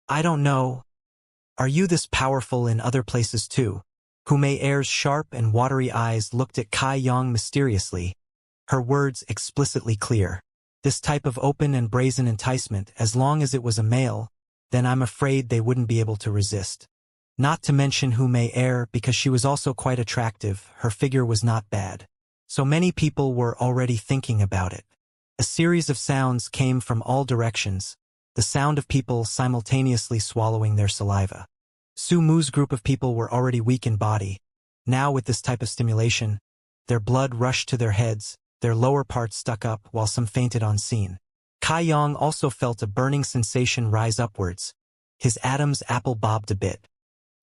I don't know. Are you this powerful in other places too? Humei Er's sharp and watery eyes looked at Kai Yang mysteriously, her words explicitly clear. This type of open and brazen enticement, as long as it was a male, then I'm afraid they wouldn't be able to resist. Not to mention Humei Er, because she was also quite attractive, her figure was not bad. So many people were already thinking about it. A series of sounds came from all directions, the sound of people simultaneously swallowing their saliva. Su Mu's group of people were already weak in body. Now with this type of stimulation, their blood rushed to their heads, their lower parts stuck up while some fainted on scene. Kai Yang also felt a burning sensation rise upwards. His Adam's apple bobbed a bit.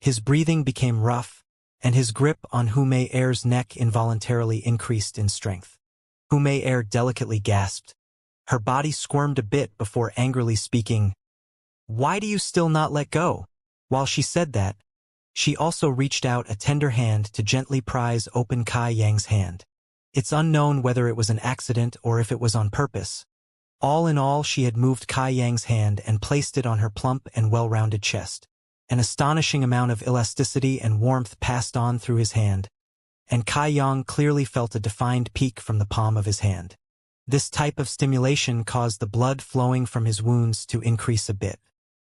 His breathing became rough, and his grip on Humei Er's neck involuntarily increased in strength. Humei Er delicately gasped. Her body squirmed a bit before angrily speaking, "Why do you still not let go?" While she said that, she also reached out a tender hand to gently prise open Kai Yang's hand. It's unknown whether it was an accident or if it was on purpose. All in all, she had moved Kai Yang's hand and placed it on her plump and well-rounded chest. An astonishing amount of elasticity and warmth passed on through his hand, and Kai Yang clearly felt a defined peak from the palm of his hand. This type of stimulation caused the blood flowing from his wounds to increase a bit.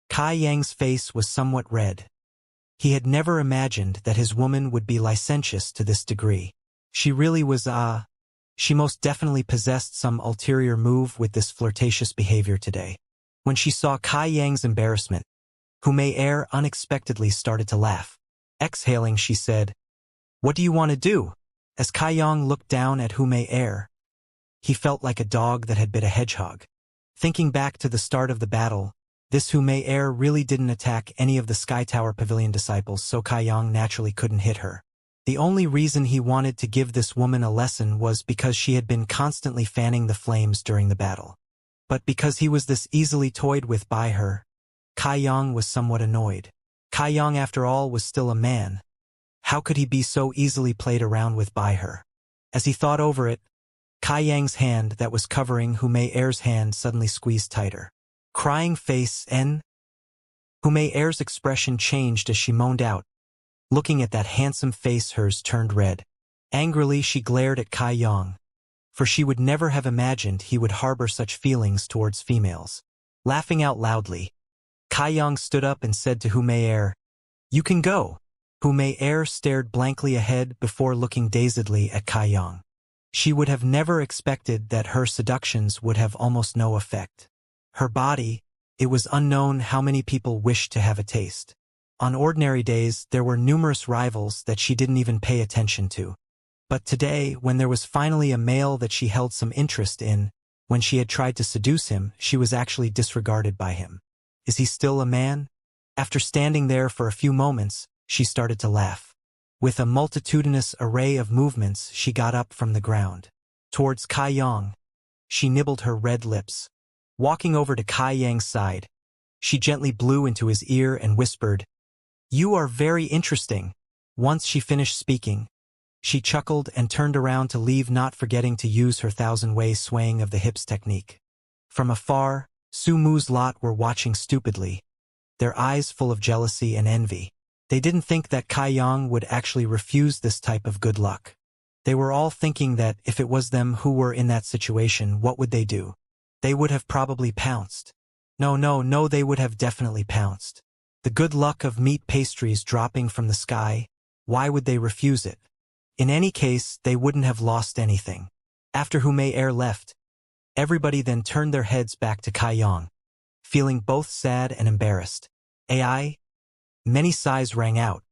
Kai Yang's face was somewhat red. He had never imagined that his woman would be licentious to this degree. She really was she most definitely possessed some ulterior move with this flirtatious behavior today. When she saw Kai Yang's embarrassment, Humei Er unexpectedly started to laugh. Exhaling, she said, "What do you want to do?" As Kai Yang looked down at Humei Er, he felt like a dog that had bit a hedgehog. Thinking back to the start of the battle, this Humei Er really didn't attack any of the Sky Tower Pavilion disciples, so Kai Yang naturally couldn't hit her. The only reason he wanted to give this woman a lesson was because she had been constantly fanning the flames during the battle. But because he was this easily toyed with by her, Kai Yang was somewhat annoyed. Kai Yang, after all, was still a man. How could he be so easily played around with by her? As he thought over it, Kai Yang's hand that was covering Humei Er's hand suddenly squeezed tighter. Crying face N. Humei Er's expression changed as she moaned out. Looking at that handsome face, hers turned red. Angrily, she glared at Kai Yang, for she would never have imagined he would harbor such feelings towards females. Laughing out loudly, Kai Yang stood up and said to Humei Er, "You can go." Humei Er stared blankly ahead before looking dazedly at Kai Yang. She would have never expected that her seductions would have almost no effect. Her body, it was unknown how many people wished to have a taste. On ordinary days, there were numerous rivals that she didn't even pay attention to. But today, when there was finally a male that she held some interest in, when she had tried to seduce him, she was actually disregarded by him. Is he still a man? After standing there for a few moments, she started to laugh. With a multitudinous array of movements, she got up from the ground. Towards Kai Yang, she nibbled her red lips. Walking over to Kai Yang's side, she gently blew into his ear and whispered, "You are very interesting." Once she finished speaking, she chuckled and turned around to leave, not forgetting to use her thousand-way swaying of the hips technique. From afar, Su Mu's lot were watching stupidly, their eyes full of jealousy and envy. They didn't think that Kai Yang would actually refuse this type of good luck. They were all thinking that if it was them who were in that situation, what would they do? They would have probably pounced. No, they would have definitely pounced. The good luck of meat pastries dropping from the sky, why would they refuse it? In any case, they wouldn't have lost anything. After Humei Er left, everybody then turned their heads back to Kai Yang, feeling both sad and embarrassed. AI? Many sighs rang out.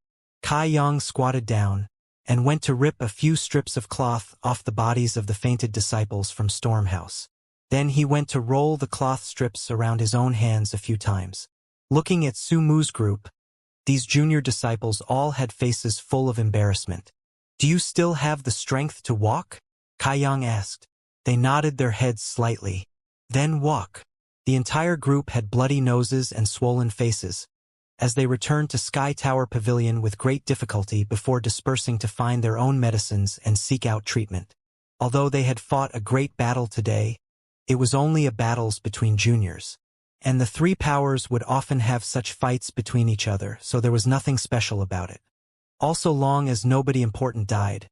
Kai Yang squatted down and went to rip a few strips of cloth off the bodies of the fainted disciples from Stormhouse. Then he went to roll the cloth strips around his own hands a few times. Looking at Su Mu's group, these junior disciples all had faces full of embarrassment. "Do you still have the strength to walk?" Kai Yang asked. They nodded their heads slightly. "Then walk." The entire group had bloody noses and swollen faces, as they returned to Sky Tower Pavilion with great difficulty before dispersing to find their own medicines and seek out treatment. Although they had fought a great battle today, it was only a battle between juniors. And the three powers would often have such fights between each other, so there was nothing special about it. Also, long as nobody important died,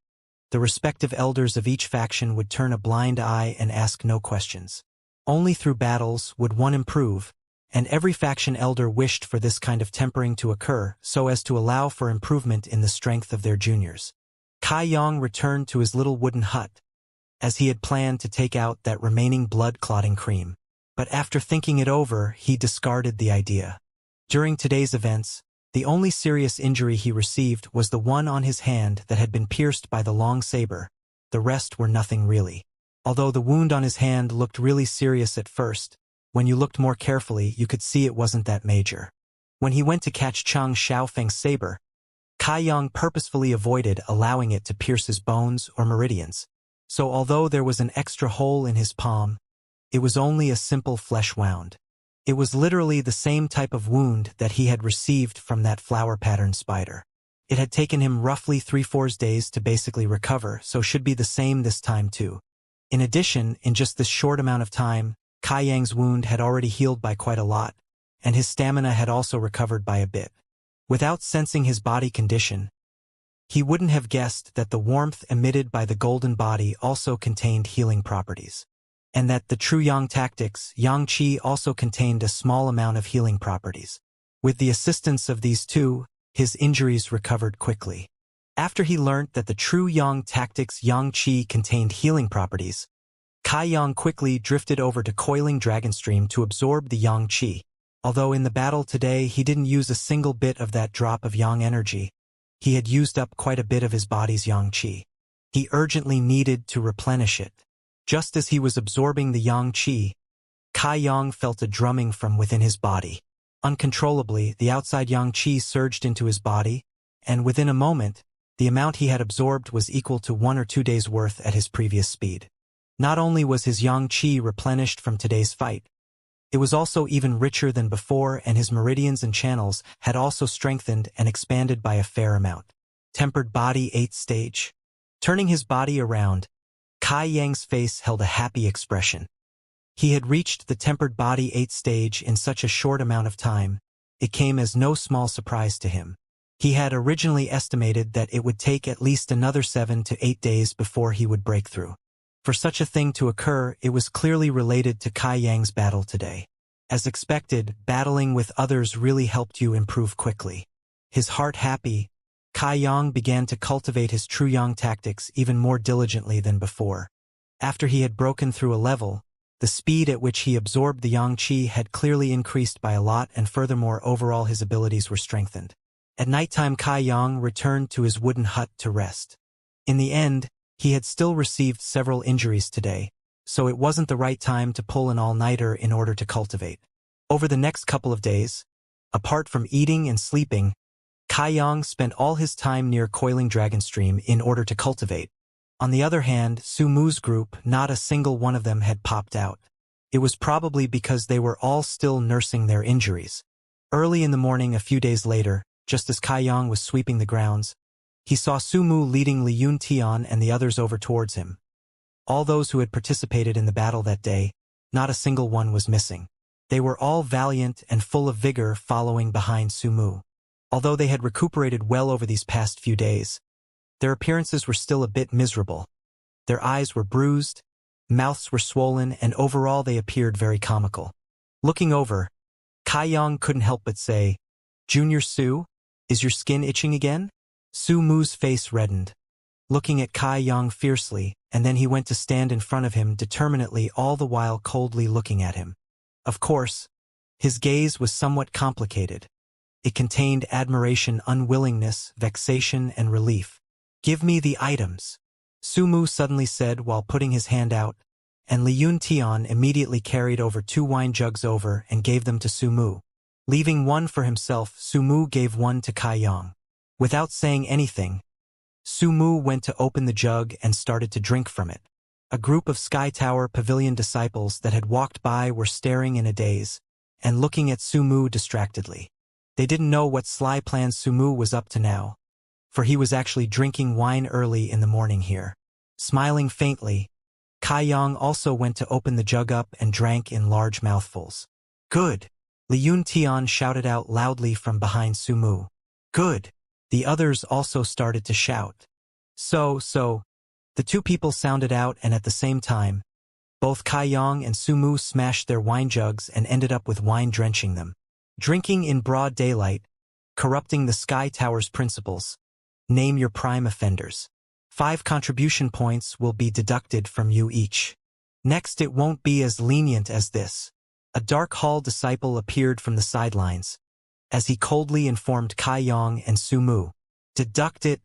the respective elders of each faction would turn a blind eye and ask no questions. Only through battles would one improve, and every faction elder wished for this kind of tempering to occur so as to allow for improvement in the strength of their juniors. Kai Yang returned to his little wooden hut, as he had planned to take out that remaining blood-clotting cream. But after thinking it over, he discarded the idea. During today's events, the only serious injury he received was the one on his hand that had been pierced by the long saber. The rest were nothing really. Although the wound on his hand looked really serious at first, when you looked more carefully you could see it wasn't that major. When he went to catch Chang Xiaofeng's saber, Kai Yang purposefully avoided allowing it to pierce his bones or meridians. So although there was an extra hole in his palm, it was only a simple flesh wound. It was literally the same type of wound that he had received from that flower-patterned spider. It had taken him roughly 3-4 days to basically recover, so should be the same this time too. In addition, in just this short amount of time, Kai Yang's wound had already healed by quite a lot, and his stamina had also recovered by a bit. Without sensing his body condition, he wouldn't have guessed that the warmth emitted by the golden body also contained healing properties, and that the true Yang tactics, Yang Qi, also contained a small amount of healing properties. With the assistance of these two, his injuries recovered quickly. After he learnt that the true Yang tactics, Yang Qi, contained healing properties, Kai Yang quickly drifted over to Coiling Dragonstream to absorb the Yang Qi. Although in the battle today he didn't use a single bit of that drop of Yang energy, he had used up quite a bit of his body's Yang Qi. He urgently needed to replenish it. Just as he was absorbing the Yang Qi, Kai Yang felt a drumming from within his body. Uncontrollably, the outside Yang Qi surged into his body, and within a moment, the amount he had absorbed was equal to 1 or 2 days' worth at his previous speed. Not only was his Yang Qi replenished from today's fight, it was also even richer than before, and his meridians and channels had also strengthened and expanded by a fair amount. Tempered Body 8th Stage. Turning his body around, Kai Yang's face held a happy expression. He had reached the Tempered Body 8th Stage in such a short amount of time. It came as no small surprise to him. He had originally estimated that it would take at least another 7 to 8 days before he would break through. For such a thing to occur, it was clearly related to Kai Yang's battle today. As expected, battling with others really helped you improve quickly. His heart happy, Kai Yang began to cultivate his true Yang tactics even more diligently than before. After he had broken through a level, the speed at which he absorbed the Yang Qi had clearly increased by a lot, and furthermore overall his abilities were strengthened. At nighttime, Kai Yang returned to his wooden hut to rest. In the end, he had still received several injuries today, so it wasn't the right time to pull an all-nighter in order to cultivate. Over the next couple of days, apart from eating and sleeping, Kai Yang spent all his time near Coiling Dragonstream in order to cultivate. On the other hand, Su Mu's group, not a single one of them had popped out. It was probably because they were all still nursing their injuries. Early in the morning a few days later, just as Kai Yang was sweeping the grounds, he saw Su Mu leading Li Yuntian and the others over towards him. All those who had participated in the battle that day, not a single one was missing. They were all valiant and full of vigor following behind Su Mu. Although they had recuperated well over these past few days, their appearances were still a bit miserable. Their eyes were bruised, mouths were swollen, and overall they appeared very comical. Looking over, Kai Yang couldn't help but say, "Junior Su, is your skin itching again?" Su Mu's face reddened, looking at Kai Yang fiercely, and then he went to stand in front of him determinedly, all the while coldly looking at him. Of course, his gaze was somewhat complicated. It contained admiration, unwillingness, vexation, and relief. "Give me the items," Su Mu suddenly said while putting his hand out, and Li Yuntian immediately carried over 2 wine jugs over and gave them to Su Mu. Leaving one for himself, Su Mu gave one to Kai Yang. Without saying anything, Su Mu went to open the jug and started to drink from it. A group of Sky Tower Pavilion disciples that had walked by were staring in a daze and looking at Su Mu distractedly. They didn't know what sly plans Su Mu was up to now, for he was actually drinking wine early in the morning here. Smiling faintly, Kai Yang also went to open the jug up and drank in large mouthfuls. Good. Liyun Tian shouted out loudly from behind Sumu. Good. The others also started to shout. So. The two people sounded out, and at the same time, both Kai Yang and Sumu smashed their wine jugs and ended up with wine drenching them. Drinking in broad daylight, corrupting the Sky Tower's principles. Name your prime offenders. 5 contribution points will be deducted from you each. Next, it won't be as lenient as this. A Dark Hall disciple appeared from the sidelines, as he coldly informed Kai Yang and Sumu. Deduct it.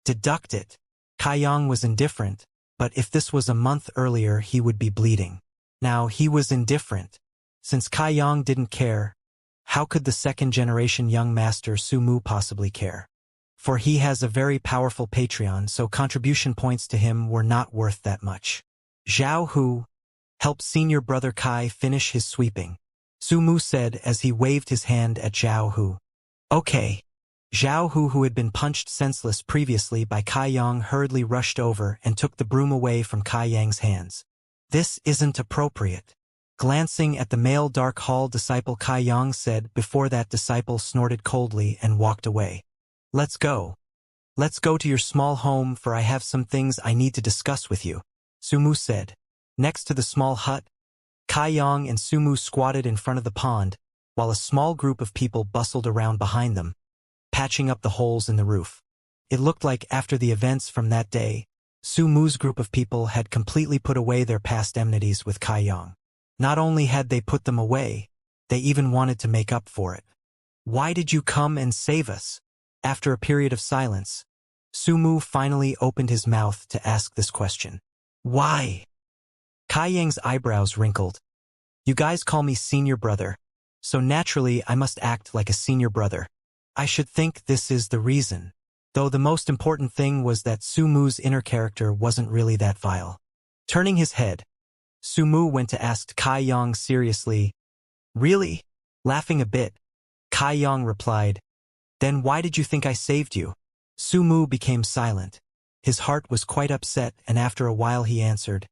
Deduct it. Kai Yang was indifferent, but if this was a month earlier he would be bleeding. Now he was indifferent. Since Kai Yang didn't care, how could the second-generation young master Sumu possibly care? For he has a very powerful Patreon, so contribution points to him were not worth that much. Zhao Hu helped senior brother Kai finish his sweeping. Sumu said as he waved his hand at Zhao Hu. Okay. Zhao Hu, who had been punched senseless previously by Kai Yang, hurriedly rushed over and took the broom away from Kai Yang's hands. This isn't appropriate. Glancing at the male Dark Hall disciple, Kai Yang said before that disciple snorted coldly and walked away. Let's go. Let's go to your small home, for I have some things I need to discuss with you, Sumu said. Next to the small hut, Kai Yang and Sumu squatted in front of the pond, while a small group of people bustled around behind them, patching up the holes in the roof. It looked like after the events from that day, Sumu's group of people had completely put away their past enmities with Kai Yang. Not only had they put them away, they even wanted to make up for it. Why did you come and save us? After a period of silence, Sumu finally opened his mouth to ask this question. Why? Kai Yang's eyebrows wrinkled. You guys call me senior brother, so naturally I must act like a senior brother. I should think this is the reason. Though the most important thing was that Sumu's inner character wasn't really that vile. Turning his head, Sumu went to ask Kai Yang seriously. Really? Laughing a bit, Kai Yang replied, Then why did you think I saved you? Sumu became silent. His heart was quite upset, and after a while he answered,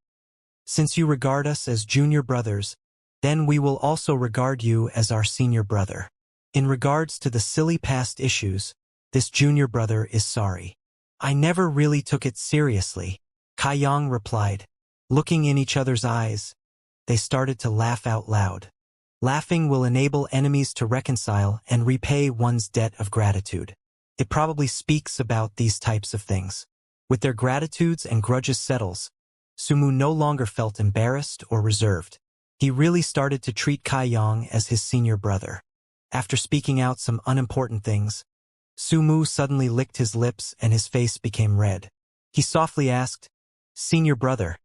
Since you regard us as junior brothers, then we will also regard you as our senior brother. In regards to the silly past issues, this junior brother is sorry. I never really took it seriously, Kai Yang replied. Looking in each other's eyes, they started to laugh out loud. Laughing will enable enemies to reconcile and repay one's debt of gratitude. It probably speaks about these types of things. With their gratitudes and grudges settles, Sumu no longer felt embarrassed or reserved. He really started to treat Kai Yang as his senior brother. After speaking out some unimportant things, Sumu suddenly licked his lips and his face became red. He softly asked, Senior brother,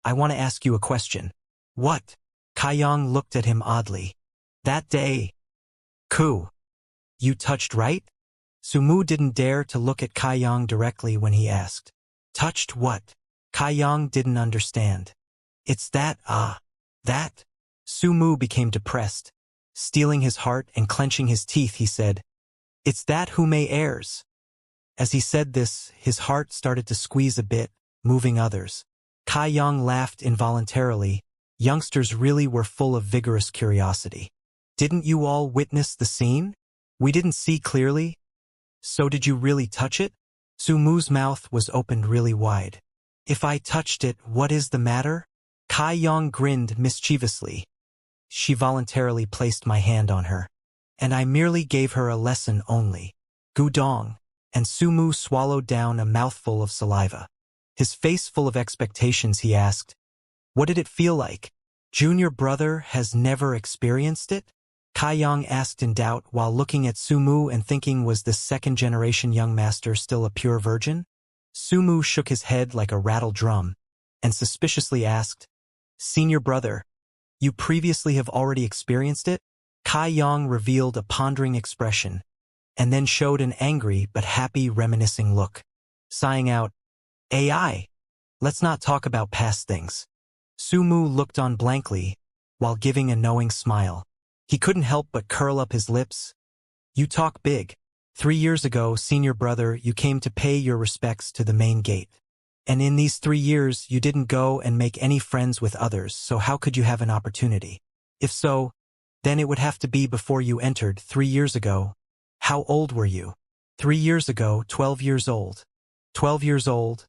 I want to ask you a question. What? Kai Yang looked at him oddly. That day, you touched right? Sumu didn't dare to look at Kai Yang directly when he asked. Touched what? Kai Yang didn't understand. It's that. Sumu became depressed. Steeling his heart and clenching his teeth, he said, It's that who may heirs. As he said this, his heart started to squeeze a bit, moving others. Kai Yang laughed involuntarily. Youngsters really were full of vigorous curiosity. Didn't you all witness the scene? We didn't see clearly. So did you really touch it? Sumu's mouth was opened really wide. If I touched it, what is the matter? Kai Yang grinned mischievously. She voluntarily placed my hand on her. And I merely gave her a lesson only. Gudong. And Sumu swallowed down a mouthful of saliva. His face full of expectations, he asked, What did it feel like? Junior brother has never experienced it? Kai Yang asked in doubt while looking at Sumu and thinking, was this second-generation young master still a pure virgin? Sumu shook his head like a rattled drum and suspiciously asked, Senior brother, you previously have already experienced it? Kai Yang revealed a pondering expression and then showed an angry but happy reminiscing look. Sighing out, AI, let's not talk about past things. Sumu looked on blankly while giving a knowing smile. He couldn't help but curl up his lips. You talk big. 3 years ago, senior brother, you came to pay your respects to the main gate. And in these 3 years, you didn't go and make any friends with others, so how could you have an opportunity? If so, Then it would have to be before you entered 3 years ago. How old were you? 3 years ago, 12 years old. 12 years old,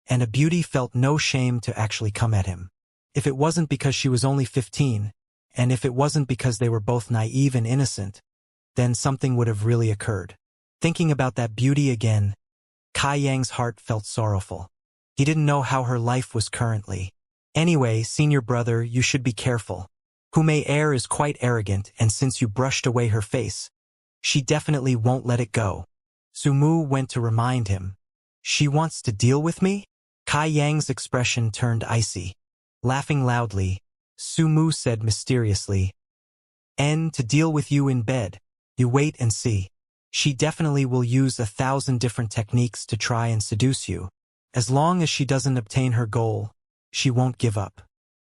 and a beauty felt no shame to actually come at him. If it wasn't because she was only 15, and if it wasn't because they were both naive and innocent, then something would have really occurred. Thinking about that beauty again, Kai Yang's heart felt sorrowful. He didn't know how her life was currently. Anyway, senior brother, you should be careful. Hu Mei Air is quite arrogant, and since you brushed away her face, she definitely won't let it go. Su Mu went to remind him. She wants to deal with me? Kai Yang's expression turned icy. Laughing loudly, Su Mu said mysteriously, to deal with you in bed. You wait and see. She definitely will use 1,000 different techniques to try and seduce you. As long as she doesn't obtain her goal, she won't give up.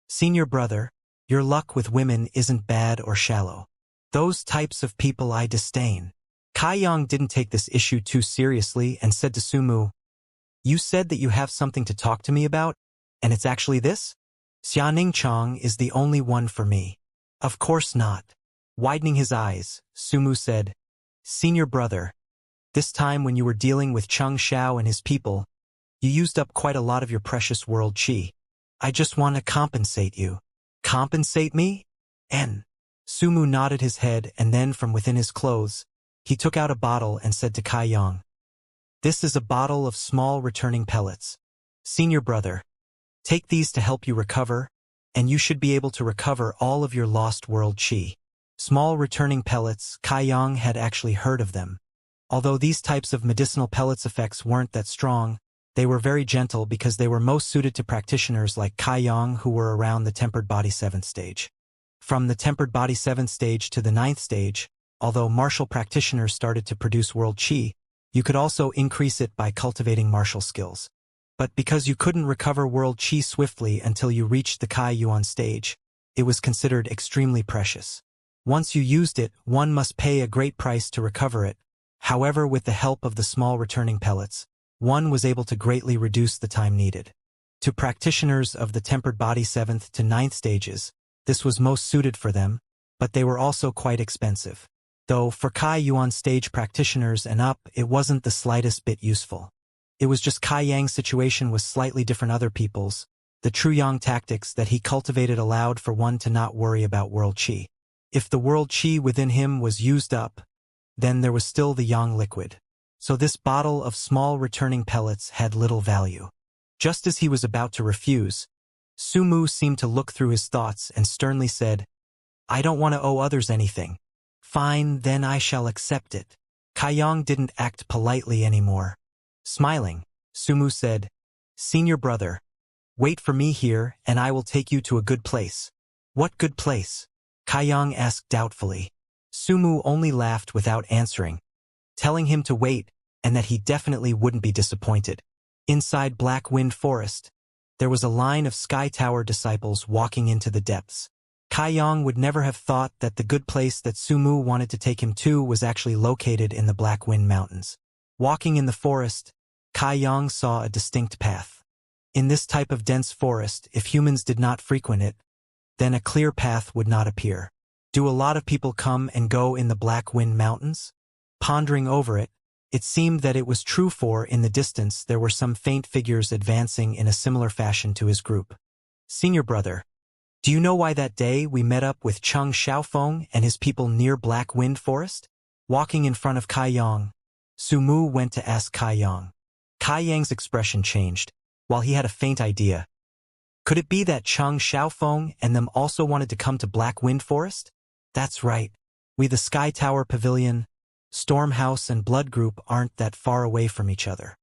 Senior brother, your luck with women isn't bad or shallow. Those types of people I disdain. Kai Yang didn't take this issue too seriously and said to Su Mu, you said that you have something to talk to me about, and it's actually this? Xianxia is the only one for me. Of course not. Widening his eyes, Su Mu said, Senior brother, this time when you were dealing with Cheng Xiao and his people, you used up quite a lot of your precious world qi. I just want to compensate you. Compensate me? Su Mu nodded his head, and then from within his clothes, he took out a bottle and said to Kai Yang, this is a bottle of small returning pellets. Senior brother, take these to help you recover, and you should be able to recover all of your lost world qi. Small returning pellets, Kai Yang had actually heard of them. Although these types of medicinal pellets effects weren't that strong, they were very gentle because they were most suited to practitioners like Kai Yang who were around the tempered body 7th stage. From the tempered body 7th stage to the 9th stage, although martial practitioners started to produce world qi, you could also increase it by cultivating martial skills. But because you couldn't recover world qi swiftly until you reached the Kai Yuan stage, it was considered extremely precious. Once you used it, one must pay a great price to recover it. However, with the help of the small returning pellets, one was able to greatly reduce the time needed. To practitioners of the tempered body 7th to 9th stages, this was most suited for them, but they were also quite expensive. Though for Kai Yuan stage practitioners and up, it wasn't the slightest bit useful. It was just Kai Yang's situation was slightly different other people's. The true Yang tactics that he cultivated allowed for one to not worry about world qi. If the world qi within him was used up, then there was still the Yang liquid. So this bottle of small returning pellets had little value. Just as he was about to refuse, Su Mu seemed to look through his thoughts and sternly said, I don't want to owe others anything. Fine, then I shall accept it. Kai Yang didn't act politely anymore. Smiling, Su Mu said, Senior brother, wait for me here and I will take you to a good place. What good place? Kai Yang asked doubtfully. Su Mu only laughed without answering, telling him to wait and that he definitely wouldn't be disappointed. Inside Black Wind Forest, there was a line of Sky Tower disciples walking into the depths. Kai Yang would never have thought that the good place that Su Mu wanted to take him to was actually located in the Black Wind Mountains. Walking in the forest, Kai Yang saw a distinct path. In this type of dense forest, if humans did not frequent it, then a clear path would not appear. Do a lot of people come and go in the Black Wind Mountains? Pondering over it, it seemed that it was true, for in the distance there were some faint figures advancing in a similar fashion to his group. Senior brother, do you know why that day we met up with Cheng Xiaofeng and his people near Black Wind Forest? Walking in front of Kai Yang, Su Mu went to ask Kai Yang. Kai Yang's expression changed, while he had a faint idea. Could it be that Cheng Xiaofeng and them also wanted to come to Black Wind Forest? That's right. We, the Sky Tower Pavilion, Storm House and Blood Group, aren't that far away from each other.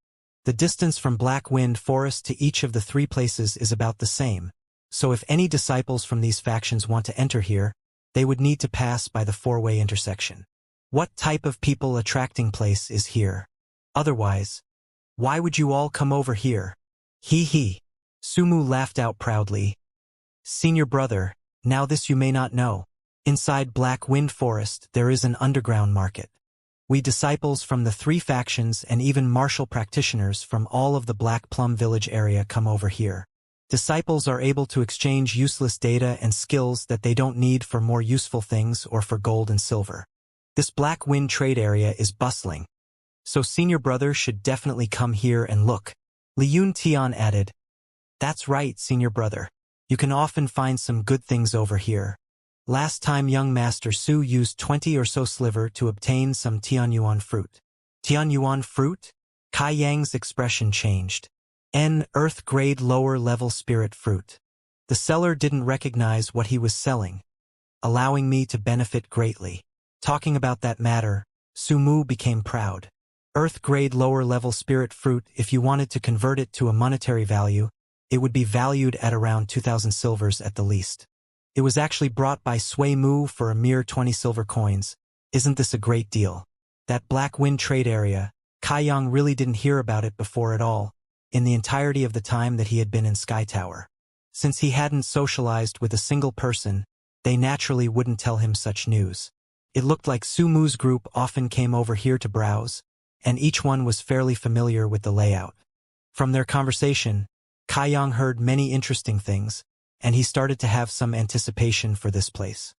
The distance from Black Wind Forest to each of the 3 places is about the same, so if any disciples from these factions want to enter here, they would need to pass by the 4-way intersection. What type of people attracting place is here? Otherwise, why would you all come over here? Hee hee. Su Mu laughed out proudly. Senior brother, now this you may not know. Inside Black Wind Forest there is an underground market. We disciples from the 3 factions and even martial practitioners from all of the Black Plum Village area come over here. Disciples are able to exchange useless data and skills that they don't need for more useful things or for gold and silver. This Black Wind trade area is bustling, so senior brother should definitely come here and look. Li Yun Tian added, "That's right, senior brother. You can often find some good things over here. Last time young Master Su used 20 or so sliver to obtain some Tianyuan fruit." Tianyuan fruit? Kai Yang's expression changed. Earth-grade lower-level spirit fruit. The seller didn't recognize what he was selling, allowing me to benefit greatly. Talking about that matter, Su Mu became proud. Earth-grade lower-level spirit fruit, if you wanted to convert it to a monetary value, it would be valued at around 2,000 silvers at the least. It was actually brought by Sui Mu for a mere 20 silver coins. Isn't this a great deal? That Black Wind trade area, Kai Yang really didn't hear about it before at all, in the entirety of the time that he had been in Sky Tower. Since he hadn't socialized with a single person, they naturally wouldn't tell him such news. It looked like Su Mu's group often came over here to browse, and each one was fairly familiar with the layout. From their conversation, Kai Yang heard many interesting things, and he started to have some anticipation for this place.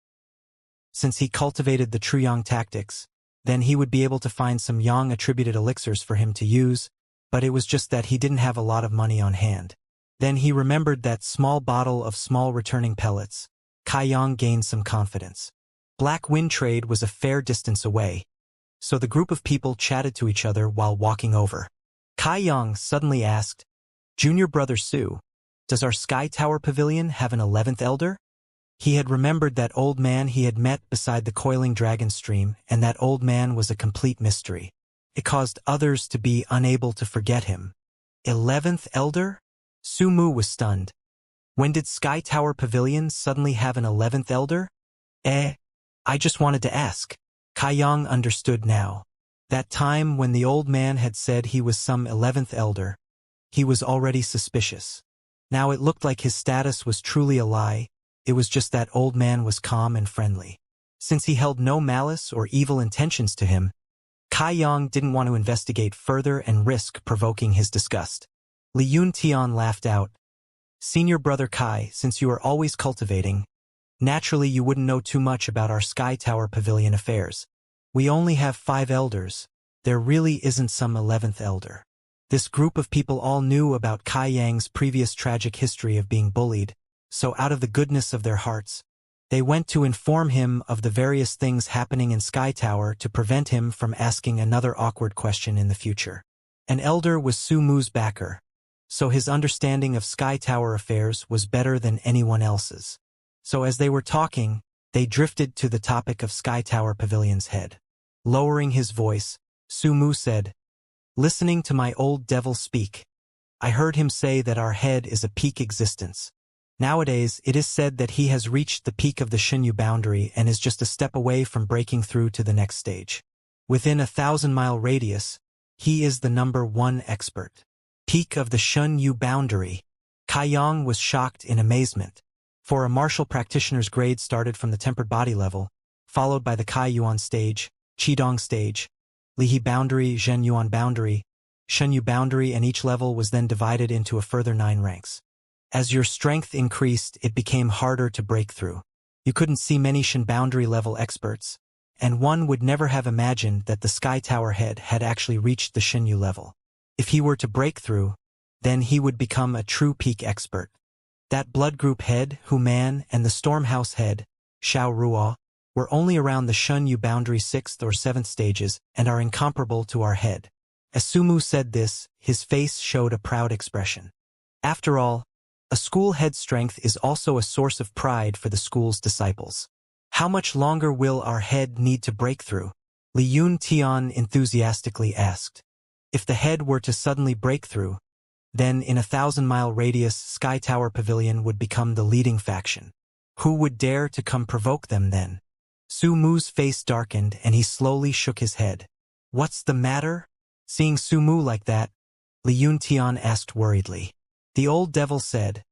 Since he cultivated the true Yang tactics, then he would be able to find some Yang-attributed elixirs for him to use, but it was just that he didn't have a lot of money on hand. Then he remembered that small bottle of small returning pellets. Kai Yang gained some confidence. Black Wind trade was a fair distance away, so the group of people chatted to each other while walking over. Kai Yang suddenly asked, "Junior brother Su, does our Sky Tower pavilion have an 11th elder?" He had remembered that old man he had met beside the coiling dragon stream, and that old man was a complete mystery. It caused others to be unable to forget him. 11th elder? Su Mu was stunned. When did Sky Tower Pavilion suddenly have an 11th elder? I just wanted to ask. Kai Yang understood now. That time when the old man had said he was some 11th elder, he was already suspicious. Now it looked like his status was truly a lie. It was just that old man was calm and friendly. Since he held no malice or evil intentions to him, Kai Yang didn't want to investigate further and risk provoking his disgust. Li Yun Tian laughed out. "Senior brother Kai, since you are always cultivating, naturally you wouldn't know too much about our Sky Tower Pavilion affairs. We only have 5 elders. There really isn't some 11th elder." This group of people all knew about Kai Yang's previous tragic history of being bullied, so out of the goodness of their hearts, they went to inform him of the various things happening in Sky Tower to prevent him from asking another awkward question in the future. An elder was Su Mu's backer, so his understanding of Sky Tower affairs was better than anyone else's. So as they were talking, they drifted to the topic of Sky Tower Pavilion's head. Lowering his voice, Su Mu said, "Listening to my old devil speak, I heard him say that our head is a peak existence. Nowadays, it is said that he has reached the peak of the Xinyu boundary and is just a step away from breaking through to the next stage. Within a 1,000-mile radius, he is the #1 expert. Peak of the Xinyu boundary." Kai Yang was shocked in amazement. For a martial practitioner's grade started from the tempered body level, followed by the Kai Yuan stage, Qidong stage, Lihe boundary, Zhen Yuan boundary, Xinyu boundary, and each level was then divided into a further 9 ranks. As your strength increased, it became harder to break through. You couldn't see many Shen boundary level experts, and one would never have imagined that the Sky Tower head had actually reached the Xinyu level. If he were to break through, then he would become a true peak expert. That blood group head, Hu Man, and the Stormhouse head, Xiao Ruo, were only around the Xinyu boundary 6th or 7th stages and are incomparable to our head. As Su Mu said this, his face showed a proud expression. After all, a school head's strength is also a source of pride for the school's disciples. How much longer will our head need to break through? Li Yun Tian enthusiastically asked. If the head were to suddenly break through, then in a 1,000-mile radius Sky Tower Pavilion would become the leading faction. Who would dare to come provoke them then? Su Mu's face darkened and he slowly shook his head. "What's the matter?" Seeing Su Mu like that, Li Yun Tian asked worriedly. The old devil said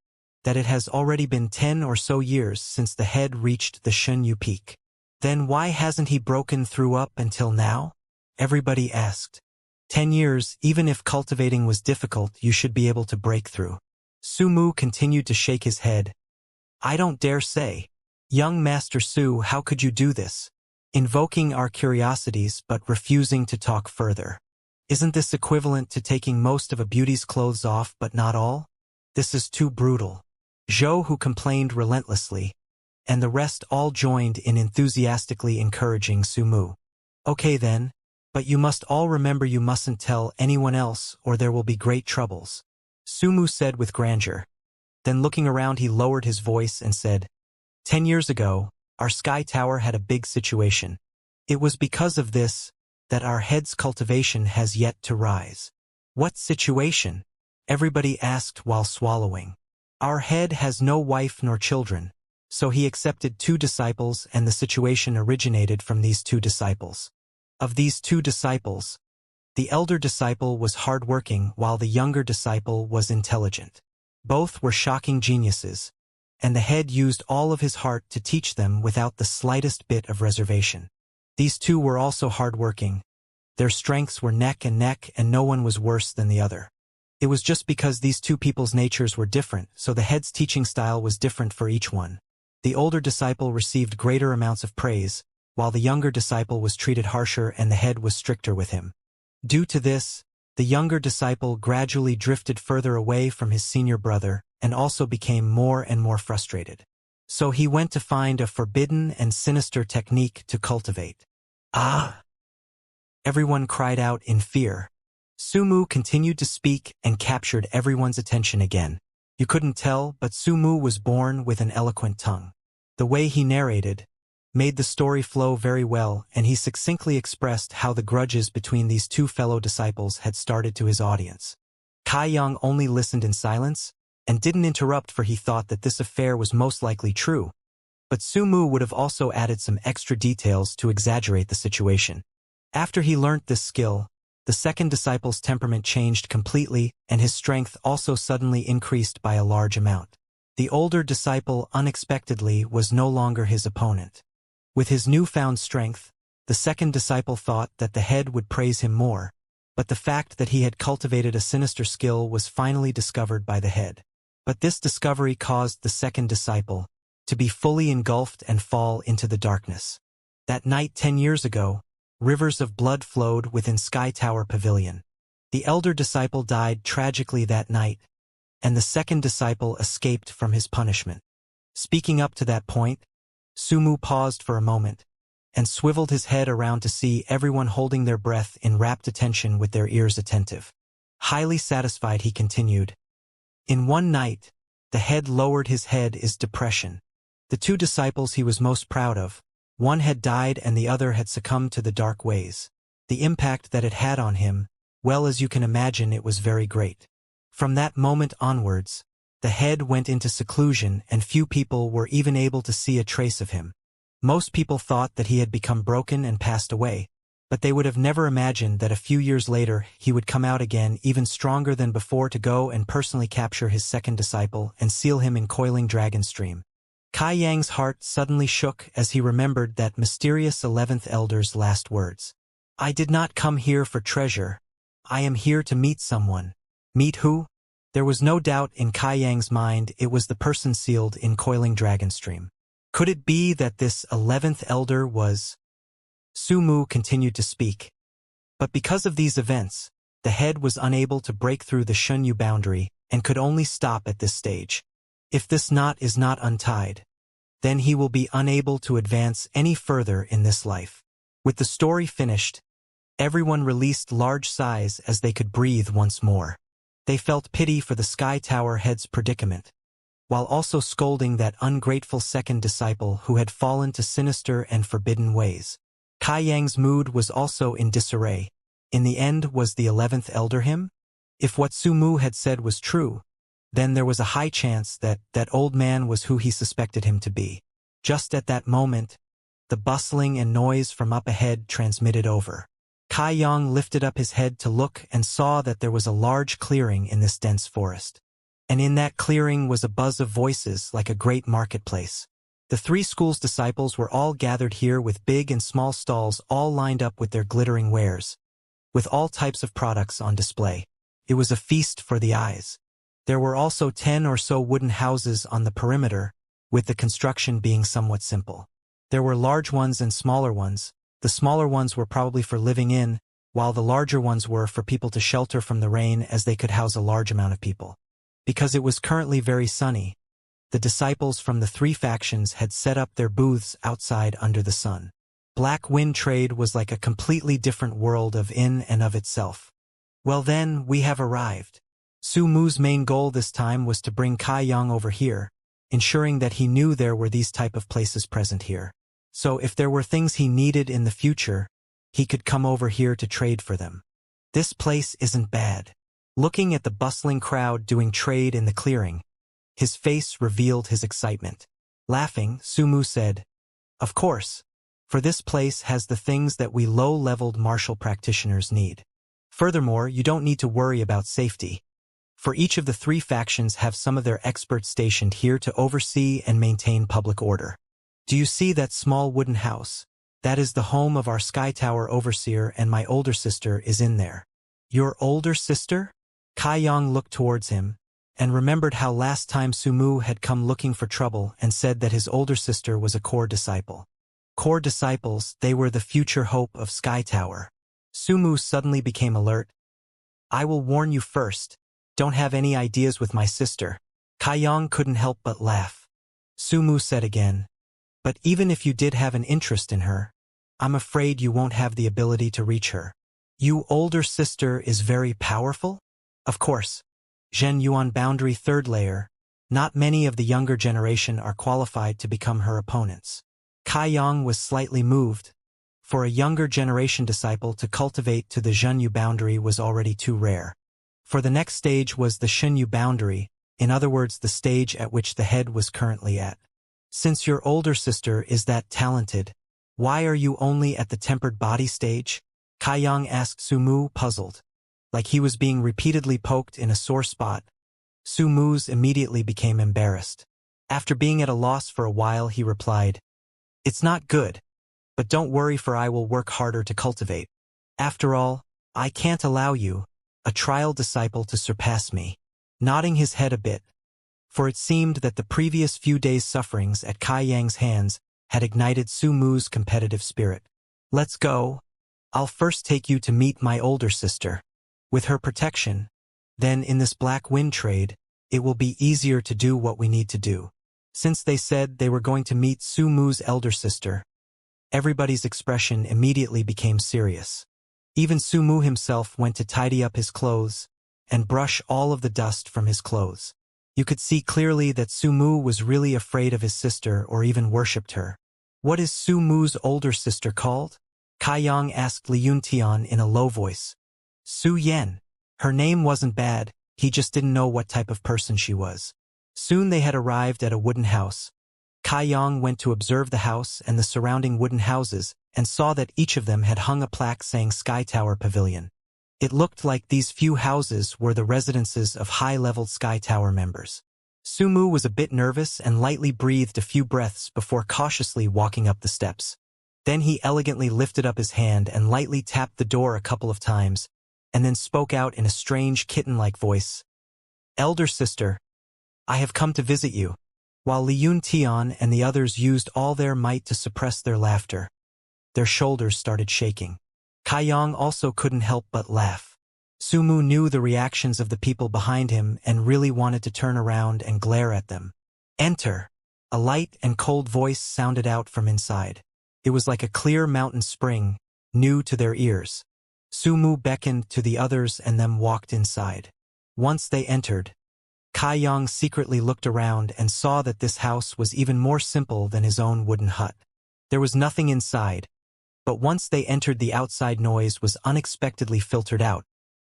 that it has already been 10 or so years since the head reached the Xinyu peak. Then why hasn't he broken through up until now? Everybody asked. 10 years, even if cultivating was difficult, you should be able to break through. Sumu continued to shake his head. I don't dare say. Young Master Su, how could you do this? Invoking our curiosities but refusing to talk further. Isn't this equivalent to taking most of a beauty's clothes off but not all? This is too brutal. Zhou, who complained relentlessly, and the rest all joined in enthusiastically encouraging Sumu. Okay then, but you must all remember you mustn't tell anyone else or there will be great troubles. Sumu said with grandeur. Then looking around he lowered his voice and said, 10 years ago, our sky tower had a big situation. It was because of this that our head's cultivation has yet to rise. What situation? Everybody asked while swallowing. Our head has no wife nor children, so he accepted 2 disciples and the situation originated from these 2 disciples. Of these 2 disciples, the elder disciple was hardworking while the younger disciple was intelligent. Both were shocking geniuses, and the head used all of his heart to teach them without the slightest bit of reservation. These 2 were also hardworking. Their strengths were neck and neck and no one was worse than the other. It was just because these 2 people's natures were different, so the head's teaching style was different for each one. The older disciple received greater amounts of praise, while the younger disciple was treated harsher and the head was stricter with him. Due to this, the younger disciple gradually drifted further away from his senior brother and also became more and more frustrated. So he went to find a forbidden and sinister technique to cultivate. Ah! Everyone cried out in fear. Sumu continued to speak and captured everyone's attention again. You couldn't tell, but Sumu was born with an eloquent tongue. The way he narrated made the story flow very well, and he succinctly expressed how the grudges between these 2 fellow disciples had started to his audience. Kai Yang only listened in silence and didn't interrupt, for he thought that this affair was most likely true. But Sumu would have also added some extra details to exaggerate the situation. After he learnt this skill, the second disciple's temperament changed completely and his strength also suddenly increased by a large amount. The older disciple unexpectedly was no longer his opponent. With his newfound strength, the second disciple thought that the head would praise him more, but the fact that he had cultivated a sinister skill was finally discovered by the head. But this discovery caused the second disciple to be fully engulfed and fall into the darkness. That night 10 years ago, rivers of blood flowed within Sky Tower Pavilion. The elder disciple died tragically that night, and the second disciple escaped from his punishment. Speaking up to that point, Sumu paused for a moment and swiveled his head around to see everyone holding their breath in rapt attention with their ears attentive. Highly satisfied, he continued. In one night, the head lowered his head is depression. The 2 disciples he was most proud of, one had died and the other had succumbed to the dark ways. The impact that it had on him, well, as you can imagine, it was very great. From that moment onwards, the head went into seclusion and few people were even able to see a trace of him. Most people thought that he had become broken and passed away, but they would have never imagined that a few years later he would come out again even stronger than before to go and personally capture his second disciple and seal him in coiling dragon stream. Kai Yang's heart suddenly shook as he remembered that mysterious 11th elder's last words. I did not come here for treasure. I am here to meet someone. Meet who? There was no doubt in Kai Yang's mind it was the person sealed in coiling dragon stream. Could it be that this 11th elder was? Sumu continued to speak. But because of these events, the head was unable to break through the Shunyu boundary and could only stop at this stage. If this knot is not untied, then he will be unable to advance any further in this life. With the story finished, everyone released large sighs as they could breathe once more. They felt pity for the Sky Tower head's predicament, while also scolding that ungrateful second disciple who had fallen to sinister and forbidden ways. Kai Yang's mood was also in disarray. In the end, was the 11th elder him? If what Sumu had said was true, then there was a high chance that that old man was who he suspected him to be. Just at that moment, the bustling and noise from up ahead transmitted over. Kai Yang lifted up his head to look and saw that there was a large clearing in this dense forest. And in that clearing was a buzz of voices like a great marketplace. The 3 schools' disciples were all gathered here with big and small stalls all lined up with their glittering wares, with all types of products on display. It was a feast for the eyes. There were also 10 or so wooden houses on the perimeter, with the construction being somewhat simple. There were large ones and smaller ones. The smaller ones were probably for living in, while the larger ones were for people to shelter from the rain, as they could house a large amount of people. Because it was currently very sunny, the disciples from the three factions had set up their booths outside under the sun. Black Wind trade was like a completely different world in and of itself. Well then, we have arrived. Su Mu's main goal this time was to bring Kai Yang over here, ensuring that he knew there were these type of places present here. So if there were things he needed in the future, he could come over here to trade for them. This place isn't bad. Looking at the bustling crowd doing trade in the clearing, his face revealed his excitement. Laughing, Su Mu said, "Of course, for this place has the things that we low-leveled martial practitioners need. Furthermore, you don't need to worry about safety. For each of the three factions have some of their experts stationed here to oversee and maintain public order. Do you see that small wooden house? That is the home of our Sky Tower overseer, and my older sister is in there." "Your older sister?" Kai Yang looked towards him, and remembered how last time Su Mu had come looking for trouble and said that his older sister was a core disciple. Core disciples, they were the future hope of Sky Tower. Su Mu suddenly became alert. "I will warn you first, don't have any ideas with my sister." Kai Yang couldn't help but laugh. Su Mu said again, "But even if you did have an interest in her, I'm afraid you won't have the ability to reach her." "You older sister is very powerful?" "Of course. Zhen Yuan boundary third layer. Not many of the younger generation are qualified to become her opponents." Kai Yang was slightly moved. For a younger generation disciple to cultivate to the Zhenyu boundary was already too rare. For the next stage was the Shenyu boundary, in other words the stage at which the head was currently at. "Since your older sister is that talented, why are you only at the tempered body stage?" Kai Yang asked Su Mu, puzzled. Like he was being repeatedly poked in a sore spot. Su Mu's immediately became embarrassed. After being at a loss for a while, he replied, "It's not good, but don't worry, for I will work harder to cultivate. After all, I can't allow you, a trial disciple, to surpass me." Nodding his head a bit, for it seemed that the previous few days' sufferings at Kai Yang's hands had ignited Su Mu's competitive spirit. "Let's go. I'll first take you to meet my older sister. With her protection, then in this Black Wind trade, it will be easier to do what we need to do." Since they said they were going to meet Su Mu's elder sister, everybody's expression immediately became serious. Even Su Mu himself went to tidy up his clothes and brush all of the dust from his clothes. You could see clearly that Su Mu was really afraid of his sister, or even worshipped her. "What is Su Mu's older sister called?" Kai Yang asked Li Yuntian in a low voice. "Su Yen. Her name wasn't bad, he just didn't know what type of person she was." Soon they had arrived at a wooden house. Kai Yang went to observe the house and the surrounding wooden houses, and saw that each of them had hung a plaque saying Sky Tower Pavilion. It looked like these few houses were the residences of high-leveled Sky Tower members. Su Mu was a bit nervous and lightly breathed a few breaths before cautiously walking up the steps. Then he elegantly lifted up his hand and lightly tapped the door a couple of times, and then spoke out in a strange kitten-like voice. "Elder sister, I have come to visit you." While Li Yuntian and the others used all their might to suppress their laughter, their shoulders started shaking. Kai Yang also couldn't help but laugh. Su Mu knew the reactions of the people behind him and really wanted to turn around and glare at them. "Enter." A light and cold voice sounded out from inside. It was like a clear mountain spring, new to their ears. Su Mu beckoned to the others and them walked inside. Once they entered, Kai Yang secretly looked around and saw that this house was even more simple than his own wooden hut. There was nothing inside, but once they entered, the outside noise was unexpectedly filtered out,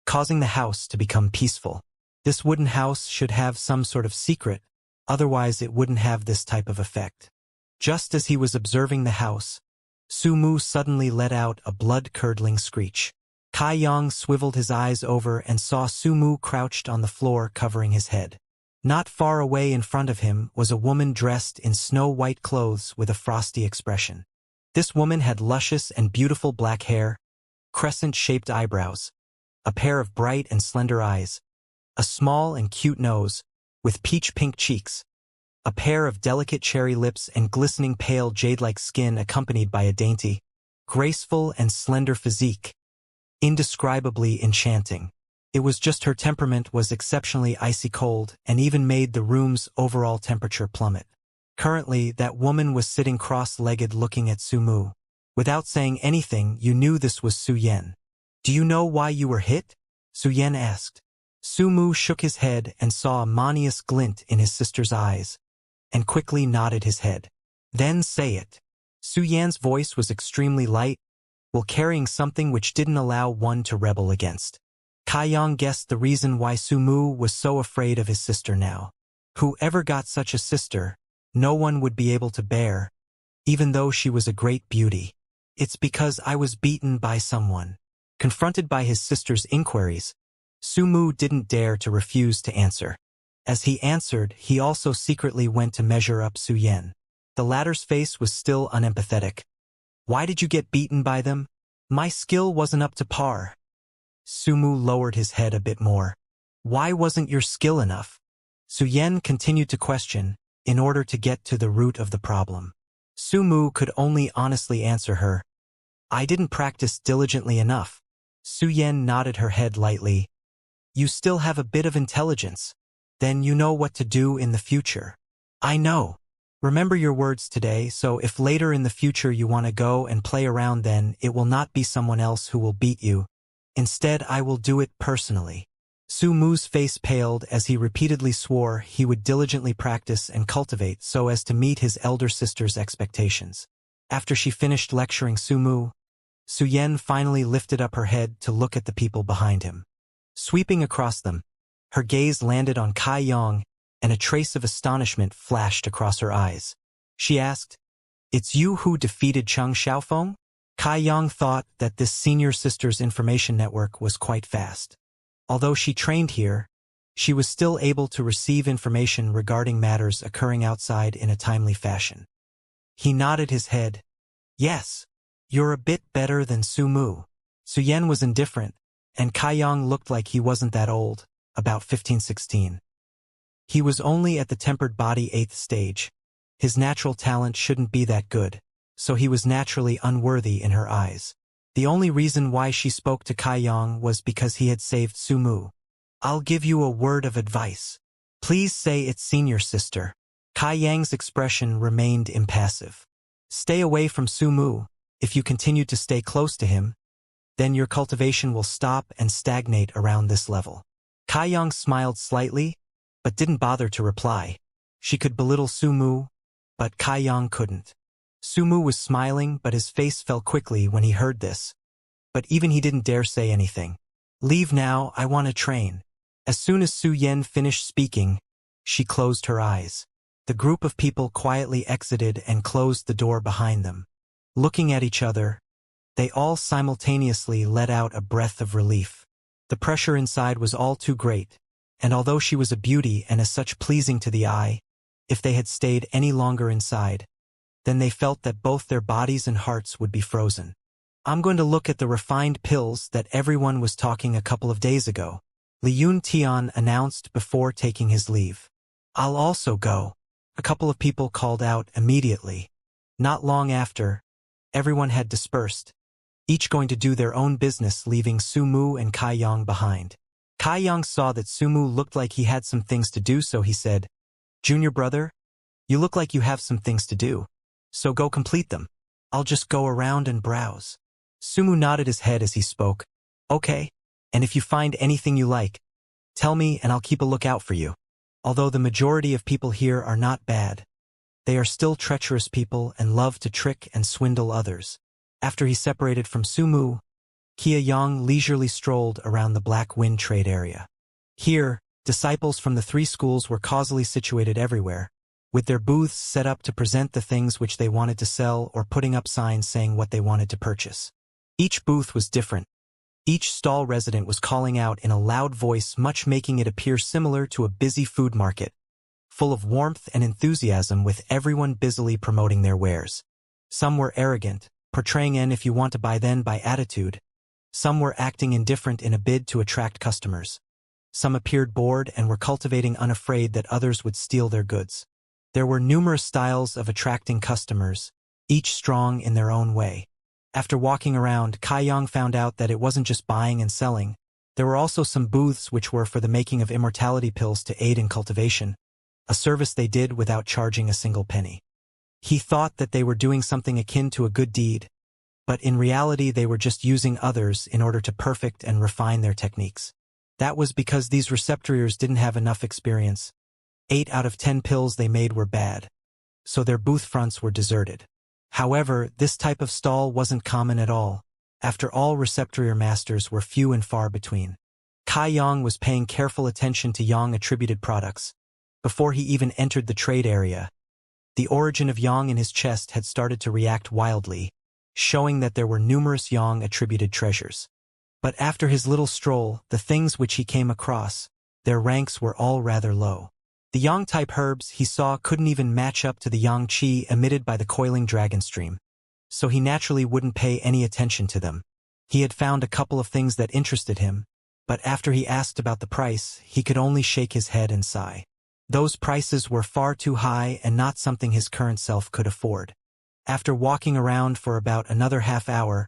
causing the house to become peaceful. This wooden house should have some sort of secret, otherwise it wouldn't have this type of effect. Just as he was observing the house, Su Mu suddenly let out a blood-curdling screech. Kai Yang swiveled his eyes over and saw Su Mu crouched on the floor covering his head. Not far away in front of him was a woman dressed in snow-white clothes with a frosty expression. This woman had luscious and beautiful black hair, crescent-shaped eyebrows, a pair of bright and slender eyes, a small and cute nose, with peach-pink cheeks, a pair of delicate cherry lips and glistening pale jade-like skin accompanied by a dainty, graceful and slender physique, indescribably enchanting. It was just her temperament was exceptionally icy cold and even made the room's overall temperature plummet. Currently, that woman was sitting cross-legged looking at Sumu. Without saying anything, you knew this was Su Yan. "Do you know why you were hit?" Su Yan asked. Sumu shook his head and saw a manious glint in his sister's eyes, and quickly nodded his head. "Then say it." Su Yan's voice was extremely light, while carrying something which didn't allow one to rebel against. Kaiyang guessed the reason why Sumu was so afraid of his sister now. Whoever got such a sister, no one would be able to bear, even though she was a great beauty. "It's because I was beaten by someone." Confronted by his sister's inquiries, Sumu didn't dare to refuse to answer. As he answered, he also secretly went to measure up Su Yan. The latter's face was still unempathetic. "Why did you get beaten by them?" "My skill wasn't up to par." Sumu lowered his head a bit more. "Why wasn't your skill enough?" Su Yan continued to question, in order to get to the root of the problem. Sumu could only honestly answer her. "I didn't practice diligently enough." Su Yan nodded her head lightly. "You still have a bit of intelligence. Then you know what to do in the future." "I know. Remember your words today, so if later in the future you want to go and play around, then it will not be someone else who will beat you. Instead, I will do it personally." Su Mu's face paled as he repeatedly swore he would diligently practice and cultivate so as to meet his elder sister's expectations. After she finished lecturing Su Mu, Su Yan finally lifted up her head to look at the people behind him. Sweeping across them, her gaze landed on Kai Yong, and a trace of astonishment flashed across her eyes. She asked, "It's you who defeated Cheng Xiaofeng?" Kai Yong thought that this senior sister's information network was quite fast. Although she trained here, she was still able to receive information regarding matters occurring outside in a timely fashion. He nodded his head. "Yes, you're a bit better than Su Mu." Su Yan was indifferent, and Kai Yong looked like he wasn't that old, about 15-16. He was only at the tempered body 8th stage. His natural talent shouldn't be that good, so he was naturally unworthy in her eyes. The only reason why she spoke to Kai Yong was because he had saved Su Mu. "I'll give you a word of advice. Please say it's senior sister." Kai Yang's expression remained impassive. "Stay away from Su Mu. If you continue to stay close to him, then your cultivation will stop and stagnate around this level." Kai Yong smiled slightly, but didn't bother to reply. She could belittle Su Mu, but Kai Yong couldn't. Su Mu was smiling, but his face fell quickly when he heard this. But even he didn't dare say anything. "Leave now, I want to train." As soon as Su Yan finished speaking, she closed her eyes. The group of people quietly exited and closed the door behind them. Looking at each other, they all simultaneously let out a breath of relief. The pressure inside was all too great, and although she was a beauty and as such pleasing to the eye, if they had stayed any longer inside, then they felt that both their bodies and hearts would be frozen. "I'm going to look at the refined pills that everyone was talking a couple of days ago," Li Yun Tian announced before taking his leave. "I'll also go," a couple of people called out immediately. Not long after, everyone had dispersed, each going to do their own business, leaving Su Mu and Kai Yong behind. Kai Yong saw that Su Mu looked like he had some things to do, so he said, "Junior brother, you look like you have some things to do. So go complete them. I'll just go around and browse." Sumu nodded his head as he spoke. "Okay, and if you find anything you like, tell me and I'll keep a lookout for you." Although the majority of people here are not bad, they are still treacherous people and love to trick and swindle others. After he separated from Sumu, Kia Yang leisurely strolled around the Black Wind trade area. Here, disciples from the 3 schools were causally situated everywhere, with their booths set up to present the things which they wanted to sell or putting up signs saying what they wanted to purchase. Each booth was different. Each stall resident was calling out in a loud voice, much making it appear similar to a busy food market, full of warmth and enthusiasm, with everyone busily promoting their wares. Some were arrogant, portraying an "if you want to buy then buy" attitude. Some were acting indifferent in a bid to attract customers. Some appeared bored and were cultivating unafraid that others would steal their goods. There were numerous styles of attracting customers, each strong in their own way. After walking around, Kai Yang found out that it wasn't just buying and selling. There were also some booths which were for the making of immortality pills to aid in cultivation, a service they did without charging a single penny. He thought that they were doing something akin to a good deed, but in reality they were just using others in order to perfect and refine their techniques. That was because these receptors didn't have enough experience. 8 out of 10 pills they made were bad, so their booth fronts were deserted. However, this type of stall wasn't common at all. After all, receptor masters were few and far between. Kai Yang was paying careful attention to Yang-attributed products. Before he even entered the trade area, the origin of Yang in his chest had started to react wildly, showing that there were numerous Yang-attributed treasures. But after his little stroll, the things which he came across, their ranks were all rather low. The Yang-type herbs he saw couldn't even match up to the Yang Qi emitted by the coiling dragon stream, so he naturally wouldn't pay any attention to them. He had found a couple of things that interested him, but after he asked about the price, he could only shake his head and sigh. Those prices were far too high and not something his current self could afford. After walking around for about another half hour,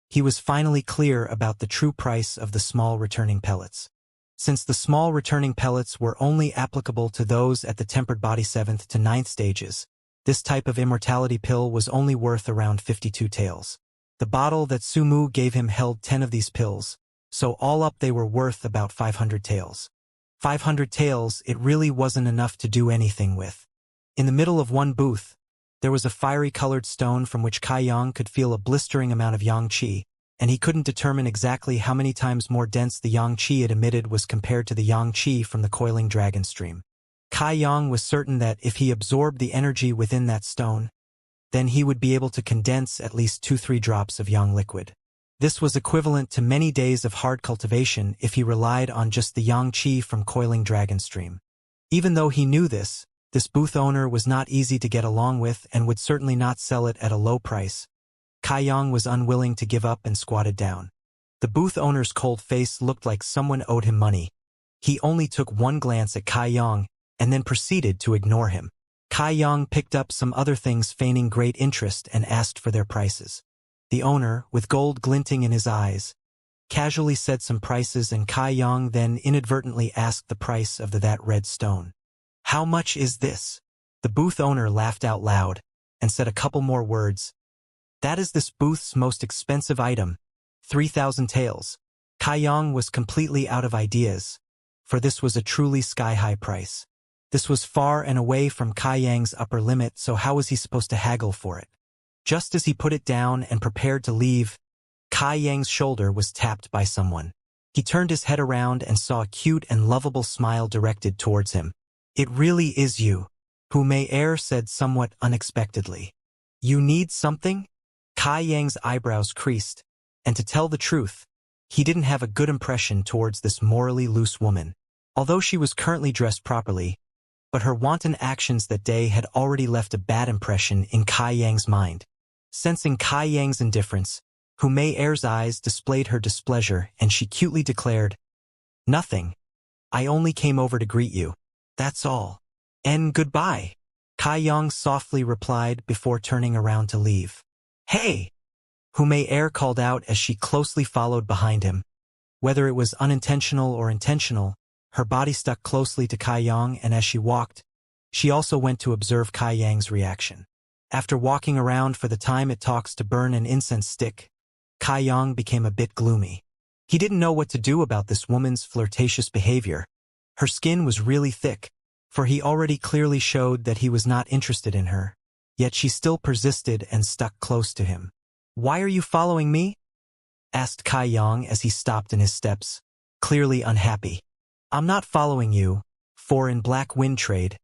he was finally clear about the true price of the small returning pellets. Since the small returning pellets were only applicable to those at the tempered body 7th to 9th stages, this type of immortality pill was only worth around 52 taels. The bottle that Sumu gave him held 10 of these pills, so all up they were worth about 500 taels. 500 taels, it really wasn't enough to do anything with. In the middle of one booth, there was a fiery-colored stone from which Kai Yang could feel a blistering amount of Yang Qi, and he couldn't determine exactly how many times more dense the Yang Qi it emitted was compared to the Yang Qi from the coiling dragon stream. Kai Yang was certain that if he absorbed the energy within that stone, then he would be able to condense at least 2-3 drops of Yang liquid. This was equivalent to many days of hard cultivation if he relied on just the Yang Qi from coiling dragon stream. Even though he knew this booth owner was not easy to get along with and would certainly not sell it at a low price. Kai Yang was unwilling to give up and squatted down. The booth owner's cold face looked like someone owed him money. He only took one glance at Kai Yang and then proceeded to ignore him. Kai Yang picked up some other things feigning great interest and asked for their prices. The owner, with gold glinting in his eyes, casually said some prices, and Kai Yang then inadvertently asked the price of that red stone. "How much is this?" The booth owner laughed out loud and said a couple more words. "That is this booth's most expensive item, 3,000 taels." Kai Yang was completely out of ideas, for this was a truly sky-high price. This was far and away from Kai Yang's upper limit, so how was he supposed to haggle for it? Just as he put it down and prepared to leave, Kai Yang's shoulder was tapped by someone. He turned his head around and saw a cute and lovable smile directed towards him. "It really is you," Hu Mei Er said somewhat unexpectedly. "You need something?" Kai Yang's eyebrows creased, and to tell the truth, he didn't have a good impression towards this morally loose woman, although she was currently dressed properly, but her wanton actions that day had already left a bad impression in Kai Yang's mind. Sensing Kai Yang's indifference, Hu Mei Er's eyes displayed her displeasure, and she cutely declared, "Nothing. I only came over to greet you. That's all. And goodbye," Kai Yang softly replied before turning around to leave. "Hey!" Hu Mei Er called out as she closely followed behind him. Whether it was unintentional or intentional, her body stuck closely to Kai Yang, and as she walked, she also went to observe Kai Yang's reaction. After walking around for the time it takes to burn an incense stick, Kai Yang became a bit gloomy. He didn't know what to do about this woman's flirtatious behavior. Her skin was really thick, for he already clearly showed that he was not interested in her, yet she still persisted and stuck close to him. "Why are you following me?" asked Kai Yang as he stopped in his steps, clearly unhappy. "I'm not following you, for in Black Wind Trade,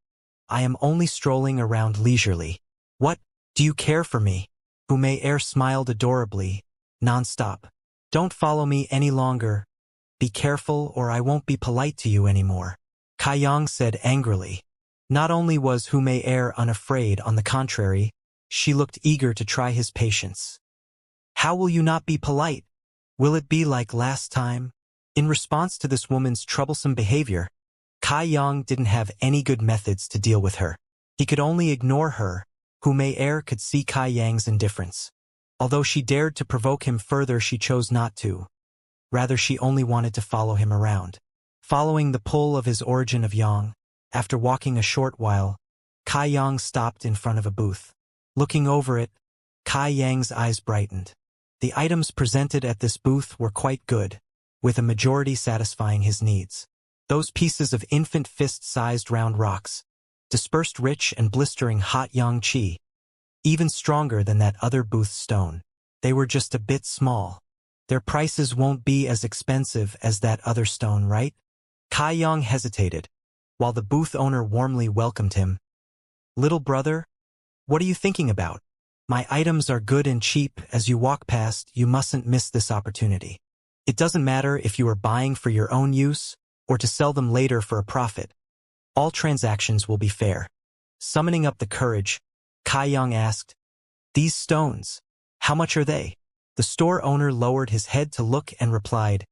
I am only strolling around leisurely." "What, do you care for me?" Hu Mei Er smiled adorably, non-stop. "Don't follow me any longer. Be careful or I won't be polite to you anymore," Kai Yang said angrily. Not only was Hu Mei Er unafraid, on the contrary, she looked eager to try his patience. "How will you not be polite? Will it be like last time?" In response to this woman's troublesome behavior, Kai Yang didn't have any good methods to deal with her. He could only ignore her. Hu Mei could see Kai Yang's indifference. Although she dared to provoke him further, she chose not to. Rather, she only wanted to follow him around. Following the pull of his origin of Yang, after walking a short while, Kai Yang stopped in front of a booth. Looking over it, Kai Yang's eyes brightened. The items presented at this booth were quite good, with a majority satisfying his needs. Those pieces of infant fist-sized round rocks, dispersed rich and blistering hot yang qi, even stronger than that other booth stone. They were just a bit small. Their prices won't be as expensive as that other stone, right? Kai Yang hesitated, while the booth owner warmly welcomed him. Little brother, what are you thinking about? My items are good and cheap. As you walk past, you mustn't miss this opportunity. It doesn't matter if you are buying for your own use or to sell them later for a profit. All transactions will be fair. Summoning up the courage, Kai Yang asked, "These stones, how much are they?" The store owner lowered his head to look and replied,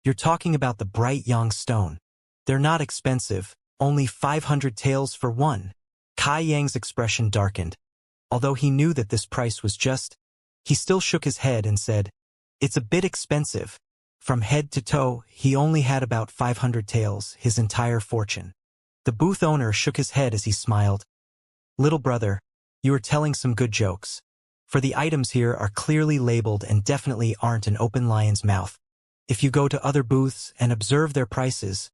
"You're talking about the bright yang stone. They're not expensive, only 500 taels for one." Kai Yang's expression darkened. Although he knew that this price was just, he still shook his head and said, "It's a bit expensive." From head to toe, he only had about 500 taels, his entire fortune. The booth owner shook his head as he smiled. "Little brother, you are telling some good jokes. For the items here are clearly labeled and definitely aren't an open lion's mouth. If you go to other booths and observe their prices,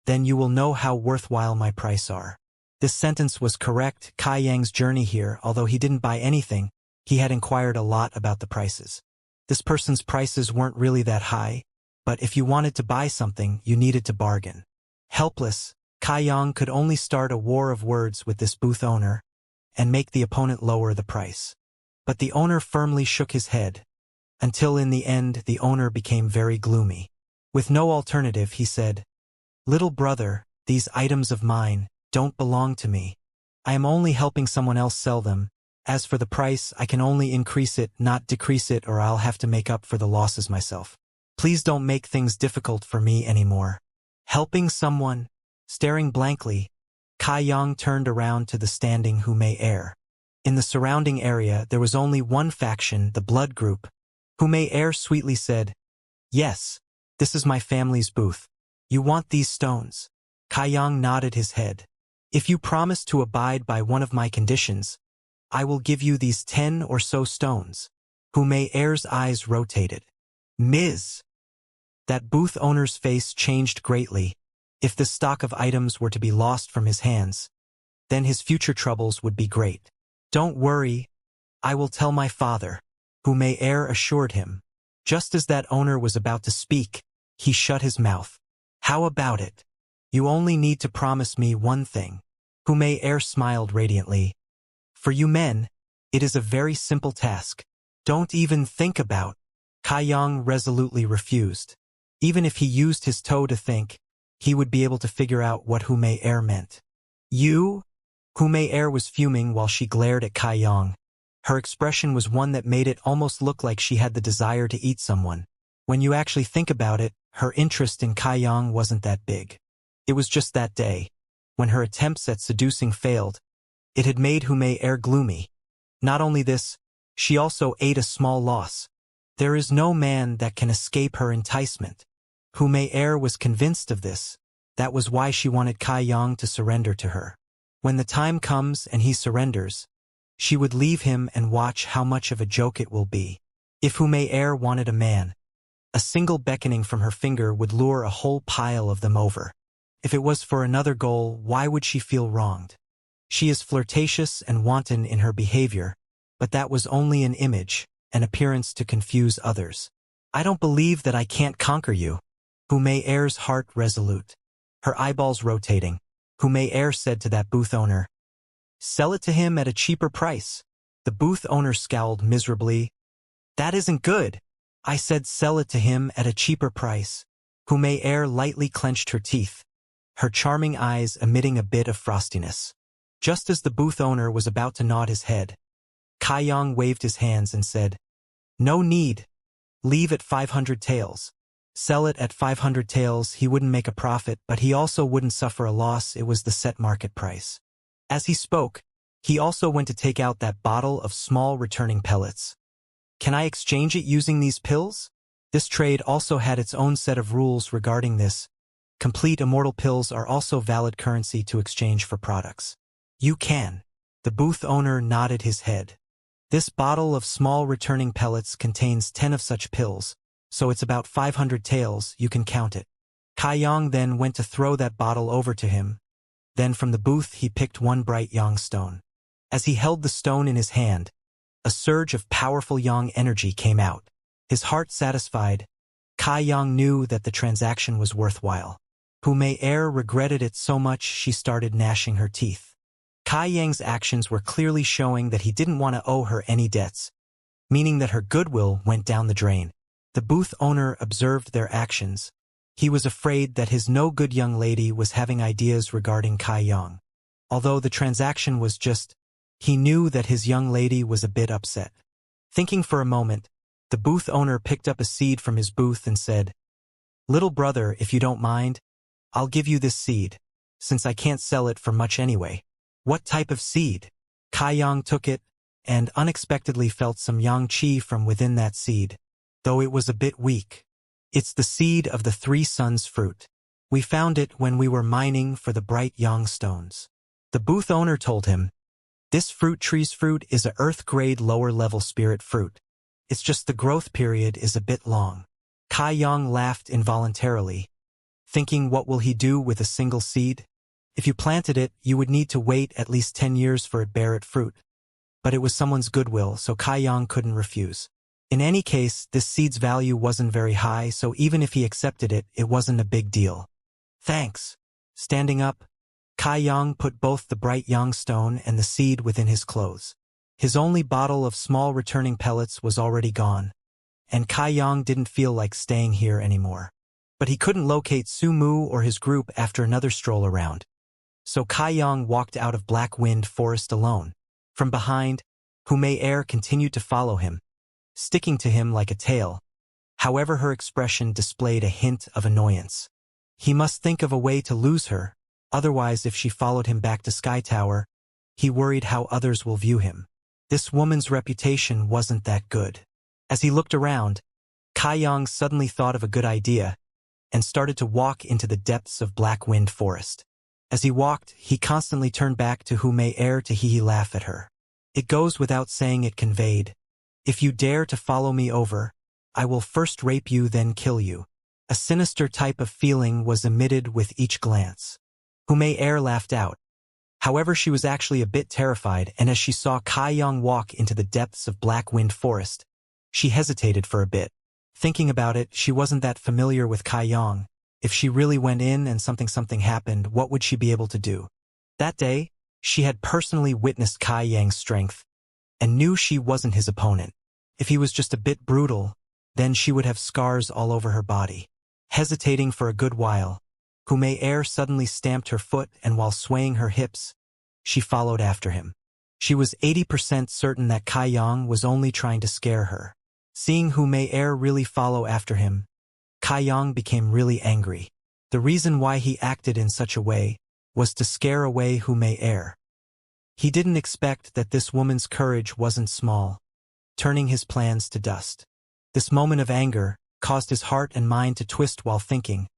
then you will know how worthwhile my price are." This sentence was correct. Kai Yang's journey here, although he didn't buy anything, he had inquired a lot about the prices. This person's prices weren't really that high, but if you wanted to buy something, you needed to bargain. Helpless, Kai Yang could only start a war of words with this booth owner and make the opponent lower the price. But the owner firmly shook his head, until in the end the owner became very gloomy. With no alternative, he said, "Little brother, these items of mine don't belong to me. I am only helping someone else sell them. As for the price, I can only increase it, not decrease it, or I'll have to make up for the losses myself. Please don't make things difficult for me anymore." Helping someone? Staring blankly, Kai Yang turned around to the standing Hu Mei. In the surrounding area, there was only one faction, the blood group. Hu Mei sweetly said, "Yes, this is my family's booth. You want these stones?" Kai Yang nodded his head. "If you promise to abide by one of my conditions, I will give you these 10 or so stones." Hu Mei's eyes rotated. "Ms." That booth owner's face changed greatly. If the stock of items were to be lost from his hands, then his future troubles would be great. "Don't worry, I will tell my father," Hu Mei assured him. Just as that owner was about to speak, he shut his mouth. "How about it? You only need to promise me one thing." Hu Mei smiled radiantly. "For you men, it is a very simple task. Don't even think about." Kai Yang resolutely refused. Even if he used his toe to think, he would be able to figure out what Hu Mei meant. "You?" Hu Mei was fuming while she glared at Kai Yang. Her expression was one that made it almost look like she had the desire to eat someone. When you actually think about it, her interest in Kai Yang wasn't that big. It was just that day, when her attempts at seducing failed, it had made Hu Mei gloomy. Not only this, she also ate a small loss. There is no man that can escape her enticement. Hu Mei was convinced of this. That was why she wanted Kai Yang to surrender to her. When the time comes and he surrenders, she would leave him and watch how much of a joke it will be. If Hu Mei wanted a man, a single beckoning from her finger would lure a whole pile of them over. If it was for another goal, why would she feel wronged? She is flirtatious and wanton in her behavior, but that was only an image, an appearance to confuse others. "I don't believe that I can't conquer you." Hu Mei's heart resolute, her eyeballs rotating. Hu Mei said to that booth owner, "Sell it to him at a cheaper price." The booth owner scowled miserably. "That isn't good. I said sell it to him at a cheaper price." Hu Mei lightly clenched her teeth, her charming eyes emitting a bit of frostiness. Just as the booth owner was about to nod his head, Kai Yang waved his hands and said, "No need. Leave at 500 taels." Sell it at 500 taels, he wouldn't make a profit, but he also wouldn't suffer a loss, it was the set market price. As he spoke, he also went to take out that bottle of small returning pellets. Can I exchange it using these pills? This trade also had its own set of rules regarding this. Complete immortal pills are also valid currency to exchange for products. You can. The booth owner nodded his head. This bottle of small returning pellets contains 10 of such pills, so it's about 500 taels, you can count it. Kai Yang then went to throw that bottle over to him. Then from the booth he picked one bright yang stone. As he held the stone in his hand, a surge of powerful yang energy came out. His heart satisfied, Kai Yang knew that the transaction was worthwhile. Hu Mei regretted it so much she started gnashing her teeth. Kai Yang's actions were clearly showing that he didn't want to owe her any debts, meaning that her goodwill went down the drain. The booth owner observed their actions. He was afraid that his no-good young lady was having ideas regarding Kai Yang. Although the transaction was just, he knew that his young lady was a bit upset. Thinking for a moment, the booth owner picked up a seed from his booth and said, "Little brother, if you don't mind, I'll give you this seed, since I can't sell it for much anyway." "What type of seed?" Kai Yang took it, and unexpectedly felt some yang qi from within that seed, though it was a bit weak. "It's the seed of the three suns fruit. We found it when we were mining for the bright yang stones." The booth owner told him, "This fruit tree's fruit is a earth-grade lower-level spirit fruit. It's just the growth period is a bit long." Kai Yang laughed involuntarily, thinking, what will he do with a single seed? If you planted it, you would need to wait at least 10 years for it bear it fruit. But it was someone's goodwill, so Kai Yang couldn't refuse. In any case, this seed's value wasn't very high, so even if he accepted it, it wasn't a big deal. "Thanks." Standing up, Kai Yang put both the bright yang stone and the seed within his clothes. His only bottle of small returning pellets was already gone, and Kai Yang didn't feel like staying here anymore. But he couldn't locate Su Mu or his group after another stroll around. So Kai Yang walked out of Black Wind Forest alone. From behind, Hu Mei continued to follow him, sticking to him like a tail. However, her expression displayed a hint of annoyance. He must think of a way to lose her, otherwise if she followed him back to Sky Tower, he worried how others will view him. This woman's reputation wasn't that good. As he looked around, Kai Yang suddenly thought of a good idea and started to walk into the depths of Black Wind Forest. As he walked, he constantly turned back to Hu Mei to hee-hee laugh at her. It goes without saying it conveyed, "If you dare to follow me over, I will first rape you then kill you." A sinister type of feeling was emitted with each glance. Hu Mei laughed out. However, she was actually a bit terrified, and as she saw Kai Yang walk into the depths of Black Wind Forest, she hesitated for a bit. Thinking about it, she wasn't that familiar with Kai Yang. If she really went in and something happened, what would she be able to do? That day, she had personally witnessed Kai Yang's strength, and knew she wasn't his opponent. If he was just a bit brutal, then she would have scars all over her body. Hesitating for a good while, Hu Mei suddenly stamped her foot, and while swaying her hips, she followed after him. She was 80% certain that Kai Yang was only trying to scare her. Seeing Hu Mei really follow after him, Kai Yang became really angry. The reason why he acted in such a way was to scare away Hu Mei. He didn't expect that this woman's courage wasn't small, turning his plans to dust. This moment of anger caused his heart and mind to twist while thinking,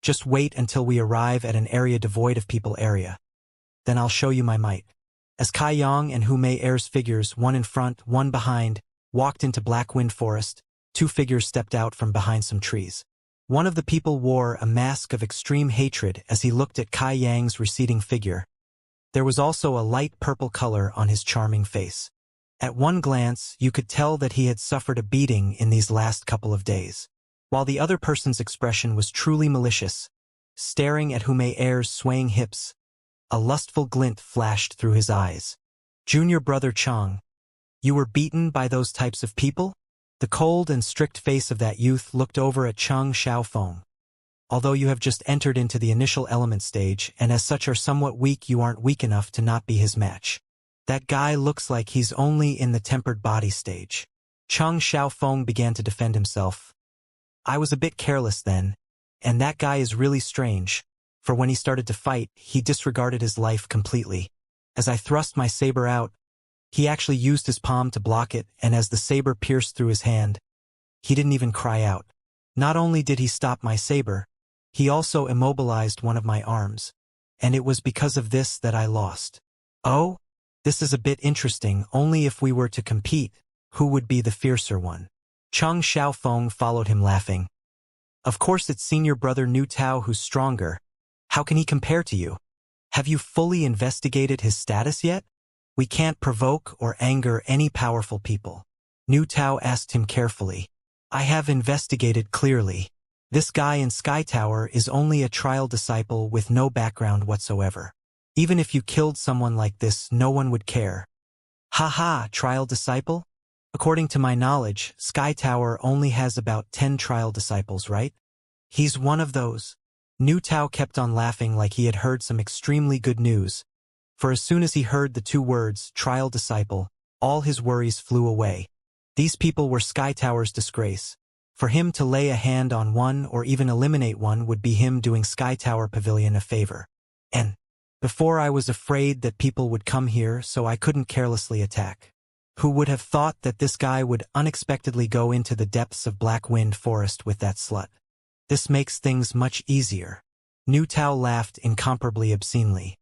"Just wait until we arrive at an area devoid of people area. Then I'll show you my might." As Kai Yang and Hu Mei's figures, one in front, one behind, walked into Black Wind Forest, two figures stepped out from behind some trees. One of the people wore a mask of extreme hatred as he looked at Kai Yang's receding figure. There was also a light purple color on his charming face. At one glance, you could tell that he had suffered a beating in these last couple of days. While the other person's expression was truly malicious, staring at Hu Mei's swaying hips, a lustful glint flashed through his eyes. "Junior brother Chang, you were beaten by those types of people?" The cold and strict face of that youth looked over at Chang Xiaofeng. "Although you have just entered into the initial element stage, and as such are somewhat weak, you aren't weak enough to not be his match. That guy looks like he's only in the tempered body stage." Chang Xiaofeng began to defend himself. I was a bit careless then, and that guy is really strange, for when he started to fight, he disregarded his life completely. As I thrust my saber out, he actually used his palm to block it, and as the saber pierced through his hand, he didn't even cry out. Not only did he stop my saber, he also immobilized one of my arms, and it was because of this that I lost. Oh? This is a bit interesting. Only if we were to compete, who would be the fiercer one? Cheng Xiaofeng followed him laughing. Of course it's senior brother Nu Tao who's stronger. How can he compare to you? Have you fully investigated his status yet? We can't provoke or anger any powerful people. Nu Tao asked him carefully. I have investigated clearly. This guy in Sky Tower is only a trial disciple with no background whatsoever. Even if you killed someone like this, no one would care. Haha, trial disciple? According to my knowledge, Sky Tower only has about 10 trial disciples, right? He's one of those. Nu Tao kept on laughing like he had heard some extremely good news, for as soon as he heard the two words, trial disciple, all his worries flew away. These people were Sky Tower's disgrace. For him to lay a hand on one or even eliminate one would be him doing Sky Tower Pavilion a favor. And before I was afraid that people would come here, so I couldn't carelessly attack. Who would have thought that this guy would unexpectedly go into the depths of Black Wind Forest with that slut? This makes things much easier. Nu Tao laughed incomparably obscenely.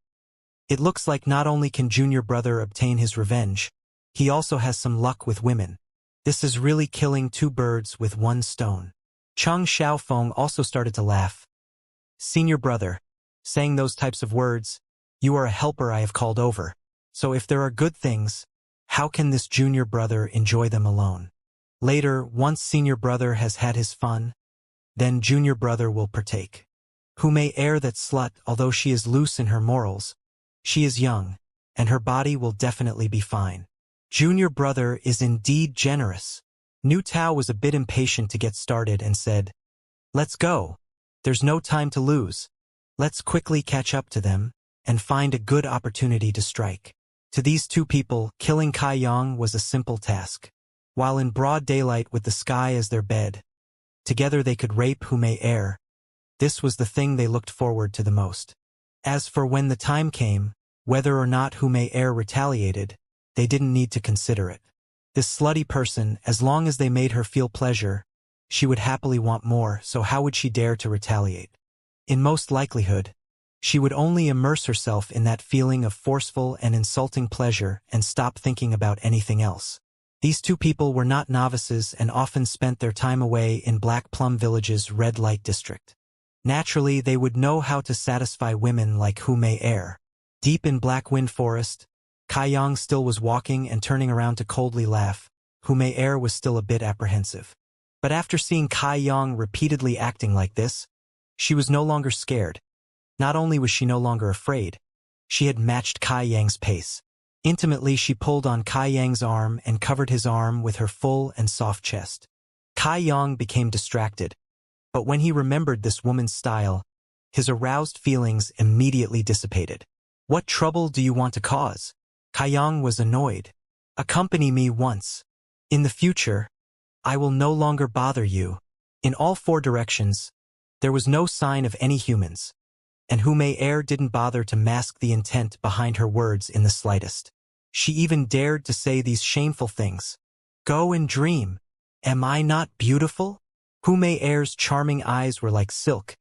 It looks like not only can junior brother obtain his revenge, he also has some luck with women. This is really killing two birds with one stone. Cheng Xiaofeng also started to laugh. Senior brother, saying those types of words, you are a helper I have called over. So if there are good things, how can this junior brother enjoy them alone? Later, once senior brother has had his fun, then junior brother will partake. Who may air that slut, although she is loose in her morals, she is young, and her body will definitely be fine. Junior brother is indeed generous. Nu Tao was a bit impatient to get started and said, let's go. There's no time to lose. Let's quickly catch up to them and find a good opportunity to strike. To these two people, killing Kai Yang was a simple task. While in broad daylight with the sky as their bed, together they could rape who may air. This was the thing they looked forward to the most. As for when the time came, whether or not who may air retaliated, they didn't need to consider it. This slutty person, as long as they made her feel pleasure, she would happily want more, so how would she dare to retaliate? In most likelihood, she would only immerse herself in that feeling of forceful and insulting pleasure and stop thinking about anything else. These two people were not novices and often spent their time away in Black Plum Village's red light district. Naturally, they would know how to satisfy women like who may air. Deep in Black Wind Forest, Kai Yang still was walking and turning around to coldly laugh. Who may air was still a bit apprehensive. But after seeing Kai Yang repeatedly acting like this, she was no longer scared. Not only was she no longer afraid, she had matched Kai Yang's pace. Intimately, she pulled on Kai Yang's arm and covered his arm with her full and soft chest. Kai Yang became distracted, but when he remembered this woman's style, his aroused feelings immediately dissipated. What trouble do you want to cause? Kai Yang was annoyed. Accompany me once. In the future, I will no longer bother you. In all four directions, there was no sign of any humans, and who may air didn't bother to mask the intent behind her words in the slightest. She even dared to say these shameful things. Go and dream. Am I not beautiful? Who may air's charming eyes were like silk.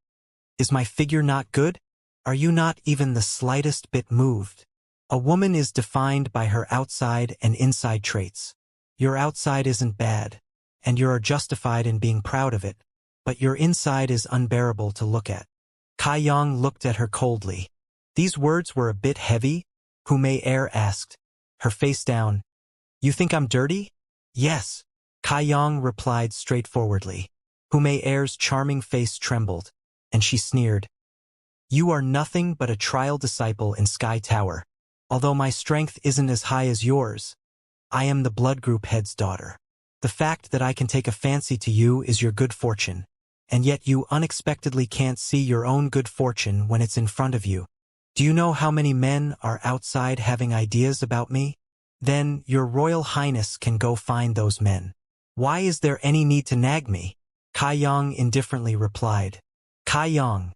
Is my figure not good? Are you not even the slightest bit moved? A woman is defined by her outside and inside traits. Your outside isn't bad, and you are justified in being proud of it, but your inside is unbearable to look at. Kai Yang looked at her coldly. These words were a bit heavy, who may air asked, her face down. You think I'm dirty? Yes. Kai Yang replied straightforwardly. Who may air's charming face trembled, and she sneered. You are nothing but a trial disciple in Sky Tower. Although my strength isn't as high as yours, I am the blood group head's daughter. The fact that I can take a fancy to you is your good fortune, and yet you unexpectedly can't see your own good fortune when it's in front of you. Do you know how many men are outside having ideas about me? Then your Royal Highness can go find those men. Why is there any need to nag me? Kai Yang indifferently replied. Kai Yang,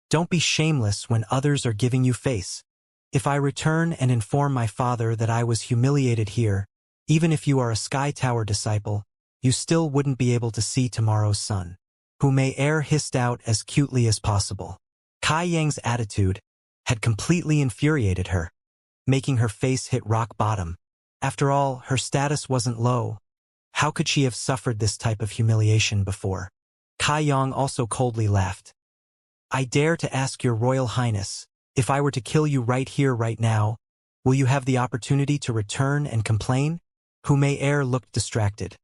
don't be shameless when others are giving you face. If I return and inform my father that I was humiliated here, even if you are a Sky Tower disciple, you still wouldn't be able to see tomorrow's sun. Hu Mei Er hissed out as cutely as possible. Kai Yang's attitude had completely infuriated her, making her face hit rock bottom. After all, her status wasn't low. How could she have suffered this type of humiliation before? Kai Yang also coldly laughed. I dare to ask your Royal Highness, if I were to kill you right here right now, will you have the opportunity to return and complain? Hu Mei Er looked distracted.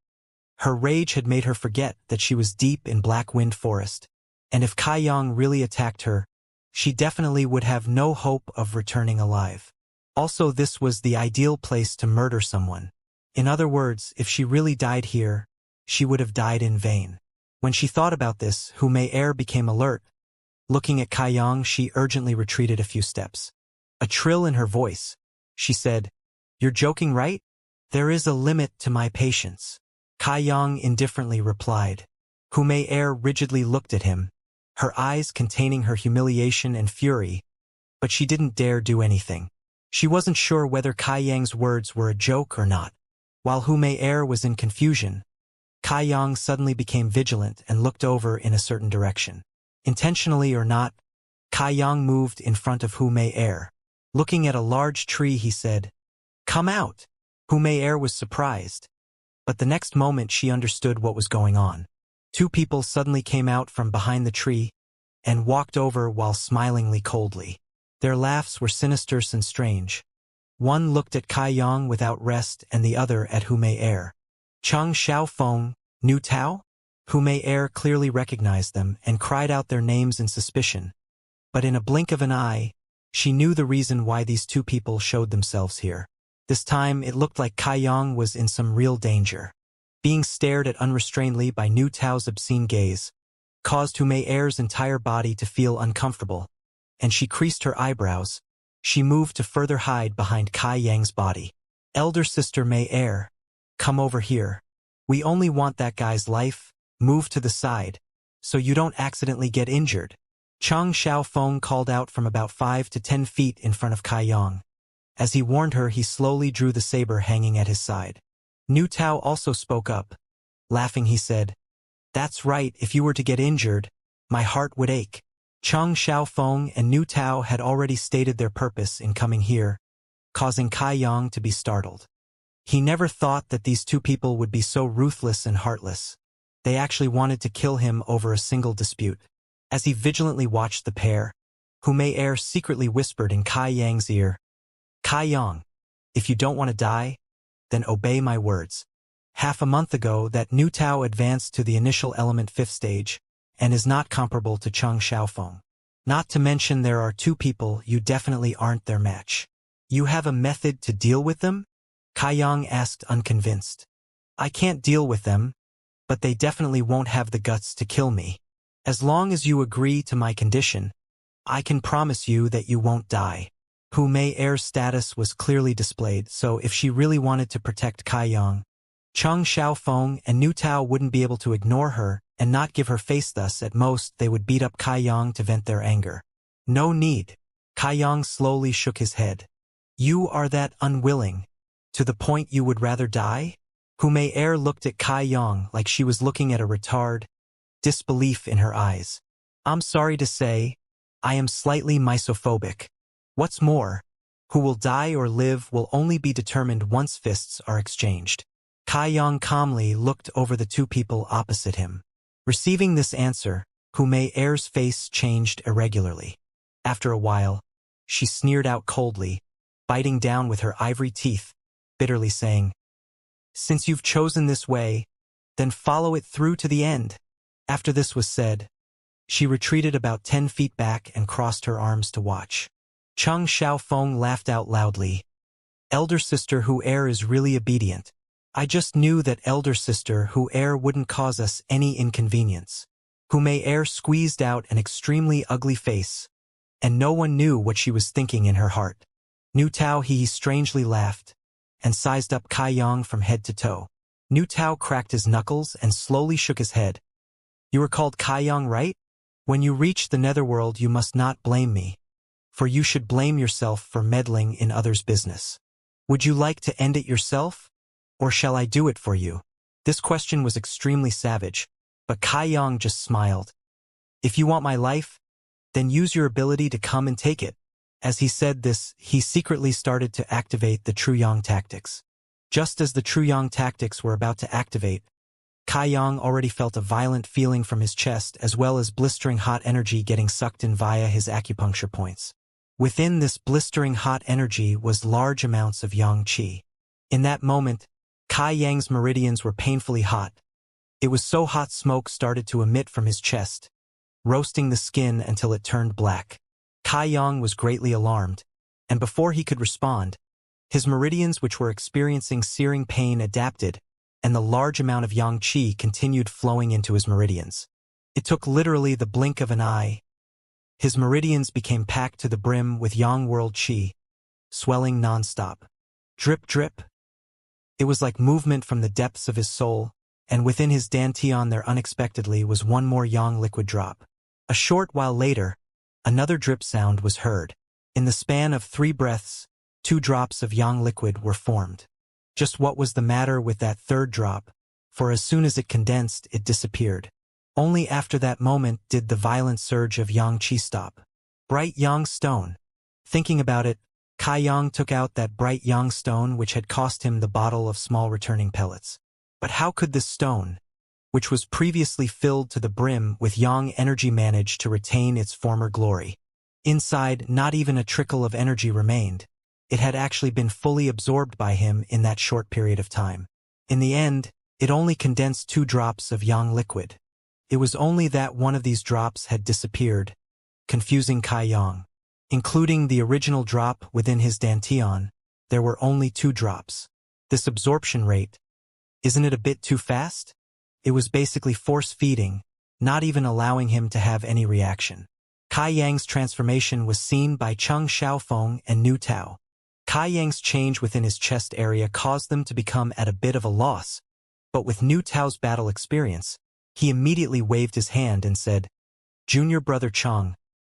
Her rage had made her forget that she was deep in Black Wind Forest, and if Kai Yang really attacked her, she definitely would have no hope of returning alive. Also, this was the ideal place to murder someone. In other words, if she really died here, she would have died in vain. When she thought about this, Hu Mei Er became alert. Looking at Kai Yang, she urgently retreated a few steps. A trill in her voice, she said, You're joking, right? There is a limit to my patience. Kai Yang indifferently replied. Hu Mei Er rigidly looked at him, her eyes containing her humiliation and fury, but she didn't dare do anything. She wasn't sure whether Kai Yang's words were a joke or not. While Hu Mei Er was in confusion, Kai Yang suddenly became vigilant and looked over in a certain direction. Intentionally or not, Kai Yang moved in front of Hu Mei Er. Looking at a large tree, he said, Come out! Hu Mei Er was surprised, but the next moment she understood what was going on. Two people suddenly came out from behind the tree and walked over while smilingly coldly. Their laughs were sinister and strange. One looked at Kai Yang without rest and the other at Hu Mei Er. Cheng Xiaofeng, Nu Tao? Hu Mei Er clearly recognized them and cried out their names in suspicion. But in a blink of an eye, she knew the reason why these two people showed themselves here. This time, it looked like Kai Yang was in some real danger. Being stared at unrestrainedly by Nu Tao's obscene gaze caused Hu Mei Er's entire body to feel uncomfortable, and she creased her eyebrows. She moved to further hide behind Kai Yang's body. Elder Sister Mei Er, come over here. We only want that guy's life. Move to the side, so you don't accidentally get injured. Cheng Xiaofeng called out from about 5 to 10 feet in front of Kai Yang. As he warned her, he slowly drew the saber hanging at his side. Nu Tao also spoke up. Laughing, he said, That's right, if you were to get injured, my heart would ache. Cheng Xiaofeng and Nu Tao had already stated their purpose in coming here, causing Kai Yang to be startled. He never thought that these two people would be so ruthless and heartless. They actually wanted to kill him over a single dispute. As he vigilantly watched the pair, Hu Mei Er secretly whispered in Kai Yang's ear, Kai Yang, if you don't want to die, then obey my words. Half a month ago, that Nu Tao advanced to the initial element 5th stage, and is not comparable to Cheng Xiaofeng. Not to mention there are two people you definitely aren't their match. You have a method to deal with them? Kai Yang asked unconvinced. I can't deal with them, but they definitely won't have the guts to kill me. As long as you agree to my condition, I can promise you that you won't die. Hu Mei Er's status was clearly displayed, so if she really wanted to protect Kai Yang, Cheng Xiaofeng and Nu Tao wouldn't be able to ignore her and not give her face. Thus, at most, they would beat up Kai Yang to vent their anger. No need. Kai Yang slowly shook his head. You are that unwilling, to the point you would rather die? Hu Mei Er looked at Kai Yang like she was looking at a retard, disbelief in her eyes. I'm sorry to say, I am slightly misophobic. What's more, who will die or live will only be determined once fists are exchanged. Kai Yang calmly looked over the two people opposite him. Receiving this answer, Hu Mei Er's face changed irregularly. After a while, she sneered out coldly, biting down with her ivory teeth, bitterly saying, Since you've chosen this way, then follow it through to the end. After this was said, she retreated about 10 feet back and crossed her arms to watch. Cheng Xiaofeng laughed out loudly. Elder Sister Hu Er is really obedient. I just knew that Elder Sister Hu Er wouldn't cause us any inconvenience. Hu Mei Er squeezed out an extremely ugly face, and no one knew what she was thinking in her heart. Nu Tao he strangely laughed, and sized up Kai Yang from head to toe. Nu Tao cracked his knuckles and slowly shook his head. You are called Kai Yang, right? When you reach the netherworld, you must not blame me, for you should blame yourself for meddling in others' business. Would you like to end it yourself, or shall I do it for you? This question was extremely savage, but Kai Yang just smiled. If you want my life, then use your ability to come and take it. As he said this, he secretly started to activate the True Yang tactics. Just as the True Yang tactics were about to activate, Kai Yang already felt a violent feeling from his chest as well as blistering hot energy getting sucked in via his acupuncture points. Within this blistering hot energy was large amounts of Yang Qi. In that moment, Kai Yang's meridians were painfully hot. It was so hot smoke started to emit from his chest, roasting the skin until it turned black. Kai Yang was greatly alarmed, and before he could respond, his meridians which were experiencing searing pain adapted, and the large amount of Yang Qi continued flowing into his meridians. It took literally the blink of an eye. His meridians became packed to the brim with Yang World Qi, swelling non-stop. Drip drip. It was like movement from the depths of his soul, and within his dantian there unexpectedly was one more Yang liquid drop. A short while later, another drip sound was heard. In the span of 3 breaths, 2 drops of Yang liquid were formed. Just what was the matter with that third drop, for as soon as it condensed, it disappeared. Only after that moment did the violent surge of Yang Qi stop. Bright Yang stone. Thinking about it, Kai Yang took out that bright Yang stone which had cost him the bottle of small returning pellets. But how could this stone, which was previously filled to the brim with Yang energy, manage to retain its former glory? Inside, not even a trickle of energy remained. It had actually been fully absorbed by him in that short period of time. In the end, it only condensed 2 drops of Yang liquid. It was only that one of these drops had disappeared, confusing Kai Yang. Including the original drop within his dantian, there were only 2 drops. This absorption rate, isn't it a bit too fast? It was basically force-feeding, not even allowing him to have any reaction. Kai Yang's transformation was seen by Cheng Xiaofeng and Nu Tao. Kai Yang's change within his chest area caused them to become at a bit of a loss, but with Nu Tao's battle experience, he immediately waved his hand and said, "Junior brother Cheng,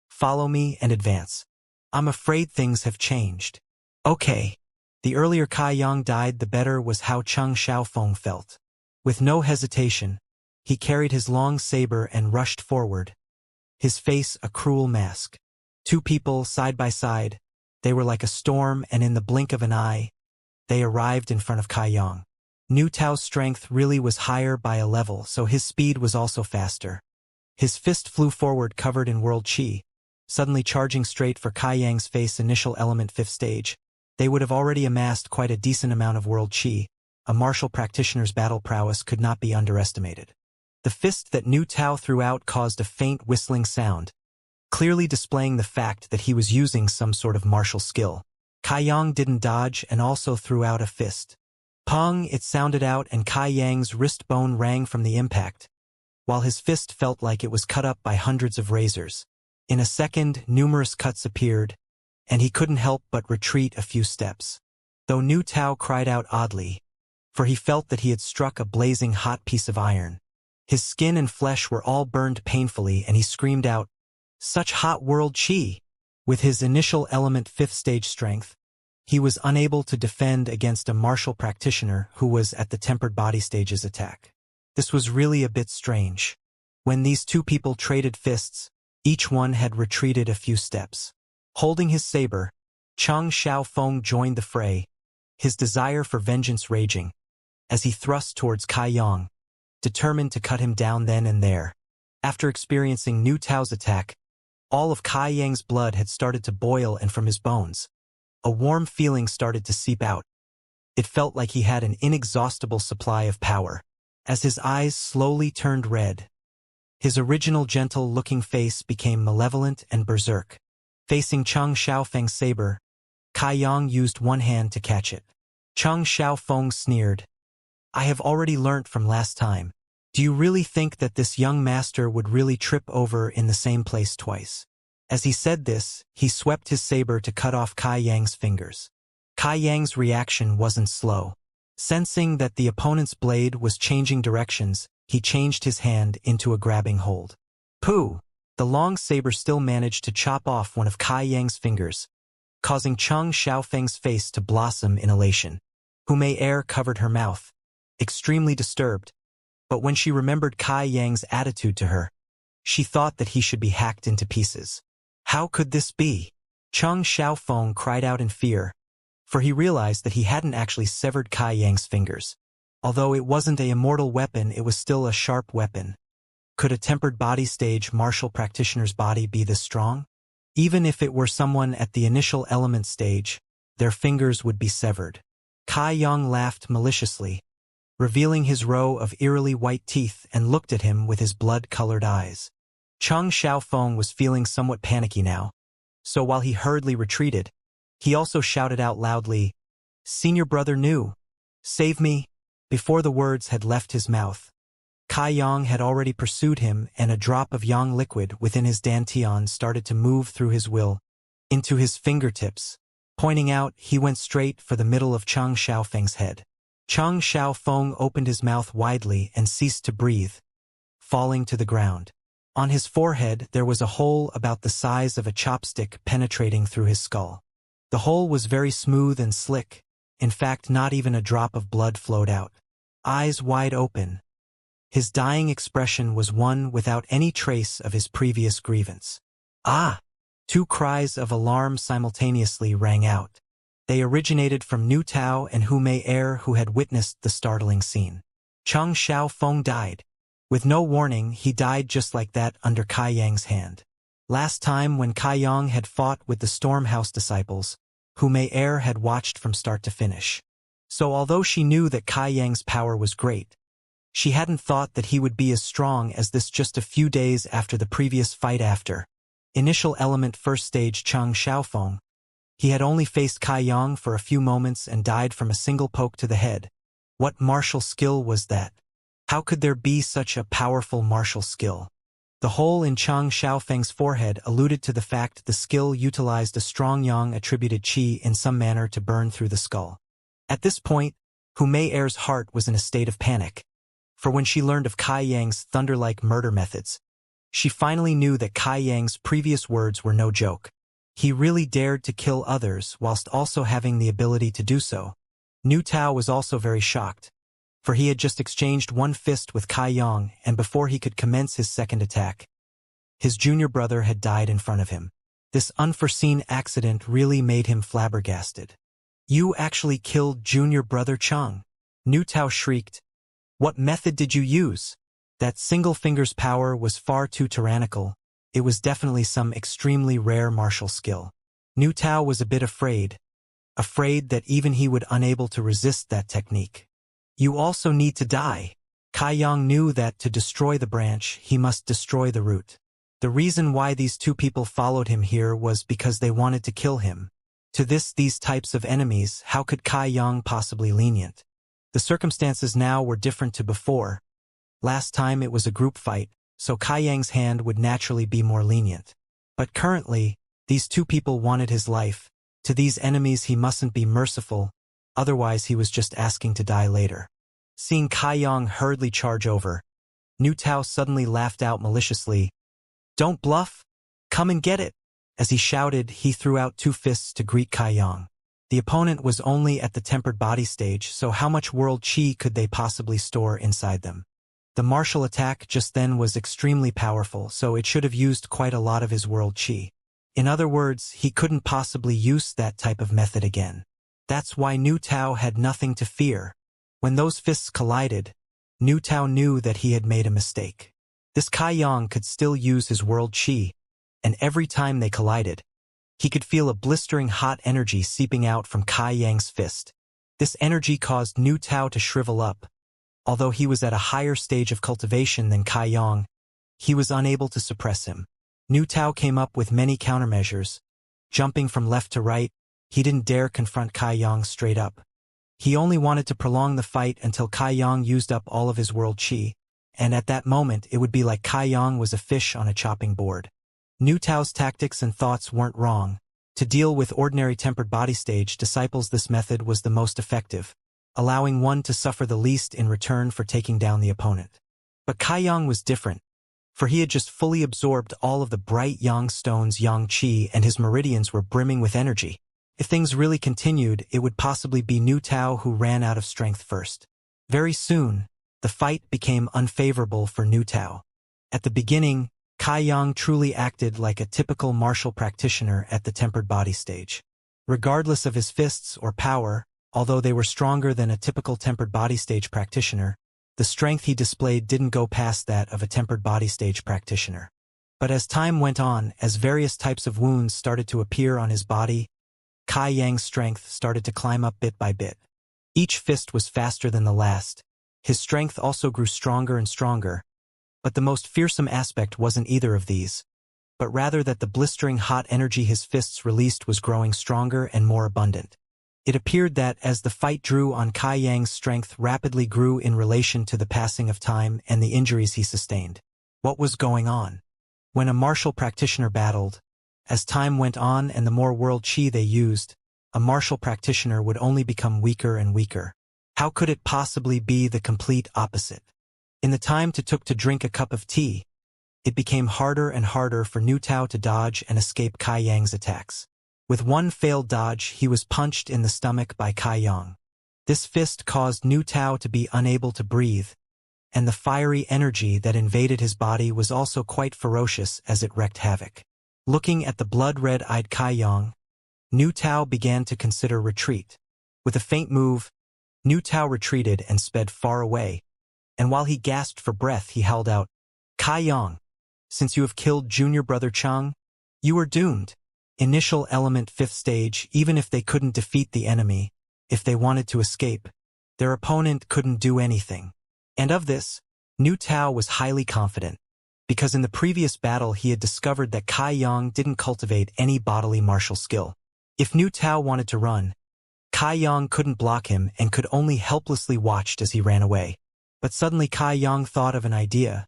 follow me and advance. I'm afraid things have changed." Okay. The earlier Kai Yang died, the better was how Cheng Xiaofeng felt. With no hesitation, he carried his long saber and rushed forward, his face a cruel mask. 2 people side by side, they were like a storm, and in the blink of an eye, they arrived in front of Kai Yang. Nu Tao's strength really was higher by a level, so his speed was also faster. His fist flew forward covered in world qi, suddenly charging straight for Kai Yang's face. Initial element 5th stage. They would have already amassed quite a decent amount of world qi. A martial practitioner's battle prowess could not be underestimated. The fist that Nu Tao threw out caused a faint whistling sound, clearly displaying the fact that he was using some sort of martial skill. Kai Yang didn't dodge and also threw out a fist. Pong, it sounded out, and Kai Yang's wrist bone rang from the impact, while his fist felt like it was cut up by hundreds of razors. In a second, numerous cuts appeared, and he couldn't help but retreat a few steps. Though Nu Tao cried out oddly, for he felt that he had struck a blazing hot piece of iron. His skin and flesh were all burned painfully, and he screamed out, "Such hot world qi!" With his initial element 5th stage strength, he was unable to defend against a martial practitioner who was at the tempered body stage's attack. This was really a bit strange. When these 2 people traded fists, each one had retreated a few steps. Holding his saber, Cheng Xiaofeng joined the fray, his desire for vengeance raging, as he thrust towards Kai Yang, determined to cut him down then and there. After experiencing Nu Tao's attack, all of Kai Yang's blood had started to boil, and from his bones, a warm feeling started to seep out. It felt like he had an inexhaustible supply of power. As his eyes slowly turned red, his original gentle-looking face became malevolent and berserk. Facing Cheng Xiaofeng's saber, Kai Yang used one hand to catch it. Cheng Xiaofeng sneered, "I have already learnt from last time. Do you really think that this young master would really trip over in the same place twice?" As he said this, he swept his saber to cut off Kai Yang's fingers. Kai Yang's reaction wasn't slow. Sensing that the opponent's blade was changing directions, he changed his hand into a grabbing hold. Pooh! The long saber still managed to chop off one of Kai Yang's fingers, causing Cheng Xiaofeng's face to blossom in elation. Hu Mei air covered her mouth, extremely disturbed, but when she remembered Kai Yang's attitude to her, she thought that he should be hacked into pieces. How could this be? Cheng Xiaofeng cried out in fear, for he realized that he hadn't actually severed Kai Yang's fingers. Although it wasn't a immortal weapon, it was still a sharp weapon. Could a tempered body stage martial practitioner's body be this strong? Even if it were someone at the initial element stage, their fingers would be severed. Kai Yang laughed maliciously, revealing his row of eerily white teeth, and looked at him with his blood-colored eyes. Cheng Xiaofeng was feeling somewhat panicky now, so while he hurriedly retreated, he also shouted out loudly, "Senior brother Nu, save me!" Before the words had left his mouth, Kai Yang had already pursued him, and a drop of yang liquid within his dantian started to move through his will, into his fingertips. Pointing out, he went straight for the middle of Cheng Xiaofeng's head. Cheng Xiaofeng opened his mouth widely and ceased to breathe, falling to the ground. On his forehead there was a hole about the size of a chopstick penetrating through his skull. The hole was very smooth and slick. In fact, not even a drop of blood flowed out. Eyes wide open, his dying expression was one without any trace of his previous grievance. Ah! Two cries of alarm simultaneously rang out. They originated from Nu Tao and Hu Mei Er, who had witnessed the startling scene. Cheng Xiaofeng died. With no warning, he died just like that under Kai Yang's hand. Last time when Kai Yang had fought with the Stormhouse disciples, Hu Mei Er had watched from start to finish. So although she knew that Kai Yang's power was great, she hadn't thought that he would be as strong as this just a few days after the previous fight. After initial element first stage Cheng Xiaofeng, he had only faced Kai Yang for a few moments and died from a single poke to the head. What martial skill was that? How could there be such a powerful martial skill? The hole in Cheng Xiaofeng's forehead alluded to the fact the skill utilized a strong yang-attributed qi in some manner to burn through the skull. At this point, Hu Mei Er's heart was in a state of panic, for when she learned of Kai Yang's thunder-like murder methods, she finally knew that Kai Yang's previous words were no joke. He really dared to kill others whilst also having the ability to do so. Nu Tao was also very shocked, for he had just exchanged one fist with Kai Yang, and before he could commence his second attack, his junior brother had died in front of him. This unforeseen accident really made him flabbergasted. "You actually killed junior brother Cheng?" Nu Tao shrieked. "What method did you use?" That single finger's power was far too tyrannical. It was definitely some extremely rare martial skill. Nu Tao was a bit afraid that even he would unable to resist that technique. "You also need to die." Kai Yang knew that to destroy the branch, he must destroy the root. The reason why these two people followed him here was because they wanted to kill him. To these types of enemies, how could Kai Yang possibly lenient? The circumstances now were different to before. Last time it was a group fight, so Kai Yang's hand would naturally be more lenient. But currently, these two people wanted his life. To these enemies he mustn't be merciful, otherwise he was just asking to die later. Seeing Kai Yang hurriedly charge over, Nu Tao suddenly laughed out maliciously. "Don't bluff! Come and get it!" As he shouted, he threw out two fists to greet Kai Yang. The opponent was only at the tempered body stage, so how much world qi could they possibly store inside them? The martial attack just then was extremely powerful, so it should have used quite a lot of his world qi. In other words, he couldn't possibly use that type of method again. That's why Nu Tao had nothing to fear. When those fists collided, Nu Tao knew that he had made a mistake. This Kai Yang could still use his world qi, and every time they collided, he could feel a blistering hot energy seeping out from Kai Yang's fist. This energy caused Nu Tao to shrivel up. Although he was at a higher stage of cultivation than Kai Yang, he was unable to suppress him. Nu Tao came up with many countermeasures. Jumping from left to right, he didn't dare confront Kai Yang straight up. He only wanted to prolong the fight until Kai Yang used up all of his world qi, and at that moment it would be like Kai Yang was a fish on a chopping board. Nu Tao's tactics and thoughts weren't wrong. To deal with ordinary tempered body stage disciples, this method was the most effective, allowing one to suffer the least in return for taking down the opponent. But Kai Yang was different, for he had just fully absorbed all of the bright yang stones yang qi and his meridians were brimming with energy. If things really continued, it would possibly be Nu Tao who ran out of strength first. Very soon, the fight became unfavorable for Nu Tao. At the beginning, Kai Yang truly acted like a typical martial practitioner at the tempered body stage. Regardless of his fists or power, although they were stronger than a typical tempered body stage practitioner, the strength he displayed didn't go past that of a tempered body stage practitioner. But as time went on, as various types of wounds started to appear on his body, Kai Yang's strength started to climb up bit by bit. Each fist was faster than the last. His strength also grew stronger and stronger. But the most fearsome aspect wasn't either of these, but rather that the blistering hot energy his fists released was growing stronger and more abundant. It appeared that as the fight drew on, Kai Yang's strength rapidly grew in relation to the passing of time and the injuries he sustained. What was going on? When a martial practitioner battled, as time went on and the more world qi they used, a martial practitioner would only become weaker and weaker. How could it possibly be the complete opposite? In the time it took to drink a cup of tea, it became harder and harder for Nu Tao to dodge and escape Kai Yang's attacks. With one failed dodge, he was punched in the stomach by Kai Yang. This fist caused Nu Tao to be unable to breathe, and the fiery energy that invaded his body was also quite ferocious as it wreaked havoc. Looking at the blood-red-eyed Kai Yang, Nu Tao began to consider retreat. With a faint move, Nu Tao retreated and sped far away, and while he gasped for breath he howled out, "Kai Yang, since you have killed junior brother Chang, you are doomed." Initial element 5th stage, even if they couldn't defeat the enemy, if they wanted to escape, their opponent couldn't do anything. And of this, Nu Tao was highly confident, because in the previous battle he had discovered that Kai Yang didn't cultivate any bodily martial skill. If Nu Tao wanted to run, Kai Yang couldn't block him and could only helplessly watch as he ran away. But suddenly Kai Yang thought of an idea,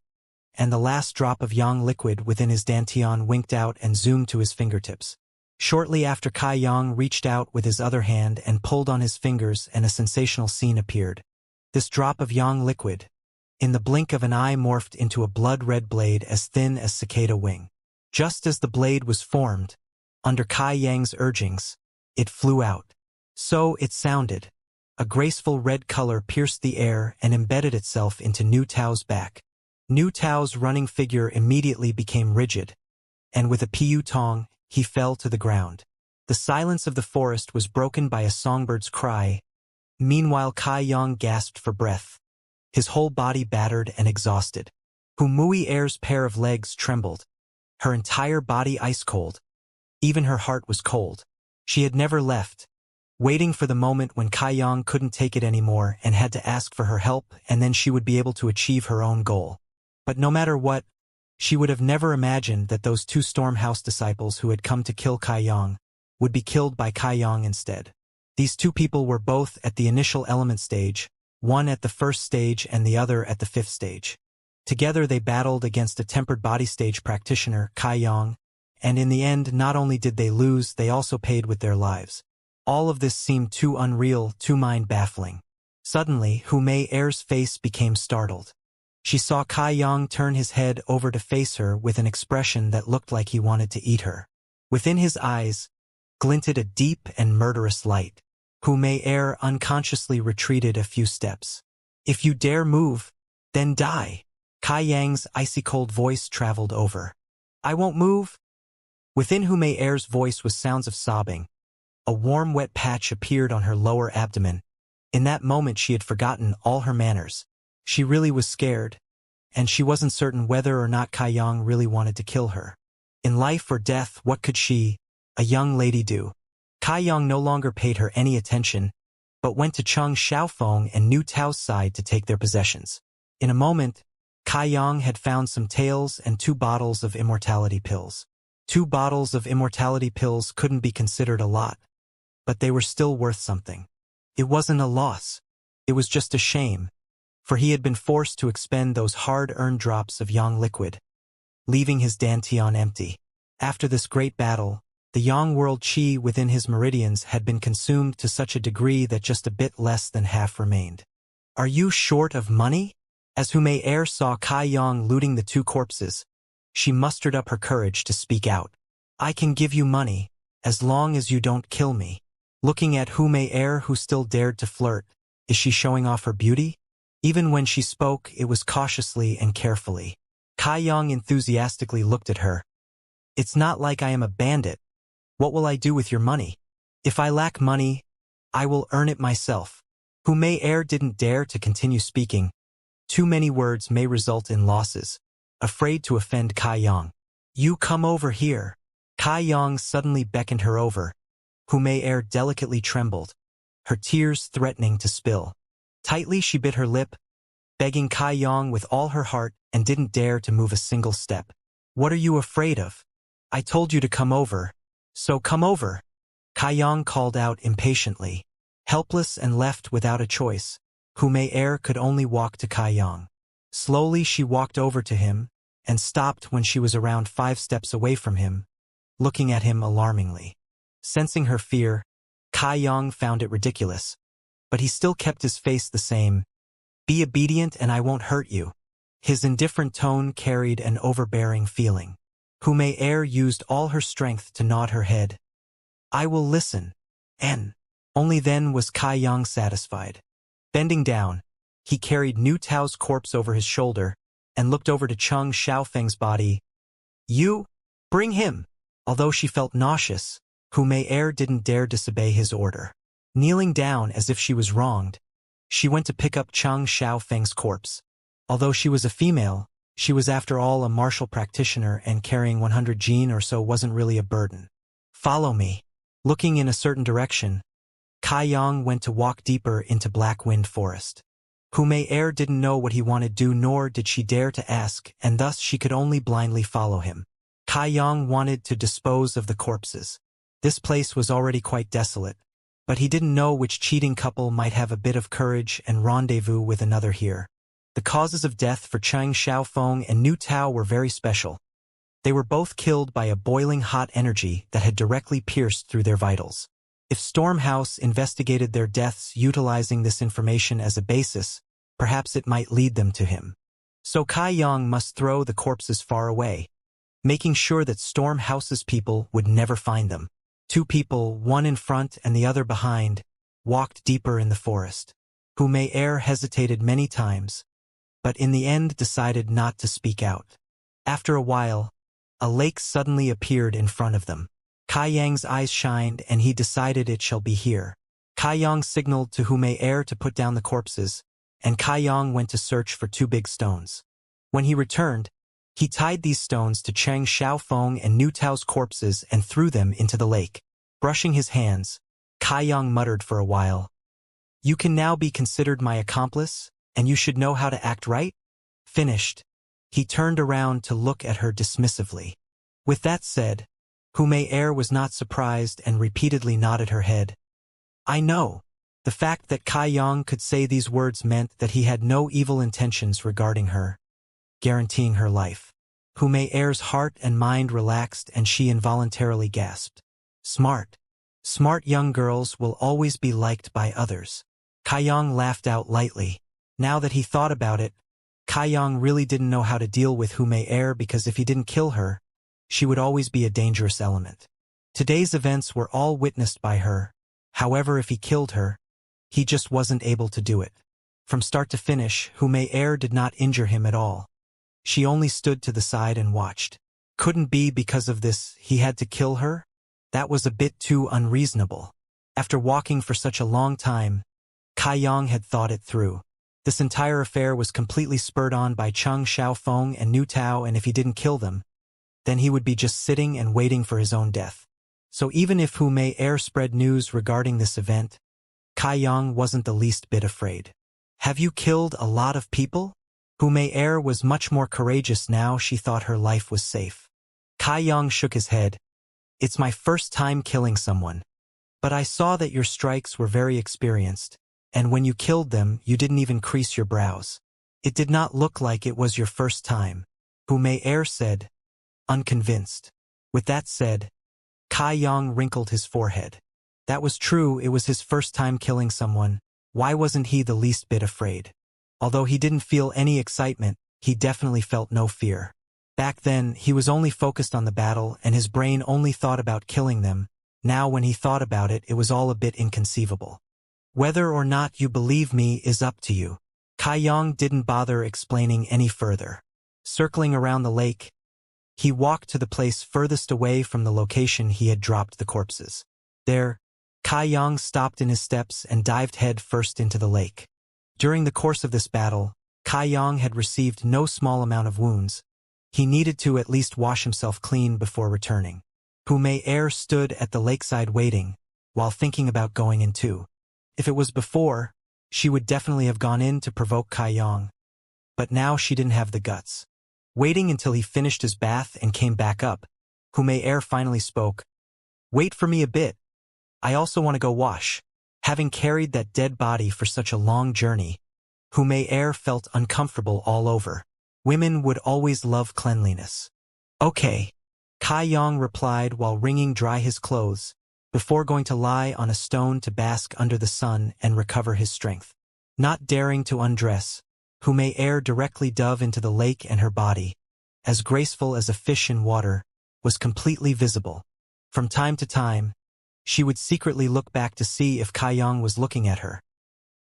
and the last drop of yang liquid within his dantian winked out and zoomed to his fingertips. Shortly after, Kai Yang reached out with his other hand and pulled on his fingers, and a sensational scene appeared. This drop of yang liquid, in the blink of an eye, morphed into a blood-red blade as thin as cicada wing. Just as the blade was formed, under Kai Yang's urgings, it flew out. So it sounded. A graceful red color pierced the air and embedded itself into Nu Tao's back. Nu Tao's running figure immediately became rigid, and with a piu tong, he fell to the ground. The silence of the forest was broken by a songbird's cry. Meanwhile, Kai Yang gasped for breath, his whole body battered and exhausted. Mui Air's pair of legs trembled, her entire body ice-cold. Even her heart was cold. She had never left, waiting for the moment when Kai Yang couldn't take it anymore and had to ask for her help, and then she would be able to achieve her own goal. But no matter what, she would have never imagined that those two Stormhouse disciples who had come to kill Kai Yang would be killed by Kai Yang instead. These two people were both at the initial element stage, one at the 1st stage and the other at the 5th stage. Together they battled against a tempered body stage practitioner, Kai Yang, and in the end not only did they lose, they also paid with their lives. All of this seemed too unreal, too mind-baffling. Suddenly, Mei Air's face became startled. She saw Kai Yang turn his head over to face her with an expression that looked like he wanted to eat her. Within his eyes glinted a deep and murderous light. Mei Air unconsciously retreated a few steps. "If you dare move, then die." Kai Yang's icy-cold voice traveled over. "I won't move." Within Mei Air's voice was sounds of sobbing. A warm wet patch appeared on her lower abdomen. In that moment she had forgotten all her manners. She really was scared, and she wasn't certain whether or not Kai Yang really wanted to kill her. In life or death, what could she, a young lady, do? Kai Yang no longer paid her any attention, but went to Cheng Xiaofeng and Nu Tao's side to take their possessions. In a moment, Kai Yang had found some tails and 2 bottles of immortality pills. 2 bottles of immortality pills couldn't be considered a lot, but they were still worth something. It wasn't a loss. It was just a shame, for he had been forced to expend those hard-earned drops of yang liquid, leaving his dantian empty. After this great battle, the yang world qi within his meridians had been consumed to such a degree that just a bit less than half remained. "Are you short of money?" As Hume Air saw Kai Yang looting the two corpses, she mustered up her courage to speak out. I can give you money, as long as you don't kill me. Looking at Hume Air, who still dared to flirt, is she showing off her beauty? Even when she spoke, it was cautiously and carefully. Kai Yang enthusiastically looked at her. It's not like I am a bandit. What will I do with your money? If I lack money, I will earn it myself. Hume Air didn't dare to continue speaking. Too many words may result in losses. Afraid to offend Kai Yang. You come over here. Kai Yang suddenly beckoned her over. Hume Air delicately trembled, her tears threatening to spill. Tightly she bit her lip, begging Kai Yang with all her heart, and didn't dare to move a single step. What are you afraid of? I told you to come over, so come over. Kai Yang called out impatiently. Helpless and left without a choice, Hume Air could only walk to Kai Yang. Slowly she walked over to him, and stopped when she was around 5 steps away from him, looking at him alarmingly. Sensing her fear, Kai Yang found it ridiculous, but he still kept his face the same. Be obedient and I won't hurt you. His indifferent tone carried an overbearing feeling. Hume Air used all her strength to nod her head. I will listen. And only then was Kai Yang satisfied. Bending down, he carried Nu Tao's corpse over his shoulder and looked over to Cheng Xiaofeng's body. You? Bring him! Although she felt nauseous, Hume Air didn't dare disobey his order. Kneeling down as if she was wronged, she went to pick up Cheng Xiaofeng's corpse. Although she was a female, she was after all a martial practitioner, and carrying 100 jin or so wasn't really a burden. Follow me. Looking in a certain direction, Kai Yang went to walk deeper into Black Wind Forest. Hume Air didn't know what he wanted to do, nor did she dare to ask, and thus she could only blindly follow him. Kai Yang wanted to dispose of the corpses. This place was already quite desolate, but he didn't know which cheating couple might have a bit of courage and rendezvous with another here. The causes of death for Cheng Xiaofeng and Nu Tao were very special. They were both killed by a boiling hot energy that had directly pierced through their vitals. If Stormhouse investigated their deaths utilizing this information as a basis, perhaps it might lead them to him. So Kai Yang must throw the corpses far away, making sure that Stormhouse's people would never find them. 2 people, one in front and the other behind, walked deeper in the forest. Hume Air hesitated many times, but in the end decided not to speak out. After a while, a lake suddenly appeared in front of them. Kai Yang's eyes shined, and he decided it shall be here. Kai Yang signaled to Hume Air to put down the corpses, and Kai Yang went to search for 2 big stones. When he returned, he tied these stones to Cheng Xiaofeng and Nu Tao's corpses and threw them into the lake. Brushing his hands, Kai Yang muttered for a while. You can now be considered my accomplice, and you should know how to act, right? Finished. He turned around to look at her dismissively. With that said, Hume Air was not surprised and repeatedly nodded her head. I know. The fact that Kai Yang could say these words meant that he had no evil intentions regarding her, guaranteeing her life. Hume Air's heart and mind relaxed, and she involuntarily gasped. Smart. Smart young girls will always be liked by others. Kai Yang laughed out lightly. Now that he thought about it, Kai Yang really didn't know how to deal with Hume Air, because if he didn't kill her, she would always be a dangerous element. Today's events were all witnessed by her. However, if he killed her, he just wasn't able to do it. From start to finish, Hume Air did not injure him at all. She only stood to the side and watched. Couldn't be because of this he had to kill her? That was a bit too unreasonable. After walking for such a long time, Kai Yang had thought it through. This entire affair was completely spurred on by Cheng Xiaofeng and Nu Tao, and if he didn't kill them, then he would be just sitting and waiting for his own death. So even if Hume Air spread news regarding this event, Kai Yang wasn't the least bit afraid. Have you killed a lot of people? Hume Air was much more courageous now. She thought her life was safe. Kai Yang shook his head. It's my first time killing someone. But I saw that your strikes were very experienced, and when you killed them, you didn't even crease your brows. It did not look like it was your first time, Hume Air said, unconvinced. With that said, Kai Yang wrinkled his forehead. That was true, it was his first time killing someone. Why wasn't he the least bit afraid? Although he didn't feel any excitement, he definitely felt no fear. Back then, he was only focused on the battle and his brain only thought about killing them. Now when he thought about it, it was all a bit inconceivable. Whether or not you believe me is up to you. Kai Yang didn't bother explaining any further. Circling around the lake, he walked to the place furthest away from the location he had dropped the corpses. There, Kai Yang stopped in his steps and dived head first into the lake. During the course of this battle, Kai Yang had received no small amount of wounds. He needed to at least wash himself clean before returning. Hu Mei stood at the lakeside waiting, while thinking about going in too. If it was before, she would definitely have gone in to provoke Kai Yang. But now she didn't have the guts. Waiting until he finished his bath and came back up, Hu Mei finally spoke. "Wait for me a bit. I also want to go wash." Having carried that dead body for such a long journey, Hu Mei felt uncomfortable all over. Women would always love cleanliness. "Okay," Kai Yang replied while wringing dry his clothes, before going to lie on a stone to bask under the sun and recover his strength. Not daring to undress, Hu Mei directly dove into the lake, and her body, as graceful as a fish in water, was completely visible. From time to time, she would secretly look back to see if Kai Yang was looking at her.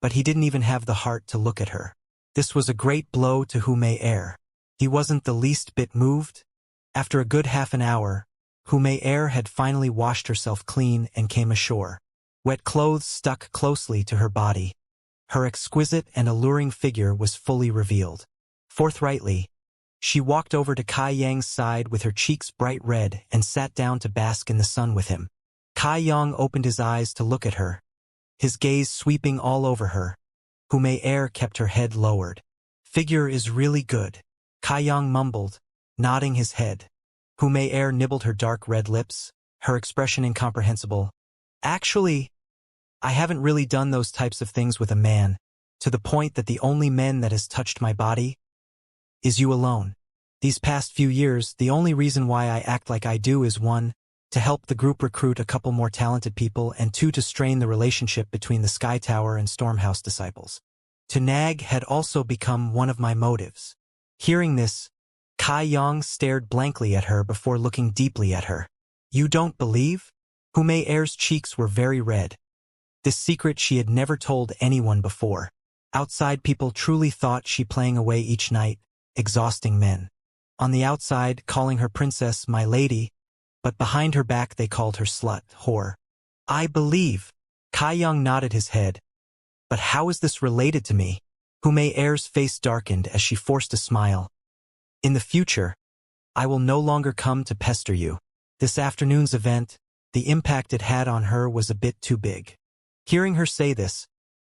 But he didn't even have the heart to look at her. This was a great blow to Hu Mei. He wasn't the least bit moved. After a good half an hour, Hu Mei had finally washed herself clean and came ashore. Wet clothes stuck closely to her body. Her exquisite and alluring figure was fully revealed. Forthrightly, she walked over to Kai Yang's side with her cheeks bright red and sat down to bask in the sun with him. Kai Yang opened his eyes to look at her, his gaze sweeping all over her. Hu Mei kept her head lowered. "Figure is really good," Kai Yang mumbled, nodding his head. Hu Mei nibbled her dark red lips, her expression incomprehensible. "Actually, I haven't really done those types of things with a man, to the point that the only man that has touched my body is you alone. These past few years, the only reason why I act like I do is 1, to help the group recruit a couple more talented people, and 2, to strain the relationship between the Sky Tower and Stormhouse disciples. To nag had also become one of my motives." Hearing this, Kai Yang stared blankly at her before looking deeply at her. "You don't believe?" Hu Mei's cheeks were very red. This secret she had never told anyone before. Outside people truly thought she playing away each night, exhausting men. On the outside, calling her princess my lady, but behind her back they called her slut, whore. "I believe." Kai Yang nodded his head. "But how is this related to me?" Hu Mei's face darkened as she forced a smile. "In the future, I will no longer come to pester you. This afternoon's event, the impact it had on her was a bit too big." Hearing her say this,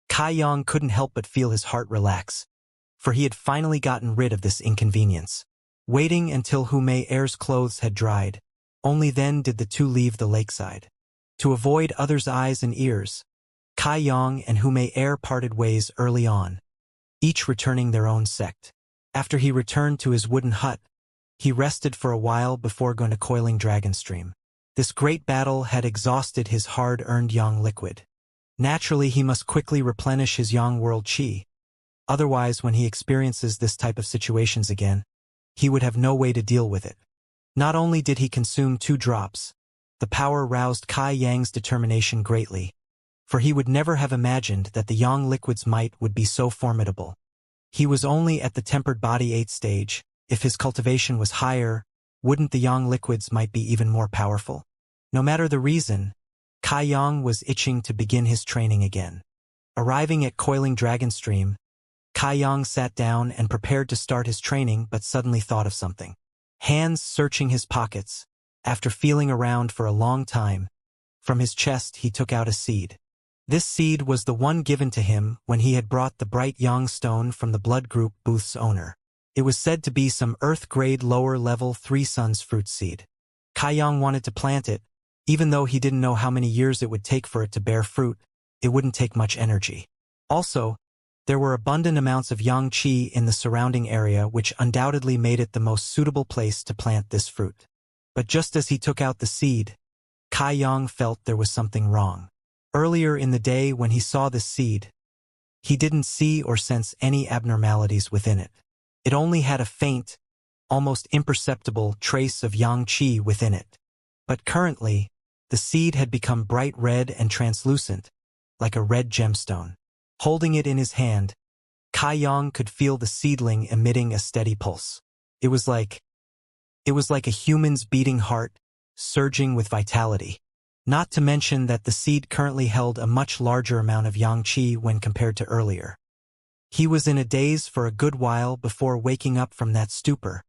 Kai Yang couldn't help but feel his heart relax, for he had finally gotten rid of this inconvenience. Waiting until Hu Mei's clothes had dried, only then did the two leave the lakeside. To avoid others' eyes and ears, Kai Yang and Hu Mei parted ways early on, each returning their own sect. After he returned to his wooden hut, he rested for a while before going to Coiling Dragonstream. This great battle had exhausted his hard-earned Yang liquid. Naturally, he must quickly replenish his Yang world chi. Otherwise, when he experiences this type of situations again, he would have no way to deal with it. Not only did he consume 2 drops, the power roused Kai Yang's determination greatly, for he would never have imagined that the Yang liquid's might would be so formidable. He was only at the tempered body 8th stage. If his cultivation was higher, wouldn't the Yang liquids might be even more powerful? No matter the reason, Kai Yang was itching to begin his training again. Arriving at Coiling Dragonstream, Kai Yang sat down and prepared to start his training, but suddenly thought of something. Hands searching his pockets, after feeling around for a long time, from his chest he took out a seed. This seed was the one given to him when he had brought the bright Yang stone from the blood group booth's owner. It was said to be some earth-grade lower-level 3 suns fruit seed. Kai Yang wanted to plant it, even though he didn't know how many years it would take for it to bear fruit. It wouldn't take much energy. Also, there were abundant amounts of Yang Qi in the surrounding area, which undoubtedly made it the most suitable place to plant this fruit. But just as he took out the seed, Kai Yang felt there was something wrong. Earlier in the day when he saw this seed, He didn't see or sense any abnormalities within it. It only had a faint, almost imperceptible trace of yang qi within it. But currently, the seed had become bright red and translucent, like a red gemstone. Holding it in his hand, Kai Yang could feel the seedling emitting a steady pulse. It was like a human's beating heart, surging with vitality. Not to mention that the seed currently held a much larger amount of yang qi when compared to earlier. He was in a daze for a good while before waking up from that stupor.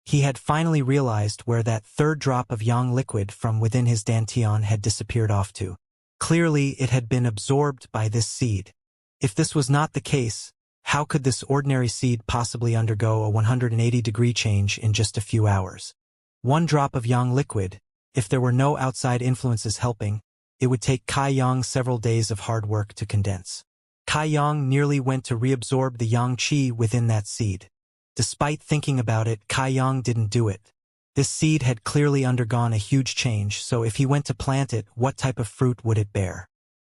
He had finally realized where that third drop of yang liquid from within his dantian had disappeared off to. Clearly, it had been absorbed by this seed. If this was not the case, how could this ordinary seed possibly undergo a 180-degree change in just a few hours? One drop of yang liquid, if there were no outside influences helping, it would take Kai Yang several days of hard work to condense. Kai Yang nearly went to reabsorb the yang qi within that seed. Despite thinking about it, Kai Yang didn't do it. This seed had clearly undergone a huge change, so if he went to plant it, what type of fruit would it bear?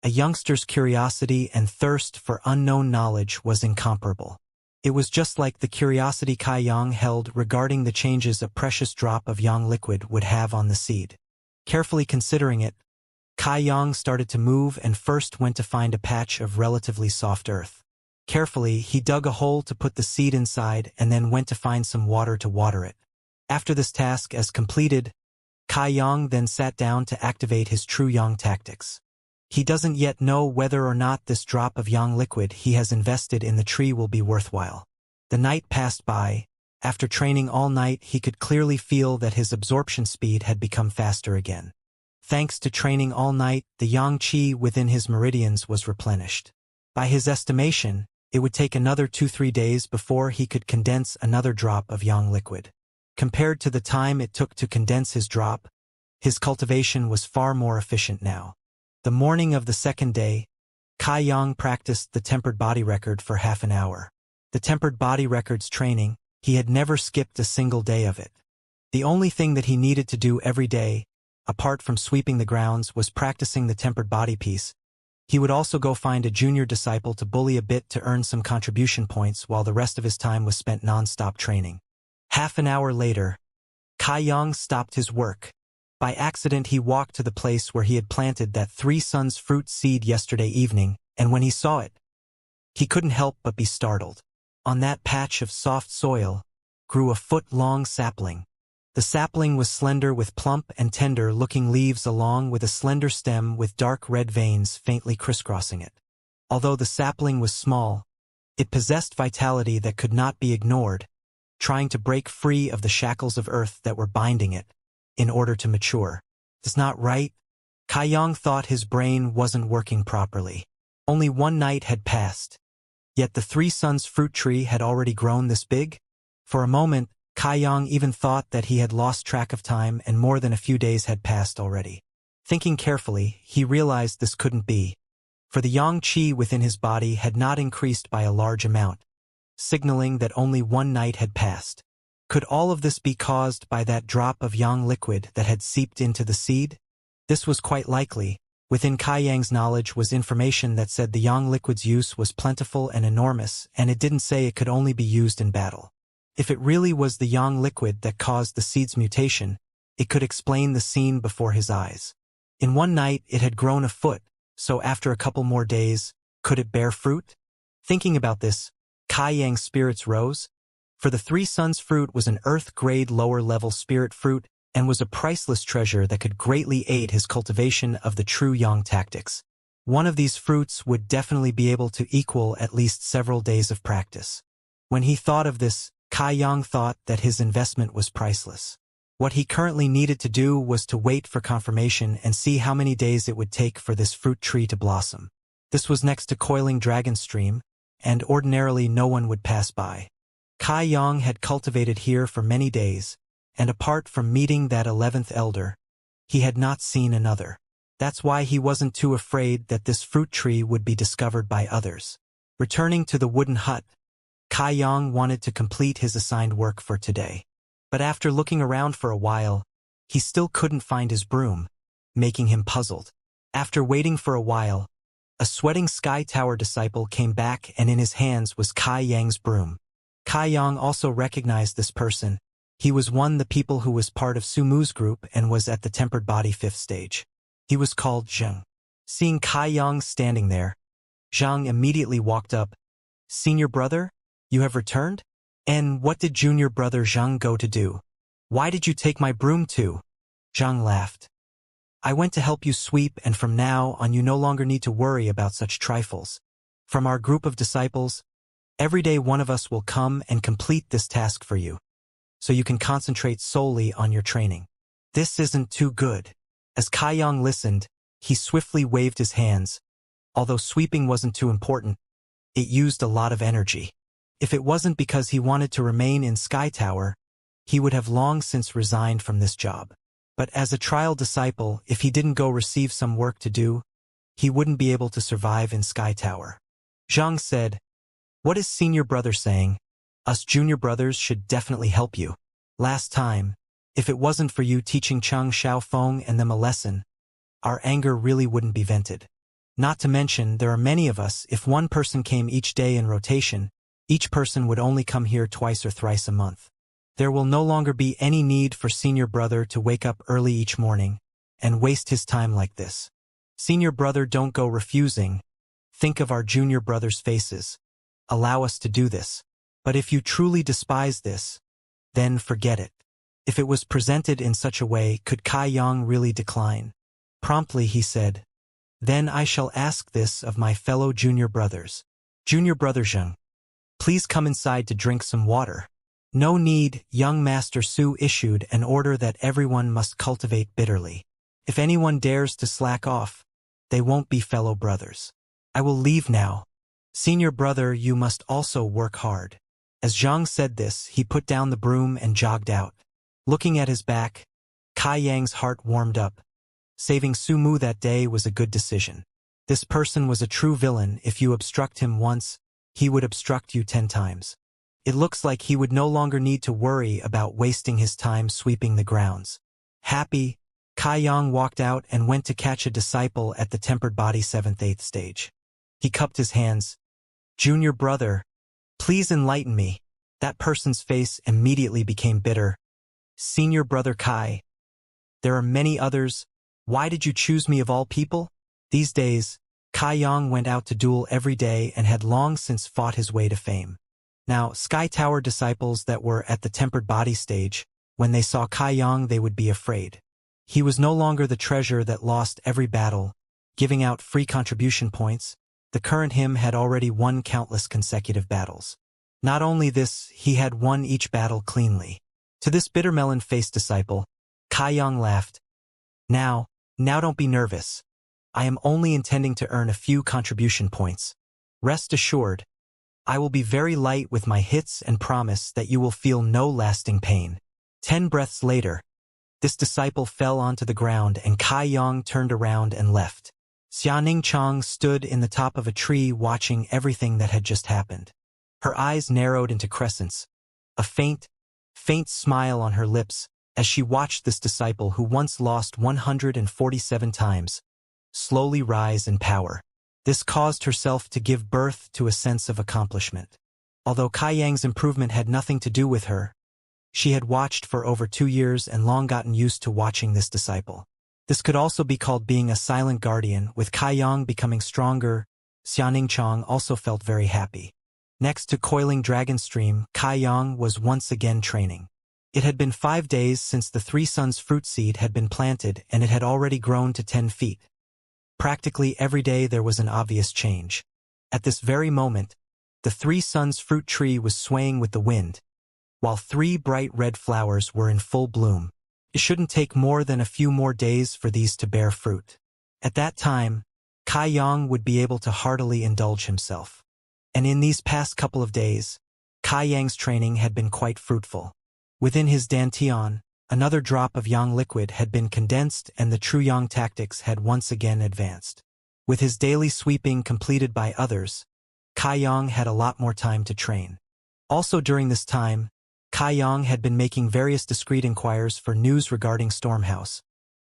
A youngster's curiosity and thirst for unknown knowledge was incomparable. It was just like the curiosity Kai Yang held regarding the changes a precious drop of yang liquid would have on the seed. Carefully considering it, Kai Yang started to move and first went to find a patch of relatively soft earth. Carefully, he dug a hole to put the seed inside and then went to find some water to water it. After this task as completed, Kai Yang then sat down to activate his true yang tactics. He doesn't yet know whether or not this drop of yang liquid he has invested in the tree will be worthwhile. The night passed by. After training all night, he could clearly feel that his absorption speed had become faster again. Thanks to training all night, the yang qi within his meridians was replenished. By his estimation, it would take another 2-3 days before he could condense another drop of yang liquid. Compared to the time it took to condense his drop, his cultivation was far more efficient now. The morning of the second day, Kai Yang practiced the tempered body record for half an hour. The tempered body record's training, he had never skipped a single day of it. The only thing that he needed to do every day, apart from sweeping the grounds, was practicing the tempered body piece. He would also go find a junior disciple to bully a bit to earn some contribution points while the rest of his time was spent non-stop training. Half an hour later, Kai Yang stopped his work. By accident he walked to the place where he had planted that 3 suns fruit seed yesterday evening, and when he saw it, he couldn't help but be startled. On that patch of soft soil grew a foot-long sapling. The sapling was slender with plump and tender-looking leaves along with a slender stem with dark red veins faintly crisscrossing it. Although the sapling was small, it possessed vitality that could not be ignored, trying to break free of the shackles of earth that were binding it in order to mature. That's not right. Kai Yang thought his brain wasn't working properly. Only one night had passed, yet the 3 suns fruit tree had already grown this big? For a moment, Kai Yang even thought that he had lost track of time and more than a few days had passed already. Thinking carefully, he realized this couldn't be, for the yang qi within his body had not increased by a large amount, signaling that only one night had passed. Could all of this be caused by that drop of yang liquid that had seeped into the seed? This was quite likely. Within Kai Yang's knowledge was information that said the yang liquid's use was plentiful and enormous, and it didn't say it could only be used in battle. If it really was the yang liquid that caused the seed's mutation, it could explain the scene before his eyes. In one night it had grown a foot, so after a couple more days, could it bear fruit? Thinking about this, Kai Yang's spirits rose. For the 3 suns fruit was an earth-grade lower-level spirit fruit and was a priceless treasure that could greatly aid his cultivation of the true yang tactics. One of these fruits would definitely be able to equal at least several days of practice. When he thought of this, Kai Yang thought that his investment was priceless. What he currently needed to do was to wait for confirmation and see how many days it would take for this fruit tree to blossom. This was next to Coiling Dragon Stream, and ordinarily no one would pass by. Kai Yang had cultivated here for many days, and apart from meeting that 11th elder, he had not seen another. That's why he wasn't too afraid that this fruit tree would be discovered by others. Returning to the wooden hut, Kai Yang wanted to complete his assigned work for today. But after looking around for a while, he still couldn't find his broom, making him puzzled. After waiting for a while, A sweating Sky Tower disciple came back, and in his hands was Kai Yang's broom. Kai Yang also recognized this person. He was the people who was part of Su Mu's group and was at the tempered body 5th stage. He was called Zheng. Seeing Kai Yang standing there, Zhang immediately walked up. "Senior brother, you have returned? And what did junior brother Zhang go to do? Why did you take my broom too?" Zhang laughed. "I went to help you sweep, and from now on you no longer need to worry about such trifles. From our group of disciples, every day one of us will come and complete this task for you, so you can concentrate solely on your training." "This isn't too good." As Kai Yang listened, he swiftly waved his hands. Although sweeping wasn't too important, it used a lot of energy. If it wasn't because he wanted to remain in Sky Tower, he would have long since resigned from this job. But as a trial disciple, if he didn't go receive some work to do, he wouldn't be able to survive in Sky Tower. Zhang said, "What is senior brother saying? Us junior brothers should definitely help you. Last time, if it wasn't for you teaching Chang Xiaofeng and them a lesson, our anger really wouldn't be vented. Not to mention, there are many of us. If one person came each day in rotation, each person would only come here twice or thrice a month. There will no longer be any need for senior brother to wake up early each morning and waste his time like this. Senior brother, don't go refusing. Think of our junior brothers' faces. Allow us to do this. But if you truly despise this, then forget it." If it was presented in such a way, could Kai Yang really decline? Promptly he said, "Then I shall ask this of my fellow junior brothers. Junior brother Zheng, please come inside to drink some water." "No need." Young Master Su issued an order that everyone must cultivate bitterly. If anyone dares to slack off, they won't be fellow brothers. "I will leave now. Senior brother, you must also work hard." As Zhang said this, he put down the broom and jogged out. Looking at his back, Kai Yang's heart warmed up. Saving Su Mu that day was a good decision. This person was a true villain. If you obstruct him once, he would obstruct you 10 times. It looks like he would no longer need to worry about wasting his time sweeping the grounds. Happy, Kai Yang walked out and went to catch a disciple at the tempered body 7th-8th stage. He cupped his hands. "Junior brother, please enlighten me." That person's face immediately became bitter. "Senior brother Kai, there are many others. Why did you choose me of all people?" These days, Kai Yang went out to duel every day and had long since fought his way to fame. Now, Sky Tower disciples that were at the tempered body stage, when they saw Kai Yang they would be afraid. He was no longer the treasure that lost every battle, giving out free contribution points. The current him had already won countless consecutive battles. Not only this, he had won each battle cleanly. To this bitter melon-faced disciple, Kai Yang laughed. Now don't be nervous. I am only intending to earn a few contribution points. Rest assured, I will be very light with my hits and promise that you will feel no lasting pain." 10 breaths later, this disciple fell onto the ground and Kai Yang turned around and left. Xianxia stood in the top of a tree watching everything that had just happened. Her eyes narrowed into crescents, a faint smile on her lips as she watched this disciple who once lost 147 times, slowly rise in power. This caused herself to give birth to a sense of accomplishment. Although Kai Yang's improvement had nothing to do with her, she had watched for over 2 years and long gotten used to watching this disciple. This could also be called being a silent guardian. With Kai Yang becoming stronger, Xianxia also felt very happy. Next to coiling dragon stream, Kai Yang was once again training. It had been 5 days since the 3 Suns fruit seed had been planted and it had already grown to 10 feet. Practically every day there was an obvious change. At this very moment, the 3 Suns fruit tree was swaying with the wind, while 3 bright red flowers were in full bloom. It shouldn't take more than a few more days for these to bear fruit. At that time, Kai Yang would be able to heartily indulge himself. And in these past couple of days, Kai Yang's training had been quite fruitful. Within his dantian, another drop of yang liquid had been condensed and the true yang tactics had once again advanced. With his daily sweeping completed by others, Kai Yang had a lot more time to train. Also during this time, Kai Yang had been making various discreet inquiries for news regarding Stormhouse,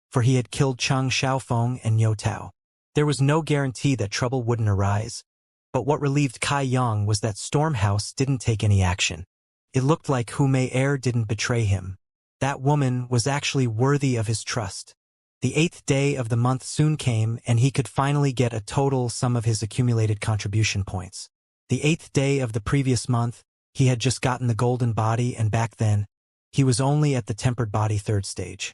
for he had killed Chang Xiaofeng and Yo Tao. There was no guarantee that trouble wouldn't arise, but what relieved Kai Yang was that Stormhouse didn't take any action. It looked like Hu Mei Er didn't betray him. That woman was actually worthy of his trust. The 8th day of the month soon came, and he could finally get a total sum of his accumulated contribution points. The 8th day of the previous month, he had just gotten the golden body, and back then, he was only at the tempered body 3rd stage.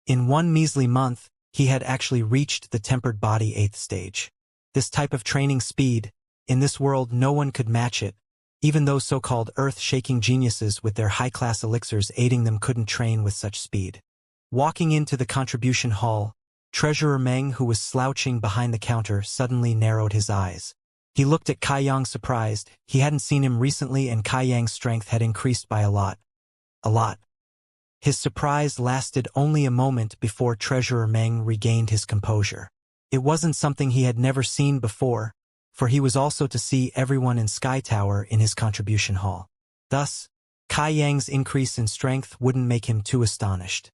In one measly month, he had actually reached the tempered body 8th stage. This type of training speed, in this world no one could match it. Even those so-called earth-shaking geniuses with their high-class elixirs aiding them couldn't train with such speed. Walking into the contribution hall, Treasurer Meng, who was slouching behind the counter, suddenly narrowed his eyes. He looked at Kai Yang surprised. He hadn't seen him recently, and Kai Yang's strength had increased by a lot. A lot. His surprise lasted only a moment before Treasurer Meng regained his composure. It wasn't something he had never seen before, for he was also to see everyone in Sky Tower in his contribution hall. Thus, Kai Yang's increase in strength wouldn't make him too astonished.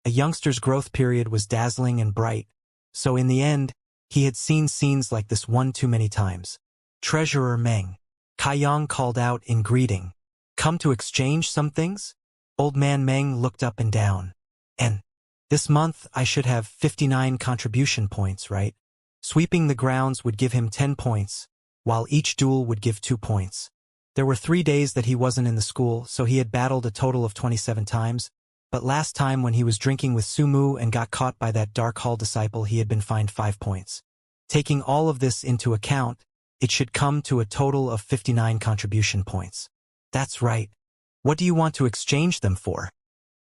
A youngster's growth period was dazzling and bright, so in the end, he had seen scenes like this one too many times. Treasurer Meng, Kai Yang called out in greeting. Come to exchange some things? Old man Meng looked up and down. And this month I should have 59 contribution points, right? Sweeping the grounds would give him 10 points, while each duel would give 2 points. There were 3 days that he wasn't in the school, so he had battled a total of 27 times, but last time when he was drinking with Sumu and got caught by that Dark Hall disciple, he had been fined 5 points. Taking all of this into account, it should come to a total of 59 contribution points. That's right. What do you want to exchange them for?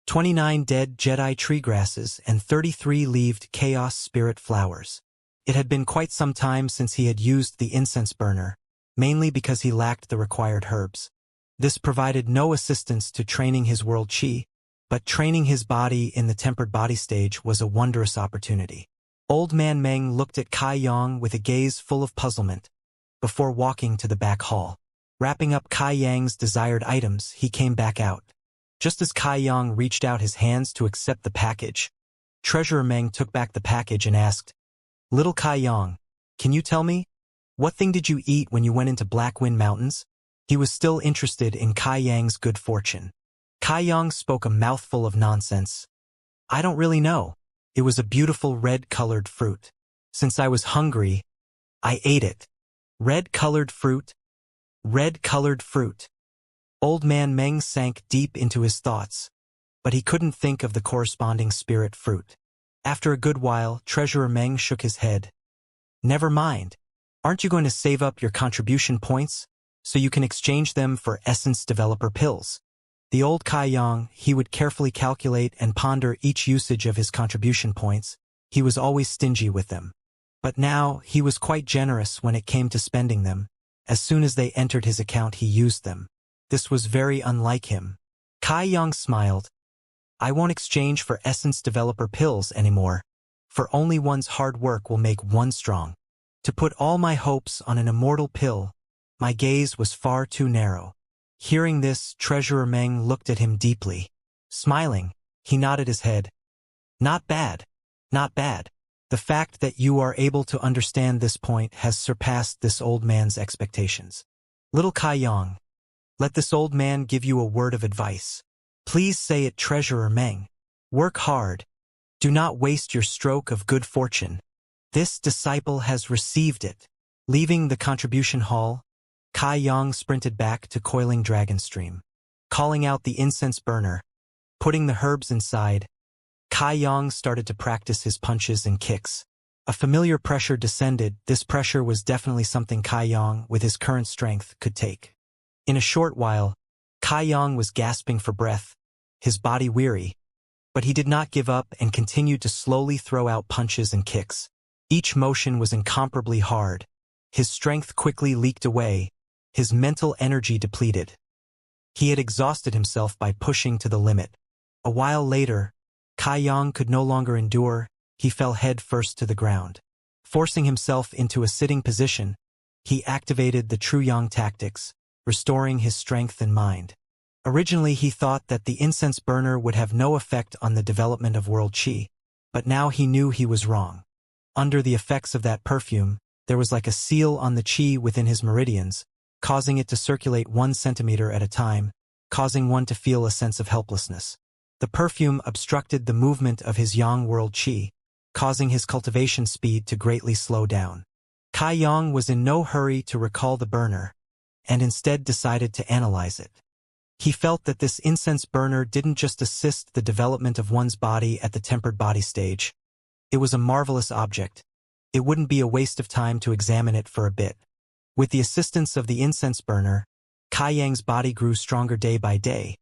29 dead Jedi tree grasses and 33 leaved Chaos Spirit flowers. It had been quite some time since he had used the incense burner, mainly because he lacked the required herbs. This provided no assistance to training his world chi, but training his body in the tempered body stage was a wondrous opportunity. Old man Meng looked at Kai Yang with a gaze full of puzzlement, before walking to the back hall. Wrapping up Kai Yang's desired items, he came back out. Just as Kai Yang reached out his hands to accept the package, Treasurer Meng took back the package and asked, Little Kai Yang, can you tell me, what thing did you eat when you went into Blackwind Mountains? He was still interested in Kai Yang's good fortune. Kai Yang spoke a mouthful of nonsense. I don't really know. It was a beautiful red-colored fruit. Since I was hungry, I ate it. Red-colored fruit? Red-colored fruit. Old man Meng sank deep into his thoughts, but he couldn't think of the corresponding spirit fruit. After a good while, Treasurer Meng shook his head. Never mind. Aren't you going to save up your contribution points, so you can exchange them for essence developer pills? The old Kai Yang, he would carefully calculate and ponder each usage of his contribution points. He was always stingy with them. But now, he was quite generous when it came to spending them. As soon as they entered his account, he used them. This was very unlike him. Kai Yang smiled. I won't exchange for essence developer pills anymore, for only one's hard work will make one strong. To put all my hopes on an immortal pill, my gaze was far too narrow. Hearing this, Treasurer Meng looked at him deeply. Smiling, he nodded his head. Not bad. Not bad. The fact that you are able to understand this point has surpassed this old man's expectations. Little Kai Yang, let this old man give you a word of advice. Please say it, Treasurer Meng. Work hard. Do not waste your stroke of good fortune. This disciple has received it. Leaving the contribution hall, Kai Yang sprinted back to Coiling Dragon Stream. Calling out the incense burner, putting the herbs inside, Kai Yang started to practice his punches and kicks. A familiar pressure descended. This pressure was definitely something Kai Yang, with his current strength, could take. In a short while, Kai Yang was gasping for breath, his body weary. But he did not give up and continued to slowly throw out punches and kicks. Each motion was incomparably hard. His strength quickly leaked away, his mental energy depleted. He had exhausted himself by pushing to the limit. A while later, Kai Yang could no longer endure. He fell head first to the ground. Forcing himself into a sitting position, he activated the True Yang tactics, restoring his strength and mind. Originally he thought that the incense burner would have no effect on the development of world chi, but now he knew he was wrong. Under the effects of that perfume, there was like a seal on the qi within his meridians, causing it to circulate 1 centimeter at a time, causing one to feel a sense of helplessness. The perfume obstructed the movement of his yang world qi, causing his cultivation speed to greatly slow down. Kai Yang was in no hurry to recall the burner, and instead decided to analyze it. He felt that this incense burner didn't just assist the development of one's body at the tempered body stage. It was a marvelous object. It wouldn't be a waste of time to examine it for a bit. With the assistance of the incense burner, Kai Yang's body grew stronger day by day,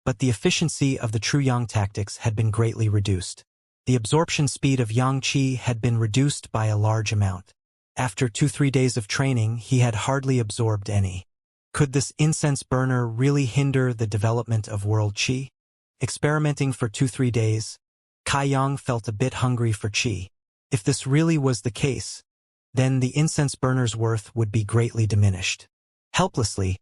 but the efficiency of the true yang tactics had been greatly reduced. The absorption speed of yang qi had been reduced by a large amount. After 2-3 days of training, he had hardly absorbed any. Could this incense burner really hinder the development of world qi? Experimenting for 2-3 days, Kai Yang felt a bit hungry for qi. If this really was the case, then the incense burner's worth would be greatly diminished. Helplessly,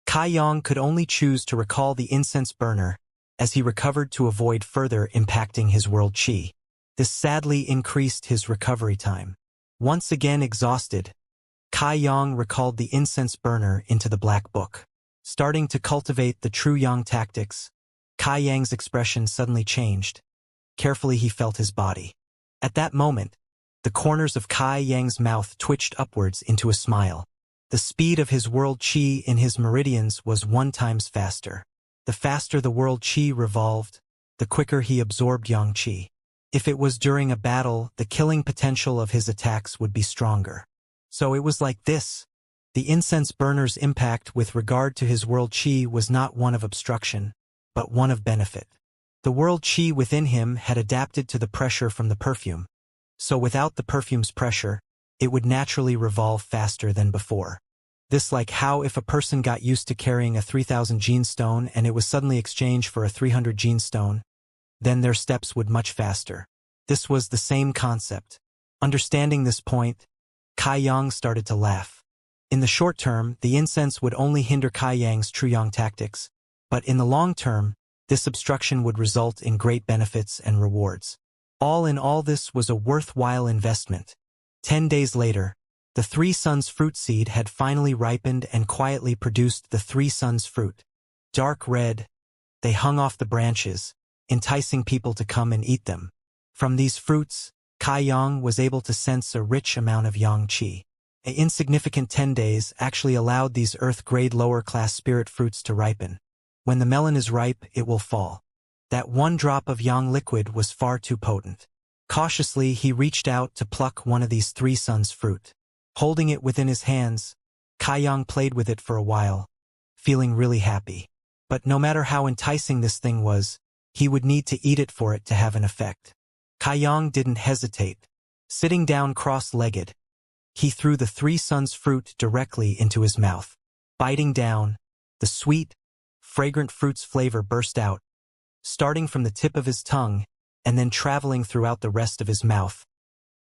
Kai Yang could only choose to recall the incense burner as he recovered to avoid further impacting his world qi. This sadly increased his recovery time. Once again exhausted, Kai Yang recalled the incense burner into the black book. Starting to cultivate the true yang tactics, Kai Yang's expression suddenly changed. Carefully he felt his body. At that moment, the corners of Kai Yang's mouth twitched upwards into a smile. The speed of his world qi in his meridians was 1 times faster. The faster the world qi revolved, the quicker he absorbed yang qi. If it was during a battle, the killing potential of his attacks would be stronger. So it was like this. The incense burner's impact with regard to his world qi was not one of obstruction, but one of benefit. The world qi within him had adapted to the pressure from the perfume. So without the perfume's pressure, it would naturally revolve faster than before. This like how if a person got used to carrying a 3000 gene stone and it was suddenly exchanged for a 300 gene stone, then their steps would much faster. This was the same concept. Understanding this point, Kai Yang started to laugh. In the short term, the incense would only hinder Kai Yang's true yang tactics, but in the long term, this obstruction would result in great benefits and rewards. All in all, this was a worthwhile investment. 10 days later, the 3 suns fruit seed had finally ripened and quietly produced the 3 suns fruit. Dark red, they hung off the branches, enticing people to come and eat them. From these fruits, Kai Yang was able to sense a rich amount of yang qi. An insignificant 10 days actually allowed these earth-grade lower-class spirit fruits to ripen. When the melon is ripe, it will fall. That 1 drop of yang liquid was far too potent. Cautiously, he reached out to pluck one of these 3 suns fruit. Holding it within his hands, Kai Yang played with it for a while, feeling really happy. But no matter how enticing this thing was, he would need to eat it for it to have an effect. Kai Yang didn't hesitate. Sitting down cross-legged, he threw the 3 suns fruit directly into his mouth. Biting down, the sweet, fragrant fruit's flavor burst out, starting from the tip of his tongue and then traveling throughout the rest of his mouth,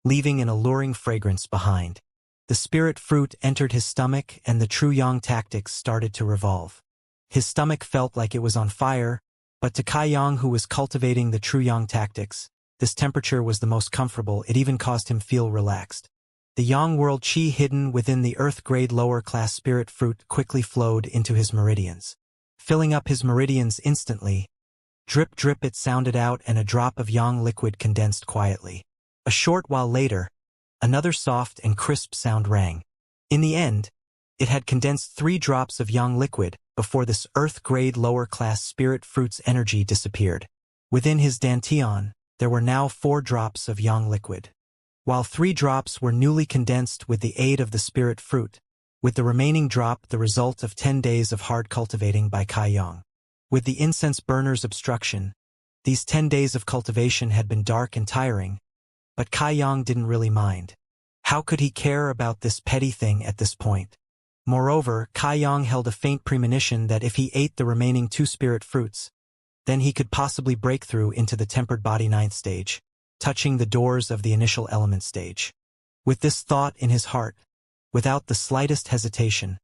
leaving an alluring fragrance behind. The spirit fruit entered his stomach and the true yang tactics started to revolve. His stomach felt like it was on fire, but to Kai Yang, who was cultivating the true yang tactics, this temperature was the most comfortable. It even caused him feel relaxed. The yang world qi hidden within the earth-grade lower-class spirit fruit quickly flowed into his meridians. Filling up his meridians instantly, drip drip it sounded out and a drop of yang liquid condensed quietly. A short while later, another soft and crisp sound rang. In the end, it had condensed 3 drops of yang liquid before this earth-grade lower-class spirit fruit's energy disappeared. Within his dantian, there were now 4 drops of yang liquid. While 3 drops were newly condensed with the aid of the spirit fruit, with the remaining drop the result of 10 days of hard cultivating by Kai Yang. With the incense burner's obstruction, these 10 days of cultivation had been dark and tiring, but Kai Yang didn't really mind. How could he care about this petty thing at this point? Moreover, Kai Yang held a faint premonition that if he ate the remaining 2 spirit fruits, then he could possibly break through into the tempered body 9th stage, touching the doors of the initial element stage. With this thought in his heart, without the slightest hesitation,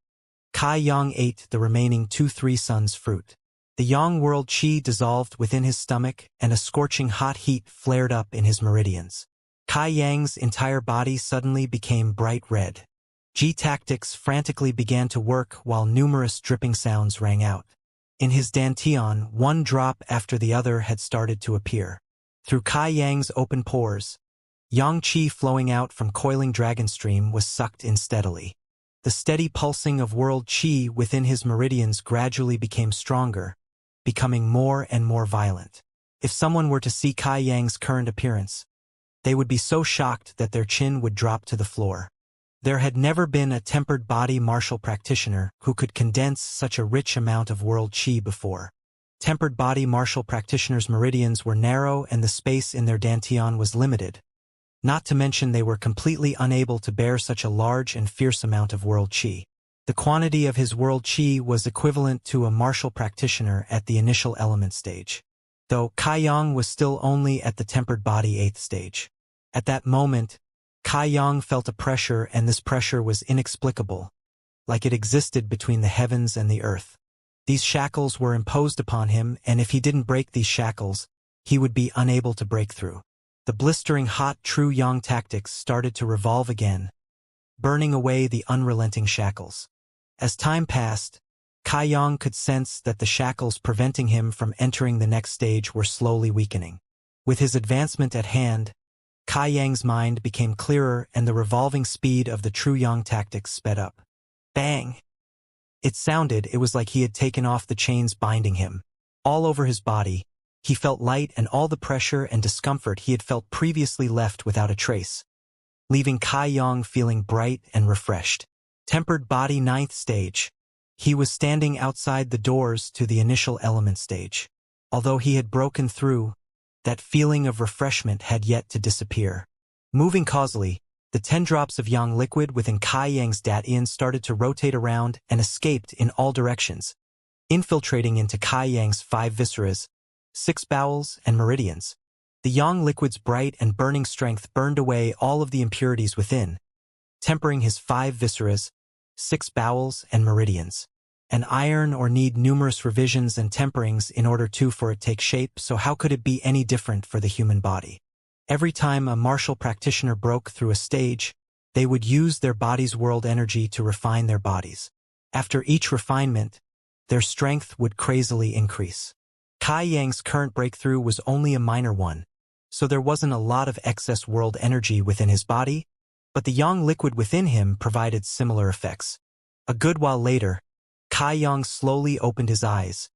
Kai Yang ate the remaining 2 3 suns fruit. The yang world qi dissolved within his stomach and a scorching hot heat flared up in his meridians. Kai Yang's entire body suddenly became bright red. G-tactics frantically began to work while numerous dripping sounds rang out. In his dantian, one drop after the other had started to appear. Through Kai Yang's open pores, yang qi flowing out from coiling dragon stream was sucked in steadily. The steady pulsing of world qi within his meridians gradually became stronger, becoming more and more violent. If someone were to see Kai Yang's current appearance, they would be so shocked that their chin would drop to the floor. There had never been a tempered body martial practitioner who could condense such a rich amount of world qi before. Tempered body martial practitioners' meridians were narrow and the space in their dantian was limited. Not to mention they were completely unable to bear such a large and fierce amount of world qi. The quantity of his world qi was equivalent to a martial practitioner at the initial element stage, though Kai Yang was still only at the tempered body 8th stage. At that moment, Kai Yang felt a pressure, and this pressure was inexplicable, like it existed between the heavens and the earth. These shackles were imposed upon him, and if he didn't break these shackles, he would be unable to break through. The blistering hot true yang tactics started to revolve again, burning away the unrelenting shackles. As time passed, Kai Yang could sense that the shackles preventing him from entering the next stage were slowly weakening. With his advancement at hand, Kai Yang's mind became clearer and the revolving speed of the true yang tactics sped up. Bang! It was like he had taken off the chains binding him. All over his body, he felt light, and all the pressure and discomfort he had felt previously left without a trace, leaving Kai Yang feeling bright and refreshed. Tempered body 9th stage. He was standing outside the doors to the initial element stage. Although he had broken through, that feeling of refreshment had yet to disappear. Moving causally, the 10 drops of yang liquid within Kai Yang's dantian started to rotate around and escaped in all directions, infiltrating into Kai Yang's 5 visceras, 6 bowels, and meridians. The yang liquid's bright and burning strength burned away all of the impurities within, tempering his 5 visceras, 6 bowels, and meridians. An iron ore need numerous revisions and temperings in order for it take shape, so how could it be any different for the human body? Every time a martial practitioner broke through a stage, they would use their body's world energy to refine their bodies. After each refinement, their strength would crazily increase. Kai Yang's current breakthrough was only a minor one, so there wasn't a lot of excess world energy within his body, but the yang liquid within him provided similar effects. A good while later, Kai Yang slowly opened his eyes,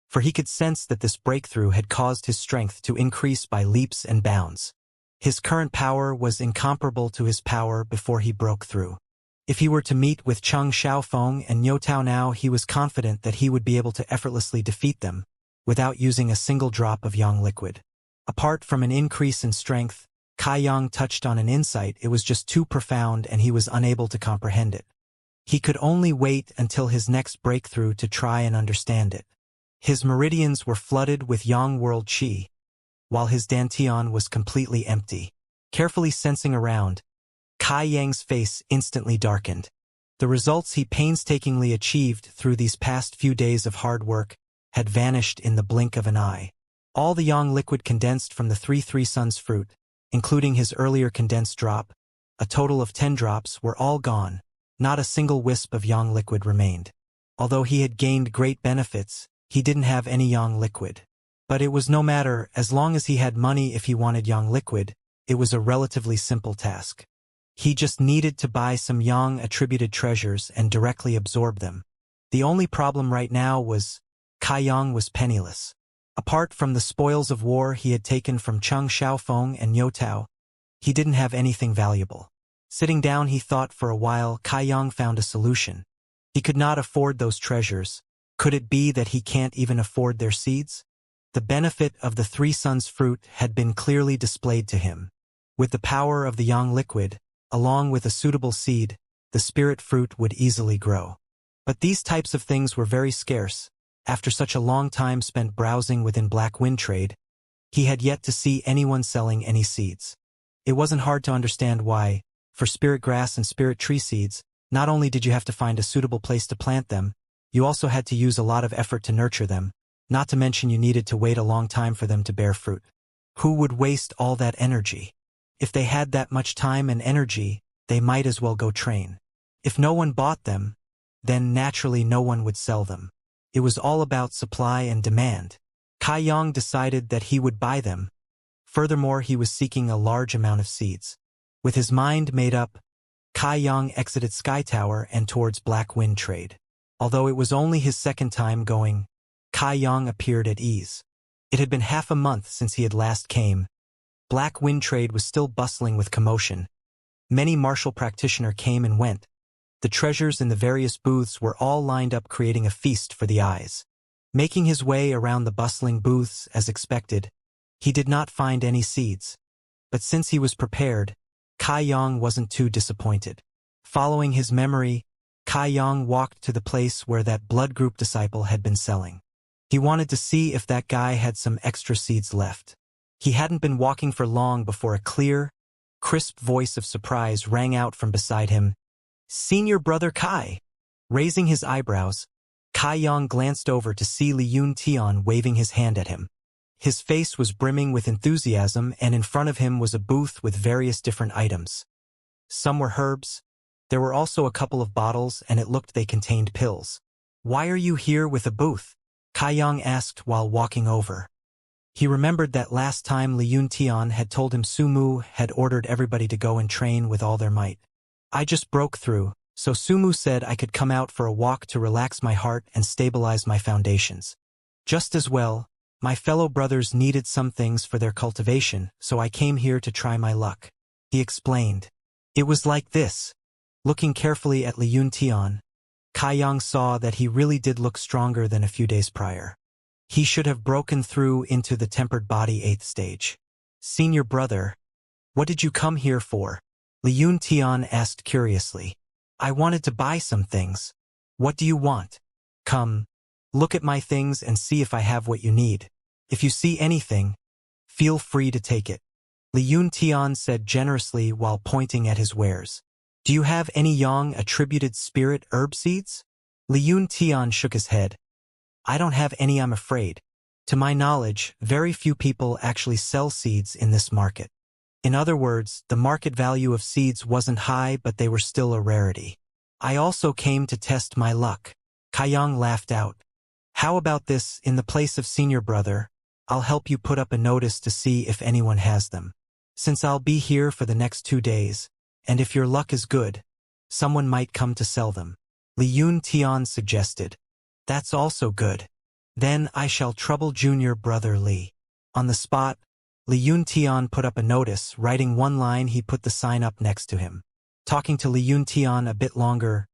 for he could sense that this breakthrough had caused his strength to increase by leaps and bounds. His current power was incomparable to his power before he broke through. If he were to meet with Cheng Xiaofeng and Niutao now, he was confident that he would be able to effortlessly defeat them, without using a single drop of yang liquid. Apart from an increase in strength, Kai Yang touched on an insight. It was just too profound and he was unable to comprehend it. He could only wait until his next breakthrough to try and understand it. His meridians were flooded with yang world qi, while his dantian was completely empty. Carefully sensing around, Kai Yang's face instantly darkened. The results he painstakingly achieved through these past few days of hard work had vanished in the blink of an eye. All the yang liquid condensed from the three suns fruit, including his earlier condensed drop, a total of 10 drops, were all gone. Not a single wisp of yang liquid remained. Although he had gained great benefits, he didn't have any yang liquid. But it was no matter, as long as he had money. If he wanted yang liquid, it was a relatively simple task. He just needed to buy some yang attributed treasures and directly absorb them. The only problem right now was, Kai Yang was penniless. Apart from the spoils of war he had taken from Cheng Xiaofeng and Niutao, he didn't have anything valuable. Sitting down, he thought for a while. Kai Yang found a solution. He could not afford those treasures. Could it be that he can't even afford their seeds? The benefit of the 3 suns fruit had been clearly displayed to him. With the power of the yang liquid, along with a suitable seed, the spirit fruit would easily grow. But these types of things were very scarce. After such a long time spent browsing within Black Wind Trade, he had yet to see anyone selling any seeds. It wasn't hard to understand why. For spirit grass and spirit tree seeds, not only did you have to find a suitable place to plant them, you also had to use a lot of effort to nurture them, not to mention you needed to wait a long time for them to bear fruit. Who would waste all that energy? If they had that much time and energy, they might as well go train. If no one bought them, then naturally no one would sell them. It was all about supply and demand. Kai Yang decided that he would buy them. Furthermore, he was seeking a large amount of seeds. With his mind made up, Kai Yang exited Sky Tower and towards Black Wind Trade. Although it was only his second time going, Kai Yang appeared at ease. It had been half a month since he had last came. Black Wind Trade was still bustling with commotion. Many martial practitioners came and went. The treasures in the various booths were all lined up, creating a feast for the eyes. Making his way around the bustling booths as expected, he did not find any seeds. But since he was prepared, Kai Yang wasn't too disappointed. Following his memory, Kai Yang walked to the place where that blood group disciple had been selling. He wanted to see if that guy had some extra seeds left. He hadn't been walking for long before a clear, crisp voice of surprise rang out from beside him. "Senior brother Kai." Raising his eyebrows, Kai Yang glanced over to see Li Yun Tian waving his hand at him. His face was brimming with enthusiasm, and in front of him was a booth with various different items. Some were herbs. There were also a couple of bottles, and it looked they contained pills. "Why are you here with a booth?" Kai Yang asked while walking over. He remembered that last time Li Yun Tian had told him Sumu had ordered everybody to go and train with all their might. "I just broke through, so Sumu said I could come out for a walk to relax my heart and stabilize my foundations. Just as well, my fellow brothers needed some things for their cultivation, so I came here to try my luck," he explained. It was like this. Looking carefully at Li Yun Tian, Kai Yang saw that he really did look stronger than a few days prior. He should have broken through into the tempered body 8th stage. "Senior brother, what did you come here for?" Li Yun Tian asked curiously. "I wanted to buy some things." "What do you want?" "Come, look at my things and see if I have what you need. If you see anything, feel free to take it," Li Yun Tian said generously while pointing at his wares. "Do you have any Yang attributed spirit herb seeds?" Li Yun Tian shook his head. "I don't have any, I'm afraid. To my knowledge, very few people actually sell seeds in this market." In other words, the market value of seeds wasn't high, but they were still a rarity. "I also came to test my luck." Kai Yang laughed out. "How about this, in the place of senior brother, I'll help you put up a notice to see if anyone has them. Since I'll be here for the next 2 days, and if your luck is good, someone might come to sell them," Li Yun Tian suggested. "That's also good. Then I shall trouble junior brother Li." On the spot, Li Yun Tian put up a notice. Writing one line, he put the sign up next to him. Talking to Li Yun Tian a bit longer,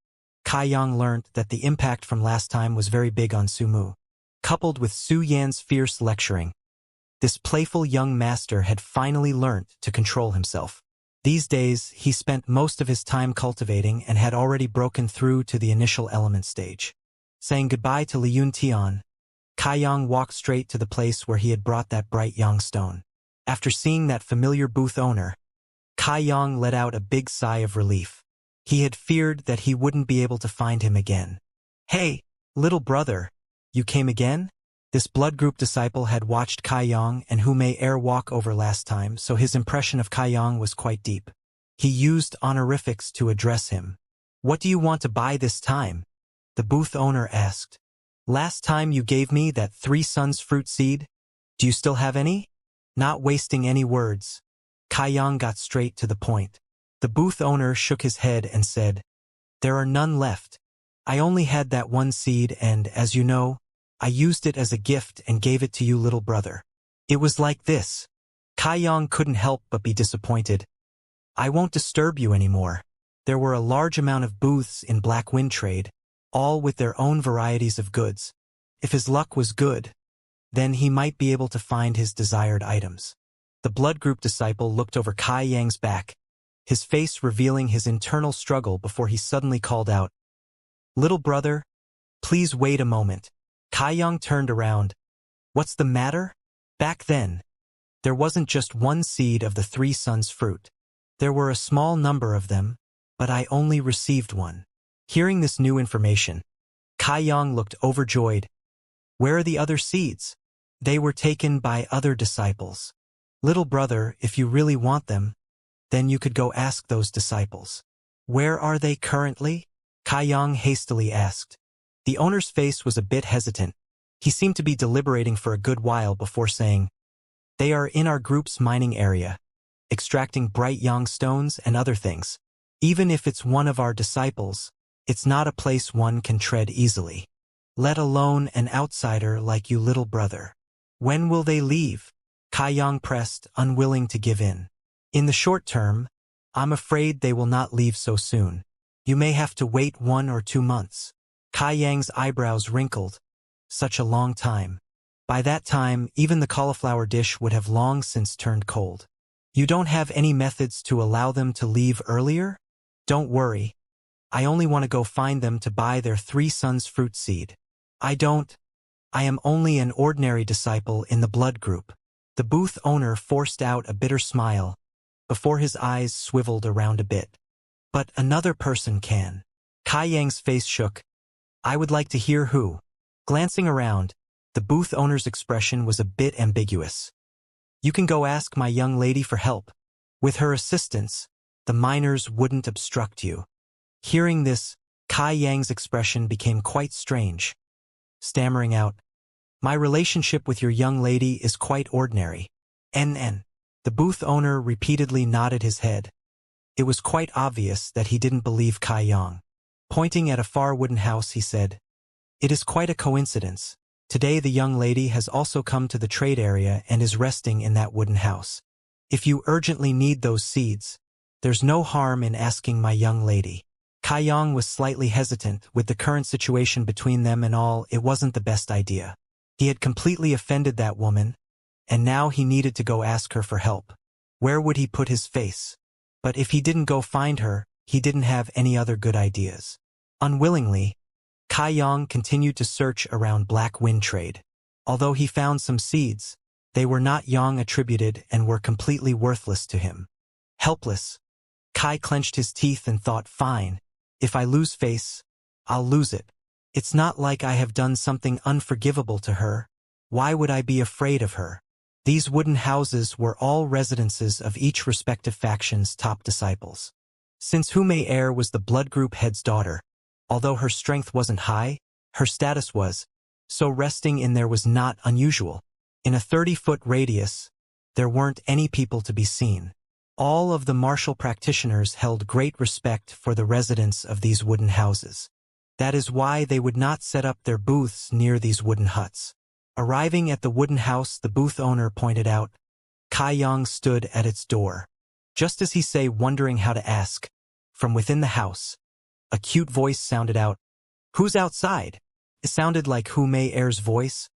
Kai Yang learnt that the impact from last time was very big on Sumu. Coupled with Su Yan's fierce lecturing, this playful young master had finally learnt to control himself. These days, he spent most of his time cultivating and had already broken through to the initial element stage. Saying goodbye to Li Yun Tian, Kai Yang walked straight to the place where he had brought that bright yang stone. After seeing that familiar booth owner, Kai Yang let out a big sigh of relief. He had feared that he wouldn't be able to find him again. "Hey, little brother, you came again?" This blood group disciple had watched Kai Yang and Hu Mei Er walk over last time, so his impression of Kai Yang was quite deep. He used honorifics to address him. "What do you want to buy this time?" the booth owner asked. "Last time you gave me that 3 suns fruit seed. Do you still have any?" Not wasting any words, Kai Yang got straight to the point. The booth owner shook his head and said, "There are none left. I only had that 1 seed and, as you know, I used it as a gift and gave it to you, little brother." It was like this. Kai Yang couldn't help but be disappointed. "I won't disturb you anymore." There were a large amount of booths in Black Wind Trade, all with their own varieties of goods. If his luck was good, then he might be able to find his desired items. The blood group disciple looked over Kai Yang's back, his face revealing his internal struggle before he suddenly called out, "Little brother, please wait a moment." Kai Yang turned around. "What's the matter?" Back then, there wasn't just 1 seed of the 3 suns fruit. There were a small number of them, but I only received 1. Hearing this new information, Kai Yang looked overjoyed. "Where are the other seeds?" "They were taken by other disciples." "Little brother, if you really want them, Then you could go ask those disciples. Where are they currently? Kaiyang hastily asked. The owner's face was a bit hesitant. He seemed to be deliberating for a good while before saying, "They are in our group's mining area, extracting bright yang stones and other things. Even if it's one of our disciples, it's not a place one can tread easily. Let alone an outsider like you, little brother." "When will they leave?" Kaiyang pressed, unwilling to give in. "In the short term, I'm afraid they will not leave so soon. You may have to wait 1 or 2 months. Kaiyang's eyebrows wrinkled. Such a long time. By that time, even the cauliflower dish would have long since turned cold. You don't have any methods to allow them to leave earlier? Don't worry. I only want to go find them to buy their 3 sons' fruit seed. I am only an ordinary disciple in the blood group." The booth owner forced out a bitter smile, before his eyes swiveled around a bit. "But another person can." Kaiyang's face shook. "I would like to hear who." Glancing around, the booth owner's expression was a bit ambiguous. "You can go ask my young lady for help. With her assistance, the miners wouldn't obstruct you." Hearing this, Kaiyang's expression became quite strange. Stammering out, "My relationship with your young lady is quite ordinary." NN. The booth owner repeatedly nodded his head. It was quite obvious that he didn't believe Kaiyang. Pointing at a far wooden house, he said, "It is quite a coincidence. Today the young lady has also come to the trade area and is resting in that wooden house. If you urgently need those seeds, there's no harm in asking my young lady." Kaiyang was slightly hesitant. With the current situation between them and all, it wasn't the best idea. He had completely offended that woman, and now he needed to go ask her for help. Where would he put his face? But if he didn't go find her, he didn't have any other good ideas. Unwillingly, Kaiyang continued to search around Black Wind Trade. Although he found some seeds, they were not yang attributed and were completely worthless to him. Helpless, Kai clenched his teeth and thought, "Fine, if I lose face, I'll lose it. It's not like I have done something unforgivable to her. Why would I be afraid of her?" These wooden houses were all residences of each respective faction's top disciples. Since Humayr was the blood group head's daughter, although her strength wasn't high, her status was, so resting in there was not unusual. In a 30-foot radius, there weren't any people to be seen. All of the martial practitioners held great respect for the residents of these wooden houses. That is why they would not set up their booths near these wooden huts. Arriving at the wooden house, the booth owner pointed out, Kaiyang stood at its door. Just as he say, wondering how to ask, from within the house, a cute voice sounded out, "Who's outside?" It sounded like Humayr's voice,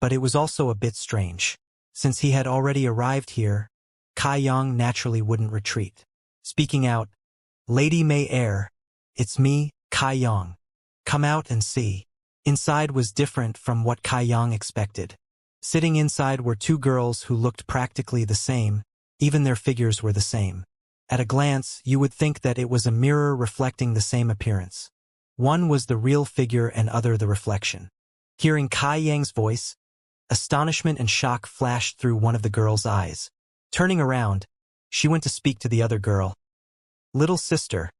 but it was also a bit strange. Since he had already arrived here, Kaiyang naturally wouldn't retreat. Speaking out, "Lady Mayr, it's me, Kaiyang. Come out and see." Inside was different from what Kaiyang expected. Sitting inside were 2 girls who looked practically the same, even their figures were the same. At a glance, you would think that it was a mirror reflecting the same appearance. One was the real figure and other the reflection. Hearing Kaiyang's voice, astonishment and shock flashed through one of the girl's eyes. Turning around, she went to speak to the other girl. "Little sister,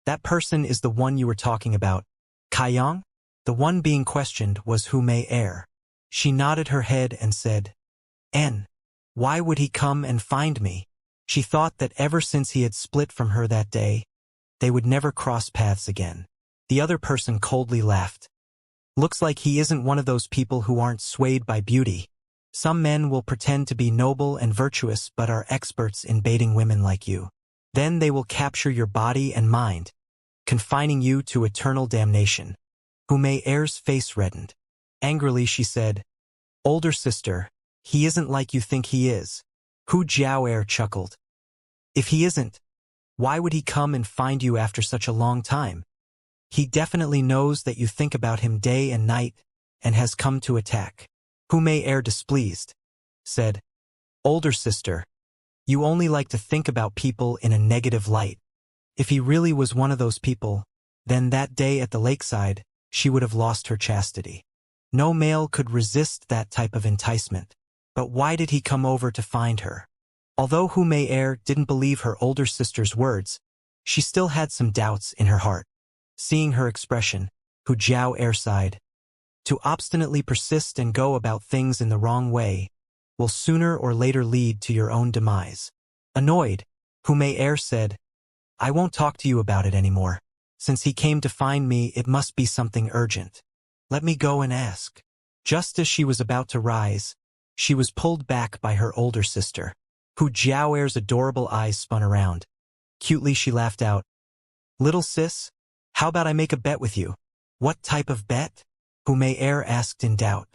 that person is the one you were talking about, Kaiyang?" The one being questioned was Humayr. She nodded her head and said, "N. Why would he come and find me?" She thought that ever since he had split from her that day, they would never cross paths again. The other person coldly laughed. "Looks like he isn't one of those people who aren't swayed by beauty. Some men will pretend to be noble and virtuous but are experts in baiting women like you. Then they will capture your body and mind, confining you to eternal damnation." Humayr's face reddened. Angrily she said, "Older sister, he isn't like you think he is." Hu Jiaoer chuckled. "If he isn't, why would he come and find you after such a long time? He definitely knows that you think about him day and night and has come to attack." Humayr, displeased, said, "Older sister, you only like to think about people in a negative light. If he really was one of those people, then that day at the lakeside, she would have lost her chastity. No male could resist that type of enticement. But why did he come over to find her? Although Hu Mei didn't believe her older sister's words, she still had some doubts in her heart. Seeing her expression, Hu Jiao sighed. To obstinately persist and go about things in the wrong way will sooner or later lead to your own demise. Annoyed, Hu Mei said, I won't talk to you about it anymore. Since he came to find me, it must be something urgent. Let me go and ask. Just as she was about to rise, she was pulled back by her older sister. Hu Jiao's adorable eyes spun around. Cutely she laughed out. Little sis, how about I make a bet with you? What type of bet? Hu Mei asked in doubt.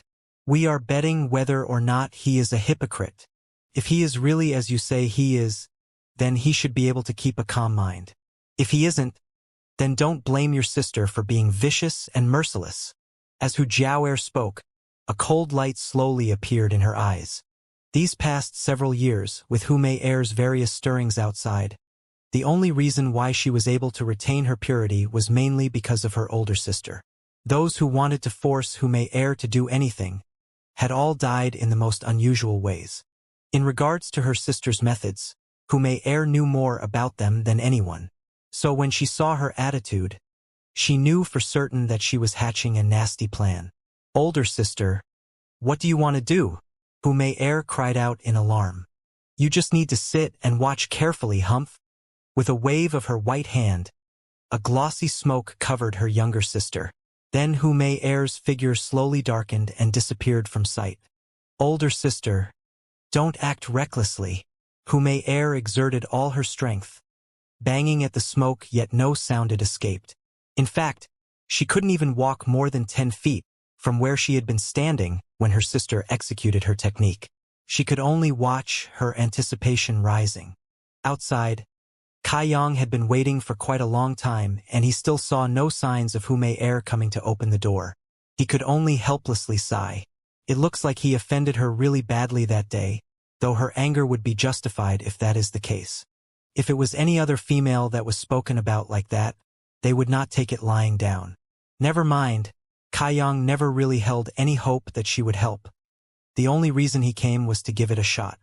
We are betting whether or not he is a hypocrite. If he is really as you say he is, then he should be able to keep a calm mind. If he isn't, then don't blame your sister for being vicious and merciless. As Hu Jiao spoke, a cold light slowly appeared in her eyes. These past several years, with Hu Mei's various stirrings outside, the only reason why she was able to retain her purity was mainly because of her older sister. Those who wanted to force Hu Mei to do anything had all died in the most unusual ways. In regards to her sister's methods, Hu Mei knew more about them than anyone. So when she saw her attitude, she knew for certain that she was hatching a nasty plan. Older sister, what do you want to do? Hu Mei cried out in alarm. You just need to sit and watch carefully, Humph. With a wave of her white hand, a glossy smoke covered her younger sister. Then Hu Mei's figure slowly darkened and disappeared from sight. Older sister, don't act recklessly. Hu Mei exerted all her strength, banging at the smoke, yet no sound had escaped. In fact, she couldn't even walk more than 10 feet from where she had been standing when her sister executed her technique. She could only watch her anticipation rising. Outside, Kai Yang had been waiting for quite a long time, and he still saw no signs of Hu Mei coming to open the door. He could only helplessly sigh. It looks like he offended her really badly that day, though her anger would be justified if that is the case. If it was any other female that was spoken about like that, they would not take it lying down. Never mind, Kai Yang never really held any hope that she would help. The only reason he came was to give it a shot.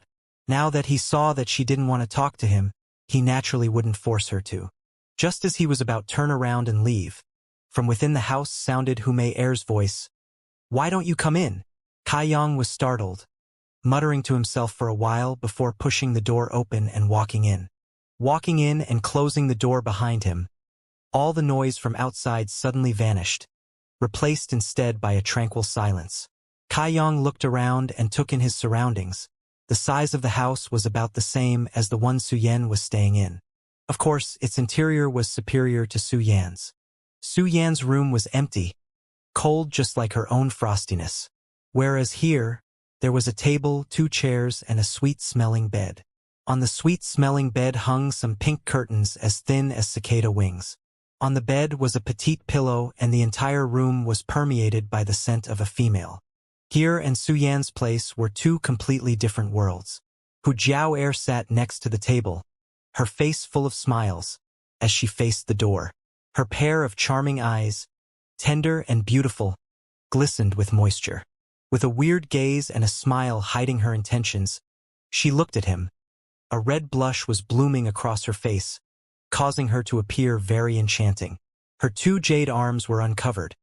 Now that he saw that she didn't want to talk to him, he naturally wouldn't force her to. Just as he was about to turn around and leave, from within the house sounded Hu Mei's voice. Why don't you come in? Kai Yang was startled, muttering to himself for a while before pushing the door open and walking in. Walking in and closing the door behind him, all the noise from outside suddenly vanished, replaced instead by a tranquil silence. Kai Yang looked around and took in his surroundings. The size of the house was about the same as the one Su Yan was staying in. Of course, its interior was superior to Su Yan's. Su Yan's room was empty, cold just like her own frostiness. Whereas here, there was a table, 2 chairs, and a sweet-smelling bed. On the sweet-smelling bed hung some pink curtains as thin as cicada wings. On the bed was a petite pillow, and the entire room was permeated by the scent of a female. Here and Su Yan's place were 2 completely different worlds. Hu Jiao sat next to the table, her face full of smiles, as she faced the door. Her pair of charming eyes, tender and beautiful, glistened with moisture. With a weird gaze and a smile hiding her intentions, she looked at him. A red blush was blooming across her face, causing her to appear very enchanting. Her 2 jade arms were uncovered,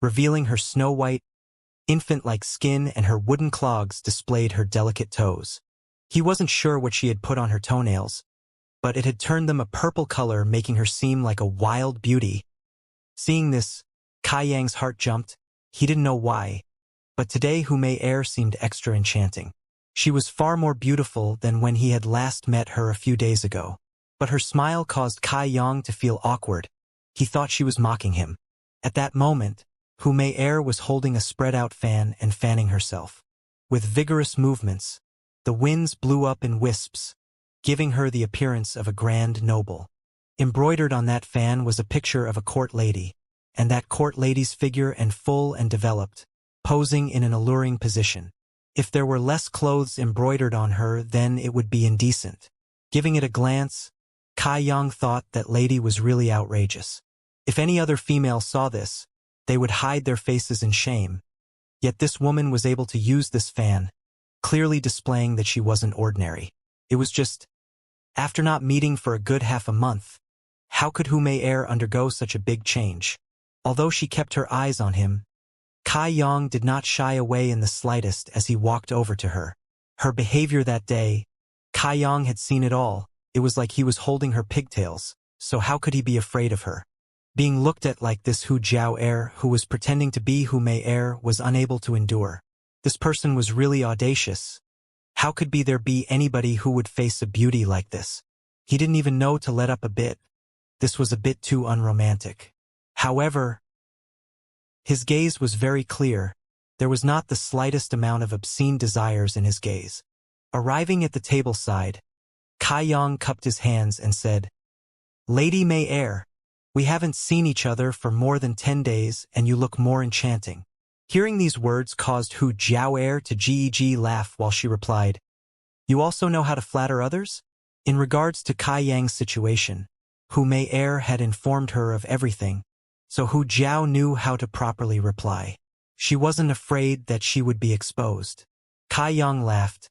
revealing her snow-white, infant-like skin, and her wooden clogs displayed her delicate toes. He wasn't sure what she had put on her toenails, but it had turned them a purple color, making her seem like a wild beauty. Seeing this, Kai Yang's heart jumped. He didn't know why, but today Hu Mei seemed extra enchanting. She was far more beautiful than when he had last met her a few days ago. But her smile caused Kai Yang to feel awkward. He thought she was mocking him. At that moment, Hu Mei was holding a spread-out fan and fanning herself. With vigorous movements, the winds blew up in wisps, giving her the appearance of a grand noble. Embroidered on that fan was a picture of a court lady, and that court lady's figure and full and developed, posing in an alluring position. If there were less clothes embroidered on her, then it would be indecent. Giving it a glance, Kai Yang thought that lady was really outrageous. If any other female saw this, they would hide their faces in shame. Yet this woman was able to use this fan, clearly displaying that she wasn't ordinary. It was just, after not meeting for a good half a month, how could Hu Mei undergo such a big change? Although she kept her eyes on him, Kai Yang did not shy away in the slightest as he walked over to her. Her behavior that day, Kai Yang had seen it all. It was like he was holding her pigtails, so how could he be afraid of her? Being looked at like this, Hu Jiao, who was pretending to be Hu Mei, was unable to endure. This person was really audacious. How could there be anybody who would face a beauty like this? He didn't even know to let up a bit. This was a bit too unromantic. However, his gaze was very clear. There was not the slightest amount of obscene desires in his gaze. Arriving at the table side, Kai Yang cupped his hands and said, "Lady Mei, we haven't seen each other for more than 10 days and you look more enchanting." Hearing these words caused Hu Jiao to laugh while she replied, "You also know how to flatter others?" In regards to Kai Yang's situation, Hu Mei had informed her of everything, so Hu Jiao knew how to properly reply. She wasn't afraid that she would be exposed. Kai Yang laughed.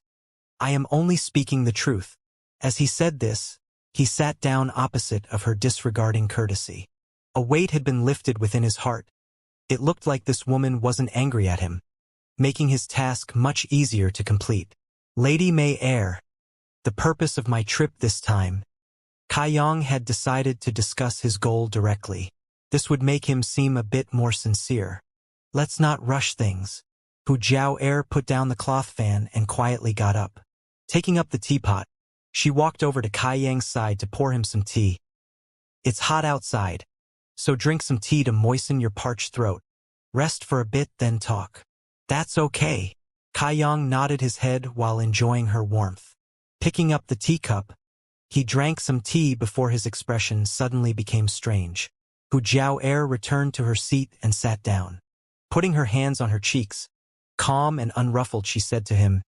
"I am only speaking the truth." As he said this, he sat down opposite of her, disregarding courtesy. A weight had been lifted within his heart. It looked like this woman wasn't angry at him, making his task much easier to complete. "Lady Mei, the purpose of my trip this time." Kai Yang had decided to discuss his goal directly. This would make him seem a bit more sincere. "Let's not rush things." Hu Jiao put down the cloth fan and quietly got up. Taking up the teapot, she walked over to Kai Yang's side to pour him some tea. "It's hot outside, so drink some tea to moisten your parched throat. Rest for a bit, then talk." "That's okay." Kai Yang nodded his head while enjoying her warmth. Picking up the teacup, he drank some tea before his expression suddenly became strange. Hu Jiao returned to her seat and sat down. Putting her hands on her cheeks, calm and unruffled, she said to him,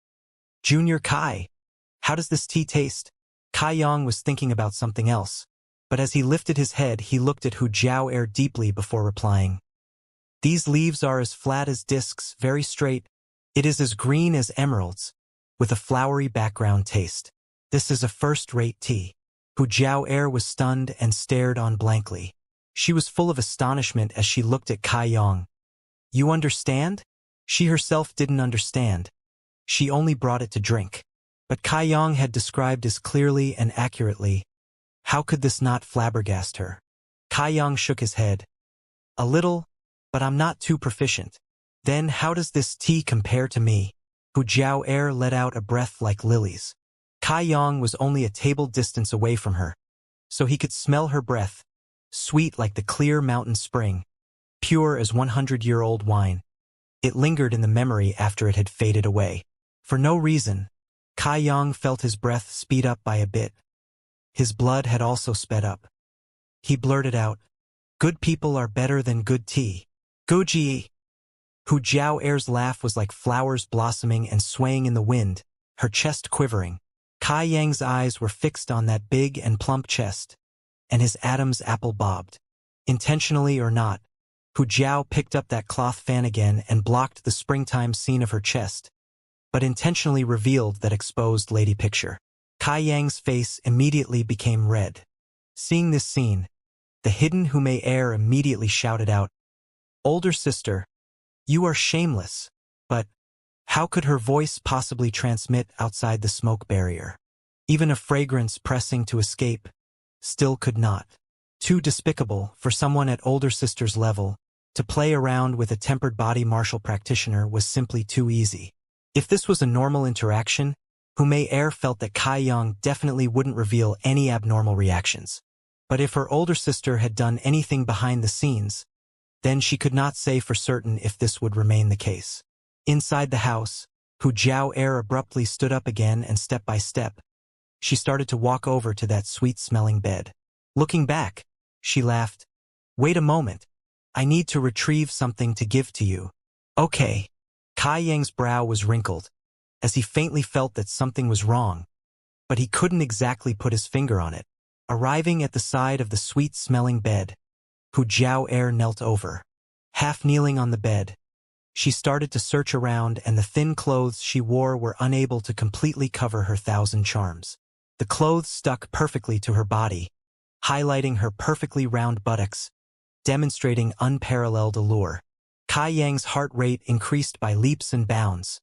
"Junior Kai, how does this tea taste?" Kai Yang was thinking about something else, but as he lifted his head, he looked at Hu Jiao deeply before replying, "These leaves are as flat as discs, very straight. It is as green as emeralds, with a flowery background taste. This is a first-rate tea." Hu Jiao was stunned and stared on blankly. She was full of astonishment as she looked at Kai Yang. "You understand?" She herself didn't understand. She only brought it to drink. But Kai Yang had described as clearly and accurately. How could this not flabbergast her? Kai Yang shook his head. "A little, but I'm not too proficient." "Then how does this tea compare to me?" Hu Jiao let out a breath like lilies. Kai Yang was only a table distance away from her, so he could smell her breath, sweet like the clear mountain spring, pure as 100-year-old wine. It lingered in the memory after it had faded away. For no reason, Kai Yang felt his breath speed up by a bit. His blood had also sped up. He blurted out, "Good people are better than good tea. Goji." Hu Jiao's laugh was like flowers blossoming and swaying in the wind, her chest quivering. Kai Yang's eyes were fixed on that big and plump chest, and his Adam's apple bobbed. Intentionally or not, Hu Jiao picked up that cloth fan again and blocked the springtime scene of her chest, but intentionally revealed that exposed lady picture. Kai Yang's face immediately became red. Seeing this scene, the hidden Hu Mei immediately shouted out, "Older sister, you are shameless." But how could her voice possibly transmit outside the smoke barrier? Even a fragrance pressing to escape still could not. Too despicable for someone at older sister's level. To play around with a tempered body martial practitioner was simply too easy. If this was a normal interaction, Hu Mei felt that Kai Yang definitely wouldn't reveal any abnormal reactions. But if her older sister had done anything behind the scenes, then she could not say for certain if this would remain the case. Inside the house, Hu Jiao abruptly stood up again and step by step, she started to walk over to that sweet-smelling bed. Looking back, she laughed. "Wait a moment. I need to retrieve something to give to you." "Okay." Kai Yang's brow was wrinkled, as he faintly felt that something was wrong, but he couldn't exactly put his finger on it. Arriving at the side of the sweet-smelling bed, Hu Jiao knelt over. Half kneeling on the bed, She started to search around, and the thin clothes she wore were unable to completely cover her 1,000 charms. The clothes stuck perfectly to her body, highlighting her perfectly round buttocks, demonstrating unparalleled allure. Kai Yang's heart rate increased by leaps and bounds,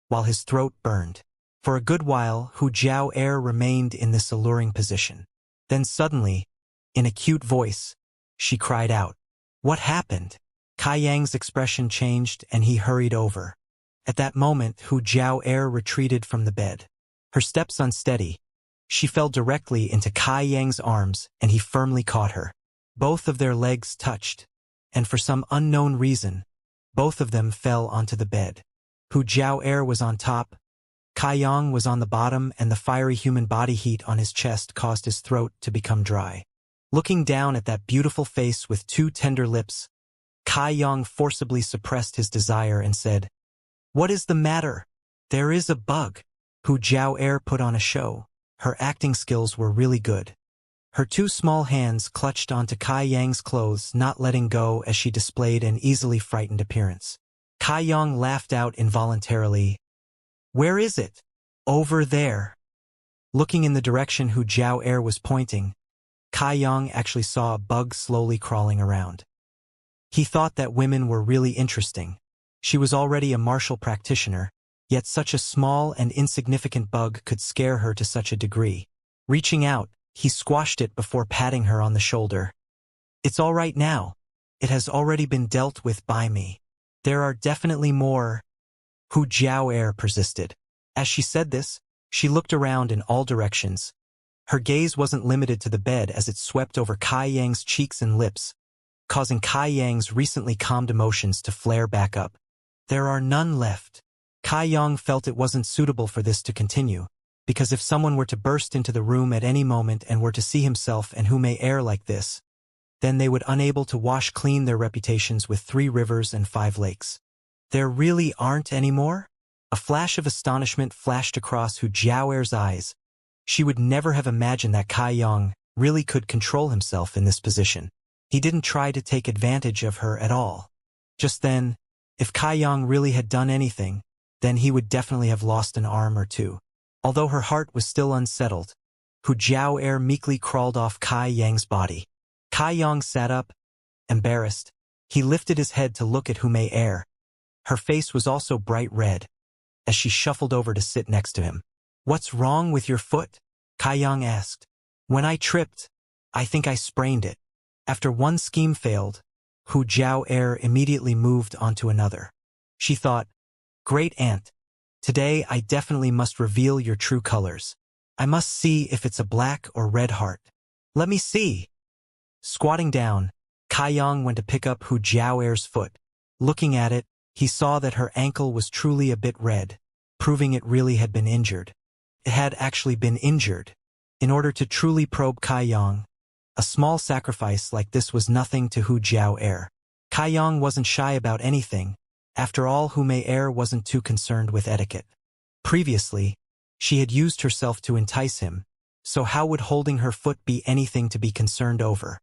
while his throat burned. For a good while, Hu Jiao Air remained in this alluring position. Then suddenly, in a cute voice, she cried out. What happened? Kai Yang's expression changed and he hurried over. At that moment, Hu Jiao Air retreated from the bed. Her steps unsteady. She fell directly into Kai Yang's arms and he firmly caught her. Both of their legs touched, and for some unknown reason, both of them fell onto the bed. Hu Jiao Air was on top, Kai Yang was on the bottom, and the fiery human body heat on his chest caused his throat to become dry. Looking down at that beautiful face with two tender lips, Kai Yang forcibly suppressed his desire and said, "What is the matter? There is a bug." Hu Jiao Air put on a show. Her acting skills were really good. Her two small hands clutched onto Kai Yang's clothes, not letting go as she displayed an easily frightened appearance. Kai Yang laughed out involuntarily. "Where is it?" "Over there." Looking in the direction Hu Jiao Air was pointing, Kai Yang actually saw a bug slowly crawling around. He thought that women were really interesting. She was already a martial practitioner, yet such a small and insignificant bug could scare her to such a degree. Reaching out, he squashed it before patting her on the shoulder. "It's all right now. It has already been dealt with by me. There are definitely more." Hu Jiao Air persisted. As she said this, she looked around in all directions. Her gaze wasn't limited to the bed as it swept over Kai Yang's cheeks and lips, causing Kai Yang's recently calmed emotions to flare back up. "There are none left." Kai Yang felt it wasn't suitable for this to continue, because if someone were to burst into the room at any moment and were to see himself and Hu Mei Air like this, then they would unable to wash clean their reputations with 3 rivers and 5 lakes. There really aren't any more? A flash of astonishment flashed across Hu Jiao Air's eyes. She would never have imagined that Kai Yang really could control himself in this position. He didn't try to take advantage of her at all. Just then, if Kai Yang really had done anything, then he would definitely have lost an arm or two. Although her heart was still unsettled, Hu Jiao Air meekly crawled off Kai Yang's body. Kai Yang sat up, embarrassed. He lifted his head to look at Hu Mei Air. Her face was also bright red, as she shuffled over to sit next to him. "What's wrong with your foot?" Kai Yang asked. "When I tripped, I think I sprained it." After one scheme failed, Hu Jiao Air immediately moved on to another. She thought, "Great aunt, today I definitely must reveal your true colors. I must see if it's a black or red heart. Let me see." Squatting down, Kai Yang went to pick up Hu Jiao Air's foot. Looking at it, he saw that her ankle was truly a bit red, proving it really had been injured. It had actually been injured. In order to truly probe Kai Yang, a small sacrifice like this was nothing to Hu Jiao Air. Kai Yang wasn't shy about anything. After all, Hu Mei Air wasn't too concerned with etiquette. Previously, she had used herself to entice him, so how would holding her foot be anything to be concerned over?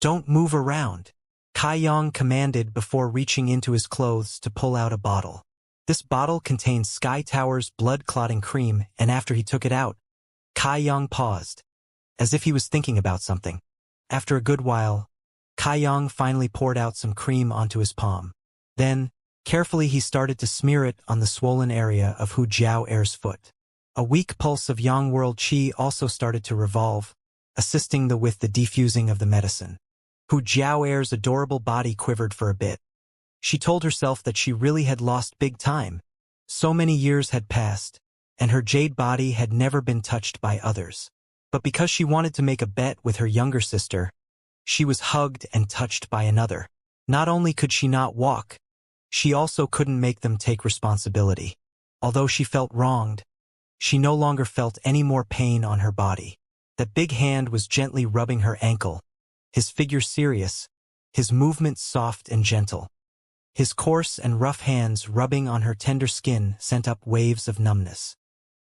"Don't move around," Kai Yang commanded before reaching into his clothes to pull out a bottle. This bottle contained Sky Tower's blood-clotting cream, and after he took it out, Kai Yang paused, as if he was thinking about something. After a good while, Kai Yang finally poured out some cream onto his palm. Then, carefully he started to smear it on the swollen area of Hu Jiao Air's foot. A weak pulse of Yang World Qi also started to revolve, assisting with the defusing of the medicine. Hu Jiao Air's adorable body quivered for a bit. She told herself that she really had lost big time. So many years had passed, and her jade body had never been touched by others. But because she wanted to make a bet with her younger sister, she was hugged and touched by another. Not only could she not walk, she also couldn't make them take responsibility. Although she felt wronged, she no longer felt any more pain on her body. That big hand was gently rubbing her ankle, his figure serious, his movements soft and gentle. His coarse and rough hands rubbing on her tender skin sent up waves of numbness.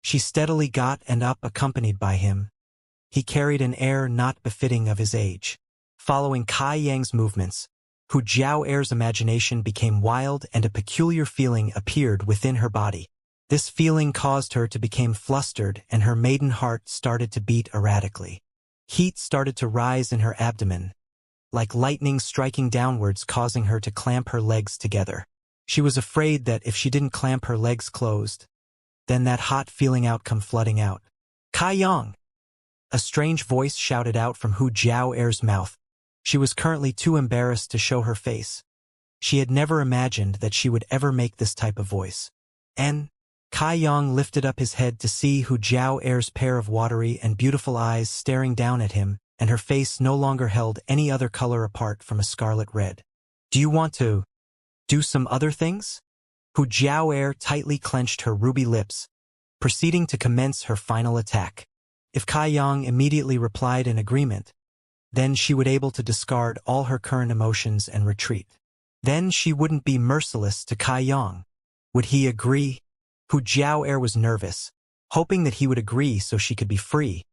She steadily got and up accompanied by him. He carried an air not befitting of his age. Following Kai Yang's movements, Hu Jiao'er's imagination became wild and a peculiar feeling appeared within her body. This feeling caused her to become flustered and her maiden heart started to beat erratically. Heat started to rise in her abdomen, like lightning striking downwards, causing her to clamp her legs together. She was afraid that if she didn't clamp her legs closed, then that hot feeling come flooding out. Kai Yang! A strange voice shouted out from Hu Jiao'er's mouth. She was currently too embarrassed to show her face. She had never imagined that she would ever make this type of voice. And Kai Yang lifted up his head to see Hu Jiao'er's pair of watery and beautiful eyes staring down at him, and her face no longer held any other color apart from a scarlet red. Do you want to do some other things? Hu Jiao'er tightly clenched her ruby lips, proceeding to commence her final attack. If Kai Yang immediately replied in agreement, then she would able to discard all her current emotions and retreat. Then she wouldn't be merciless to Kai Yang. Would he agree? Hu Jiao'er was nervous, hoping that he would agree so she could be free.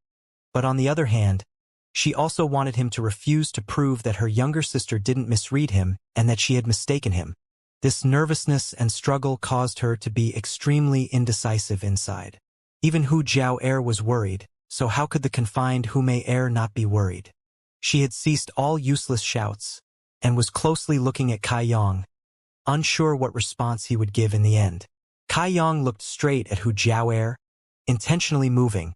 But on the other hand, she also wanted him to refuse to prove that her younger sister didn't misread him and that she had mistaken him. This nervousness and struggle caused her to be extremely indecisive inside. Even Hu Jiao'er was worried, so how could the confined Hu Mei-er not be worried? She had ceased all useless shouts, and was closely looking at Kai Yang, unsure what response he would give in the end. Kai Yang looked straight at Hu Jiao'er, intentionally moving,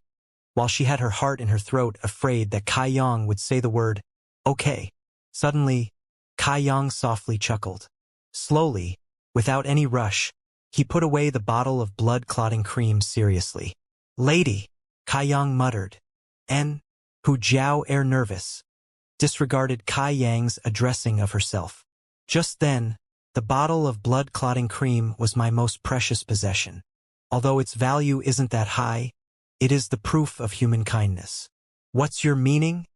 while she had her heart in her throat, afraid that Kai Yang would say the word, okay. Suddenly, Kai Yang softly chuckled. Slowly, without any rush, he put away the bottle of blood-clotting cream seriously. Lady, Kai Yang muttered. And Hu Jiao'er, nervous, disregarded Kai Yang's addressing of herself. Just then, the bottle of blood-clotting cream was my most precious possession. Although its value isn't that high, it is the proof of human kindness. What's your meaning?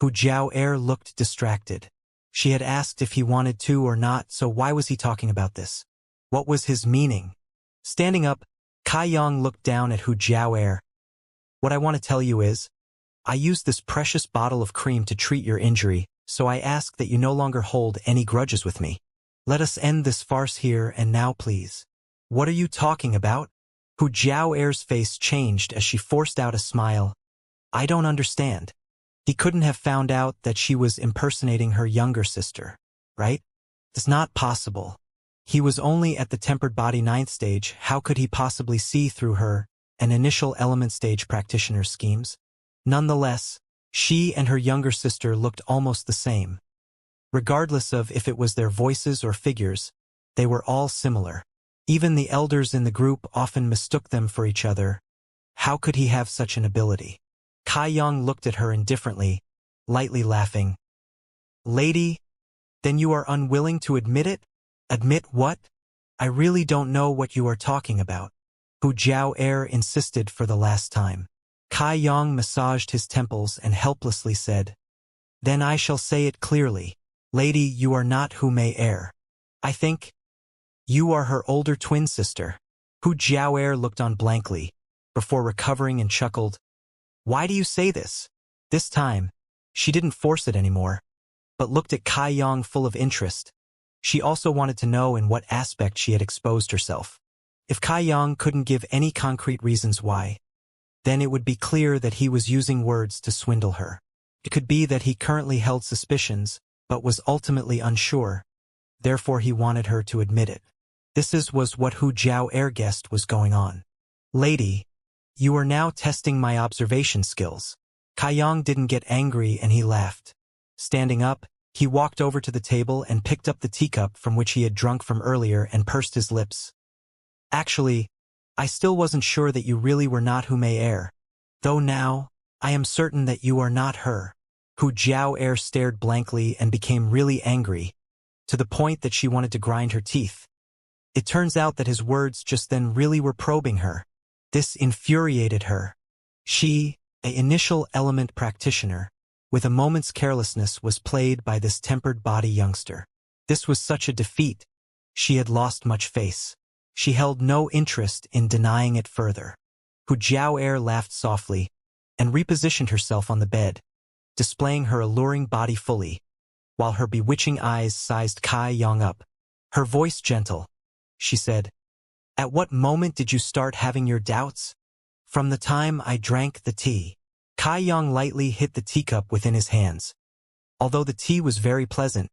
Hu Jiao'er looked distracted. She had asked if he wanted to or not, so why was he talking about this? What was his meaning? Standing up, Kai Yang looked down at Hu Jiao'er. What I want to tell you is, I used this precious bottle of cream to treat your injury, so I ask that you no longer hold any grudges with me. Let us end this farce here and now, please. What are you talking about? Hu Jiao'er's face changed as she forced out a smile. I don't understand. He couldn't have found out that she was impersonating her younger sister, right? It's not possible. He was only at the tempered body 9th stage. How could he possibly see through her, an initial element stage practitioner's schemes? Nonetheless, she and her younger sister looked almost the same. Regardless of if it was their voices or figures, they were all similar. Even the elders in the group often mistook them for each other. How could he have such an ability? Kai Yang looked at her indifferently, lightly laughing. Lady, then you are unwilling to admit it? Admit what? I really don't know what you are talking about. Hu Jiao'er insisted for the last time. Kai Yang massaged his temples and helplessly said, Then I shall say it clearly. Lady, you are not Hu Mei-er. I think you are her older twin sister. Hu Jiao'er looked on blankly, before recovering and chuckled. Why do you say this? This time, she didn't force it anymore, but looked at Kai Yang full of interest. She also wanted to know in what aspect she had exposed herself. If Kai Yang couldn't give any concrete reasons why, then it would be clear that he was using words to swindle her. It could be that he currently held suspicions, but was ultimately unsure. Therefore he wanted her to admit it. Was what Hu Jiao'er guessed was going on. Lady, you are now testing my observation skills. Kai Yang didn't get angry and he laughed. Standing up, he walked over to the table and picked up the teacup from which he had drunk from earlier and pursed his lips. Actually, I still wasn't sure that you really were not Hu Mei-er. Though now, I am certain that you are not her. Hu Jiao'er stared blankly and became really angry, to the point that she wanted to grind her teeth. It turns out that his words just then really were probing her. This infuriated her. She, an initial element practitioner, with a moment's carelessness was played by this tempered body youngster. This was such a defeat. She had lost much face. She held no interest in denying it further. Hu Jiao'er laughed softly and repositioned herself on the bed, displaying her alluring body fully. while her bewitching eyes sized Kai Yang up. Her voice gentle. She said, "At what moment did you start having your doubts?" "From the time I drank the tea." Kai Yang lightly hit the teacup within his hands. Although the tea was very pleasant,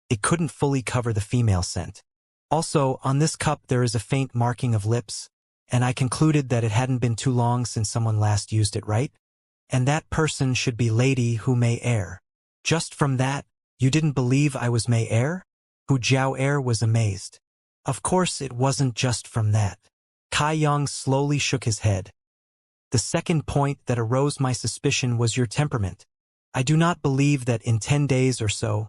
it couldn't fully cover the female scent. "Also, on this cup there is a faint marking of lips, and I concluded that it hadn't been too long since someone last used it, right? And that person should be Lady Hu Mei Er." "Just from that, you didn't believe I was Mei Er?" Hu Jiao Er was amazed. "Of course it wasn't just from that." Kai Yang slowly shook his head. "The second point that arose my suspicion was your temperament. I do not believe that in 10 days or so,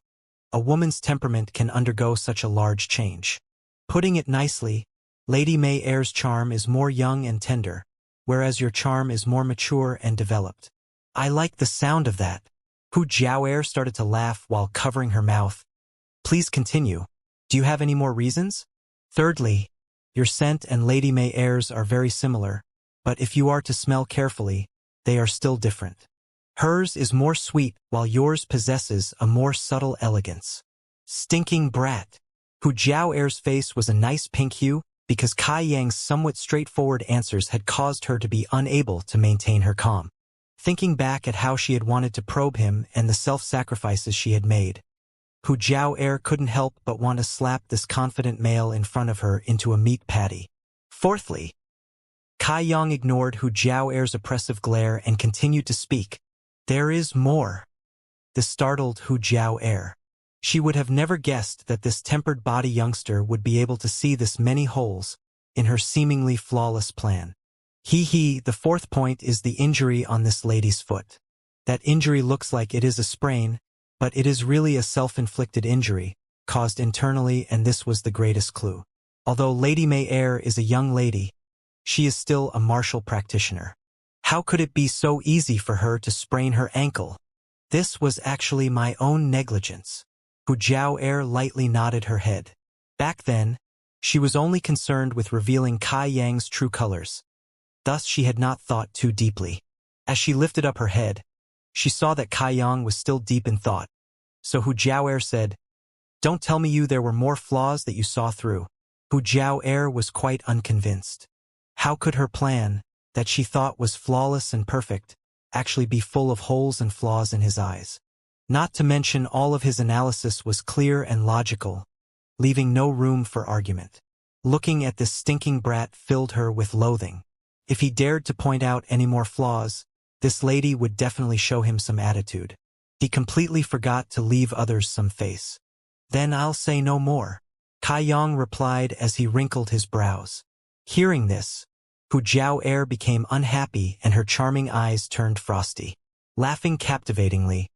a woman's temperament can undergo such a large change. Putting it nicely, Lady Mei Er's charm is more young and tender, whereas your charm is more mature and developed." "I like the sound of that." Hu Jiao started to laugh while covering her mouth. "Please continue. Do you have any more reasons?" "Thirdly, your scent and Lady Mei Er's are very similar, but if you are to smell carefully, they are still different. Hers is more sweet, while yours possesses a more subtle elegance." "Stinking brat." Hu Jiao face was a nice pink hue, because Kai Yang's somewhat straightforward answers had caused her to be unable to maintain her calm. Thinking back at how she had wanted to probe him and the self-sacrifices she had made, Hu Jiao couldn't help but want to slap this confident male in front of her into a meat patty. Fourthly, Kai Yang ignored Hu Jiao oppressive glare and continued to speak. "There is more." This startled Hu Jiao. She would have never guessed that this tempered body youngster would be able to see this many holes in her seemingly flawless plan. The fourth point is the injury on this lady's foot. That injury looks like it is a sprain, but it is really a self-inflicted injury, caused internally, and this was the greatest clue. Although Lady Mei is a young lady, she is still a martial practitioner. How could it be so easy for her to sprain her ankle? "This was actually my own negligence." Hu Jiao lightly nodded her head. Back then, she was only concerned with revealing Kai Yang's true colors. Thus she had not thought too deeply. As she lifted up her head, she saw that Kai Yang was still deep in thought. So Hu Jiao said, "Don't tell me there were more flaws that you saw through." Hu Jiao was quite unconvinced. How could her plan, that she thought was flawless and perfect, actually be full of holes and flaws in his eyes? Not to mention all of his analysis was clear and logical, leaving no room for argument. Looking at this stinking brat filled her with loathing. If he dared to point out any more flaws, this lady would definitely show him some attitude. He completely forgot to leave others some face. "Then I'll say no more," Kai Yang replied as he wrinkled his brows. Hearing this, Hu Jiao became unhappy and her charming eyes turned frosty. Laughing captivatingly,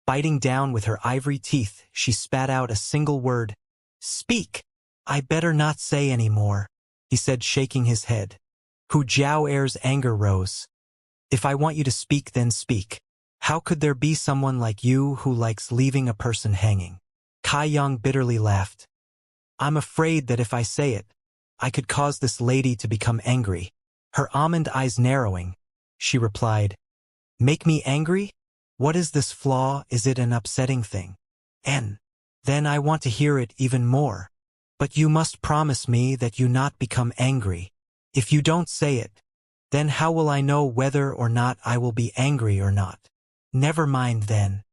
biting down with her ivory teeth, she spat out a single word. "Speak." "I better not say any more," he said, shaking his head. Hu Jiao's anger rose. "If I want you to speak, then speak. How could there be someone like you who likes leaving a person hanging?" Kai Yang bitterly laughed. "I'm afraid that if I say it, I could cause this lady to become angry." Her almond eyes narrowing, she replied, "Make me angry? What is this flaw? Is it an upsetting thing? Then I want to hear it even more. But you must promise me that you not become angry. If you don't say it, then how will I know whether or not I will be angry or not?" "Never mind then.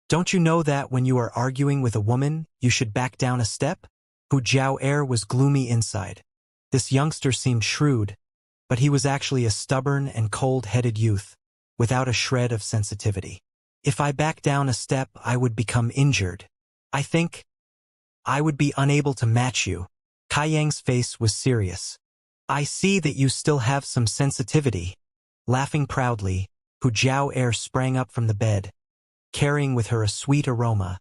Don't you know that when you are arguing with a woman, you should back down a step?" Hu Jiao was gloomy inside. This youngster seemed shrewd, but he was actually a stubborn and cold-headed youth, without a shred of sensitivity. "If I back down a step, I would become injured. I think I would be unable to match you." Kai Yang's face was serious. "I see that you still have some sensitivity." Laughing proudly, Hu Jiao sprang up from the bed, carrying with her a sweet aroma,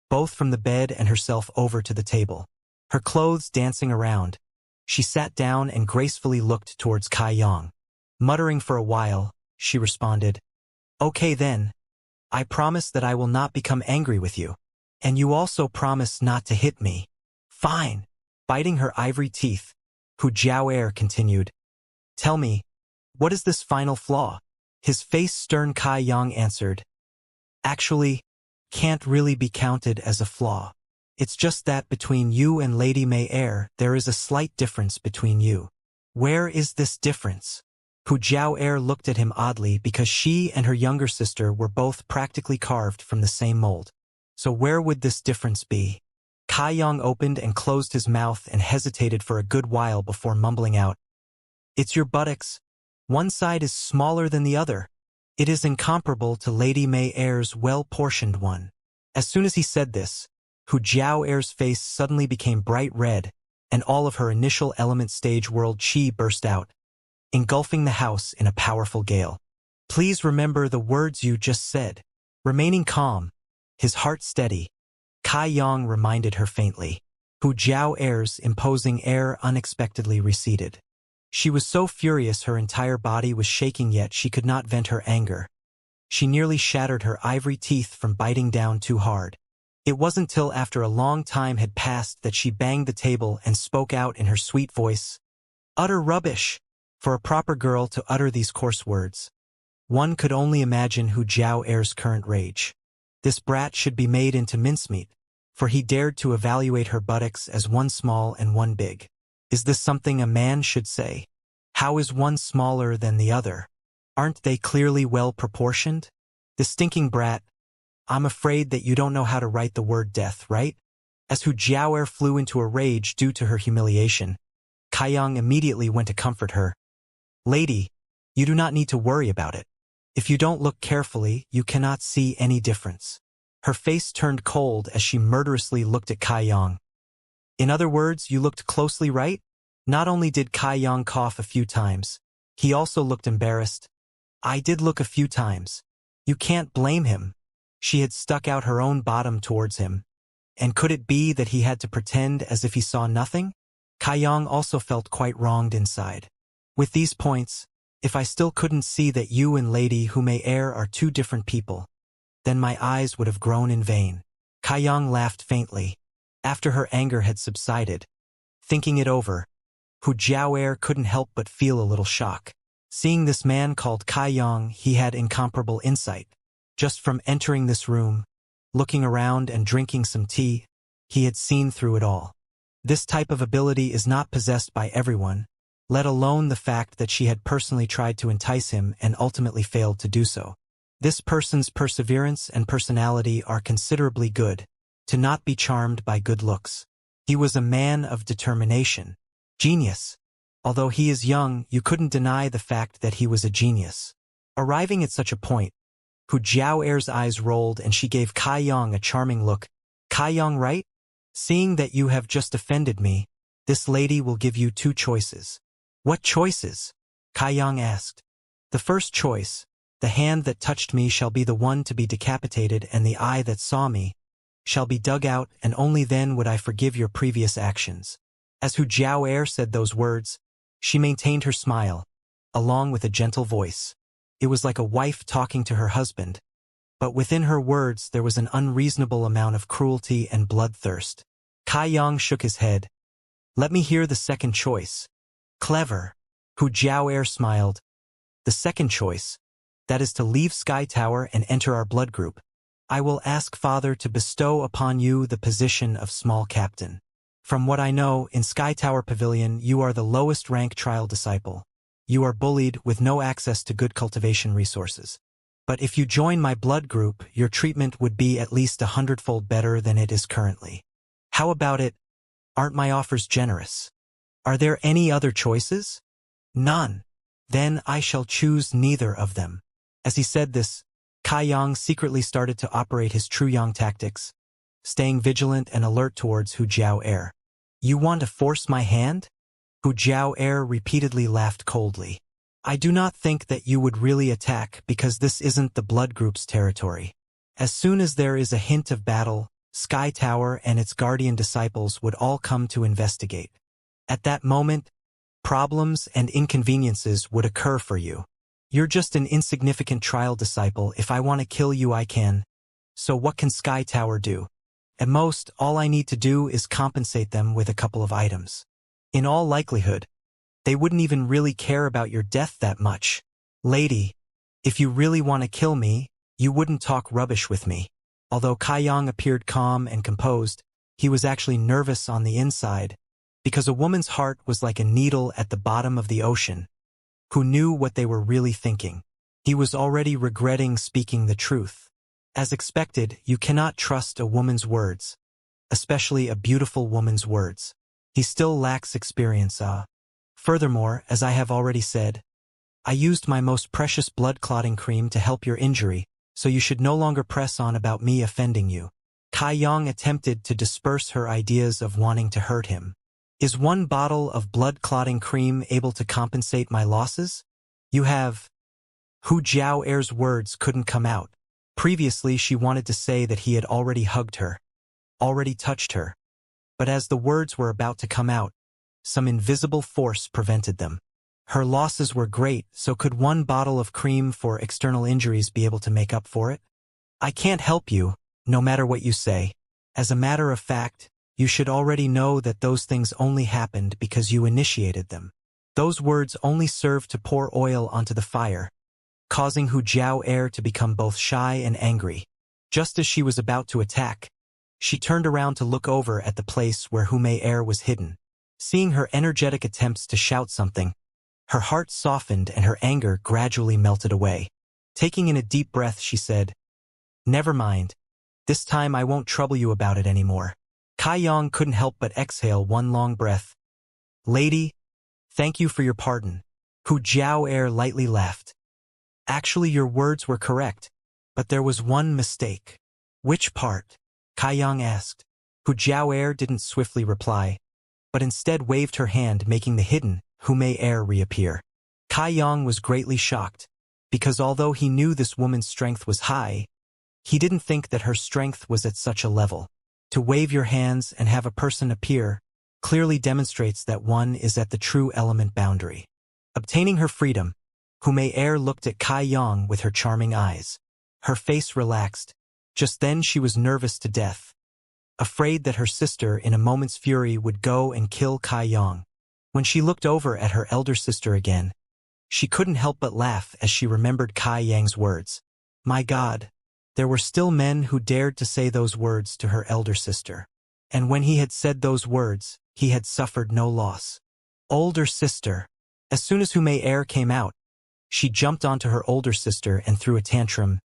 both from the bed and herself over to the table. Her clothes dancing around, she sat down and gracefully looked towards Kai Yang. Muttering for a while, she responded, "Okay then. I promise that I will not become angry with you. And you also promise not to hit me." "Fine." Biting her ivory teeth, Hu Jiao continued, "Tell me, what is this final flaw?" His face stern Kai Yang answered, "Actually, can't really be counted as a flaw. It's just that between you and Lady May Air, there is a slight difference between you. Where is this difference? Hu Jiao Air looked at him oddly because she and her younger sister were both practically carved from the same mold. So where would this difference be? Kai Yang opened and closed his mouth and hesitated for a good while before mumbling out, "It's your buttocks. One side is smaller than the other. It is incomparable to Lady May Air's well-portioned one." As soon as he said this, Hu Jiao Air's face suddenly became bright red, and all of her initial element stage world chi burst out, engulfing the house in a powerful gale. "Please remember the words you just said." Remaining calm, his heart steady, Kai Yang reminded her faintly. Hu Jiao Air's imposing air unexpectedly receded. She was so furious her entire body was shaking, yet she could not vent her anger. She nearly shattered her ivory teeth from biting down too hard. It wasn't till after a long time had passed that she banged the table and spoke out in her sweet voice, "Utter rubbish! For a proper girl to utter these coarse words." One could only imagine Hu Jiao Air's current rage. This brat should be made into mincemeat, for he dared to evaluate her buttocks as one small and one big. Is this something a man should say? How is one smaller than the other? Aren't they clearly well proportioned? The stinking brat. I'm afraid that you don't know how to write the word death, right? As Hu Jiaoer flew into a rage due to her humiliation, Kai Yang immediately went to comfort her. "Lady, you do not need to worry about it. If you don't look carefully, you cannot see any difference." Her face turned cold as she murderously looked at Kai Yang. "In other words, you looked closely, right?" Not only did Kai Yang cough a few times, he also looked embarrassed. "I did look a few times. You can't blame him." She had stuck out her own bottom towards him. And could it be that he had to pretend as if he saw nothing? Kai Yang also felt quite wronged inside. With these points, if I still couldn't see that you and Lady Hu May Air are two different people, then my eyes would have grown in vain. Kai Yang laughed faintly. After her anger had subsided, thinking it over, Hu Jiaoer couldn't help but feel a little shock. Seeing this man called Kai Yang, he had incomparable insight. Just from entering this room, looking around and drinking some tea, he had seen through it all. This type of ability is not possessed by everyone, let alone the fact that she had personally tried to entice him and ultimately failed to do so. This person's perseverance and personality are considerably good, to not be charmed by good looks. He was a man of determination. Genius. Although he is young, you couldn't deny the fact that he was a genius. Arriving at such a point, Hu Jiaoer's eyes rolled and she gave Kai Yang a charming look. "Kai Yang, right? Seeing that you have just offended me, this lady will give you two choices." "What choices?" Kai Yang asked. "The first choice, the hand that touched me shall be the one to be decapitated, and the eye that saw me shall be dug out, and only then would I forgive your previous actions." As Hu Jiaoer said those words, she maintained her smile, along with a gentle voice. It was like a wife talking to her husband, but within her words there was an unreasonable amount of cruelty and bloodthirst. Kai Yang shook his head. "Let me hear the second choice." "Clever." Hu Jiaoer smiled. "The second choice, that is to leave Sky Tower and enter our blood group. I will ask Father to bestow upon you the position of small captain. From what I know, in Sky Tower Pavilion you are the lowest rank trial disciple. You are bullied with no access to good cultivation resources. But if you join my blood group, your treatment would be at least 100-fold better than it is currently. How about it? Aren't my offers generous? Are there any other choices?" "None." "Then I shall choose neither of them." As he said this, Kai Yang secretly started to operate his true Yang tactics, staying vigilant and alert towards Hu Jiaoer. "You want to force my hand?" Hu Jiaoer repeatedly laughed coldly. "I do not think that you would really attack because this isn't the blood group's territory. As soon as there is a hint of battle, Sky Tower and its guardian disciples would all come to investigate. At that moment, problems and inconveniences would occur for you. You're just an insignificant trial disciple. If I want to kill you, I can. So what can Sky Tower do? At most, all I need to do is compensate them with a couple of items. In all likelihood, they wouldn't even really care about your death that much. Lady, if you really want to kill me, you wouldn't talk rubbish with me. Although Kaiyang appeared calm and composed, he was actually nervous on the inside, because a woman's heart was like a needle at the bottom of the ocean. Who knew what they were really thinking? He was already regretting speaking the truth. As expected, you cannot trust a woman's words, especially a beautiful woman's words. He still lacks experience. Furthermore, as I have already said, I used my most precious blood-clotting cream to help your injury, so you should no longer press on about me offending you. Kaiyang attempted to disperse her ideas of wanting to hurt him. Is one bottle of blood-clotting cream able to compensate my losses? You have... Hu Jiao'er's words couldn't come out. Previously she wanted to say that he had already hugged her, already touched her. But as the words were about to come out, some invisible force prevented them. Her losses were great, so could one bottle of cream for external injuries be able to make up for it? I can't help you, no matter what you say. As a matter of fact, you should already know that those things only happened because you initiated them. Those words only served to pour oil onto the fire, causing Hu Jiao'er to become both shy and angry. Just as she was about to attack, she turned around to look over at the place where Hu Mei'er was hidden. Seeing her energetic attempts to shout something, her heart softened and her anger gradually melted away. Taking in a deep breath, she said, "Never mind. This time I won't trouble you about it anymore." Kaiyang couldn't help but exhale one long breath. "Lady, thank you for your pardon." Hu Jiao'er lightly laughed. "Actually, your words were correct, but there was one mistake." "Which part?" Kaiyang asked. Hu Jiao'er didn't swiftly reply, but instead waved her hand, making the hidden Hu Mei'er reappear. Kaiyang was greatly shocked, because although he knew this woman's strength was high, he didn't think that her strength was at such a level. To wave your hands and have a person appear clearly demonstrates that one is at the true element boundary. Obtaining her freedom, Hu Mei'er looked at Kaiyang with her charming eyes. Her face relaxed. Just then she was nervous to death, afraid that her sister in a moment's fury would go and kill Kaiyang. When she looked over at her elder sister again, she couldn't help but laugh as she remembered Kaiyang's words. My God, there were still men who dared to say those words to her elder sister. And when he had said those words, he had suffered no loss. Older sister. As soon as Hu Mei'er came out, she jumped onto her older sister and threw a tantrum.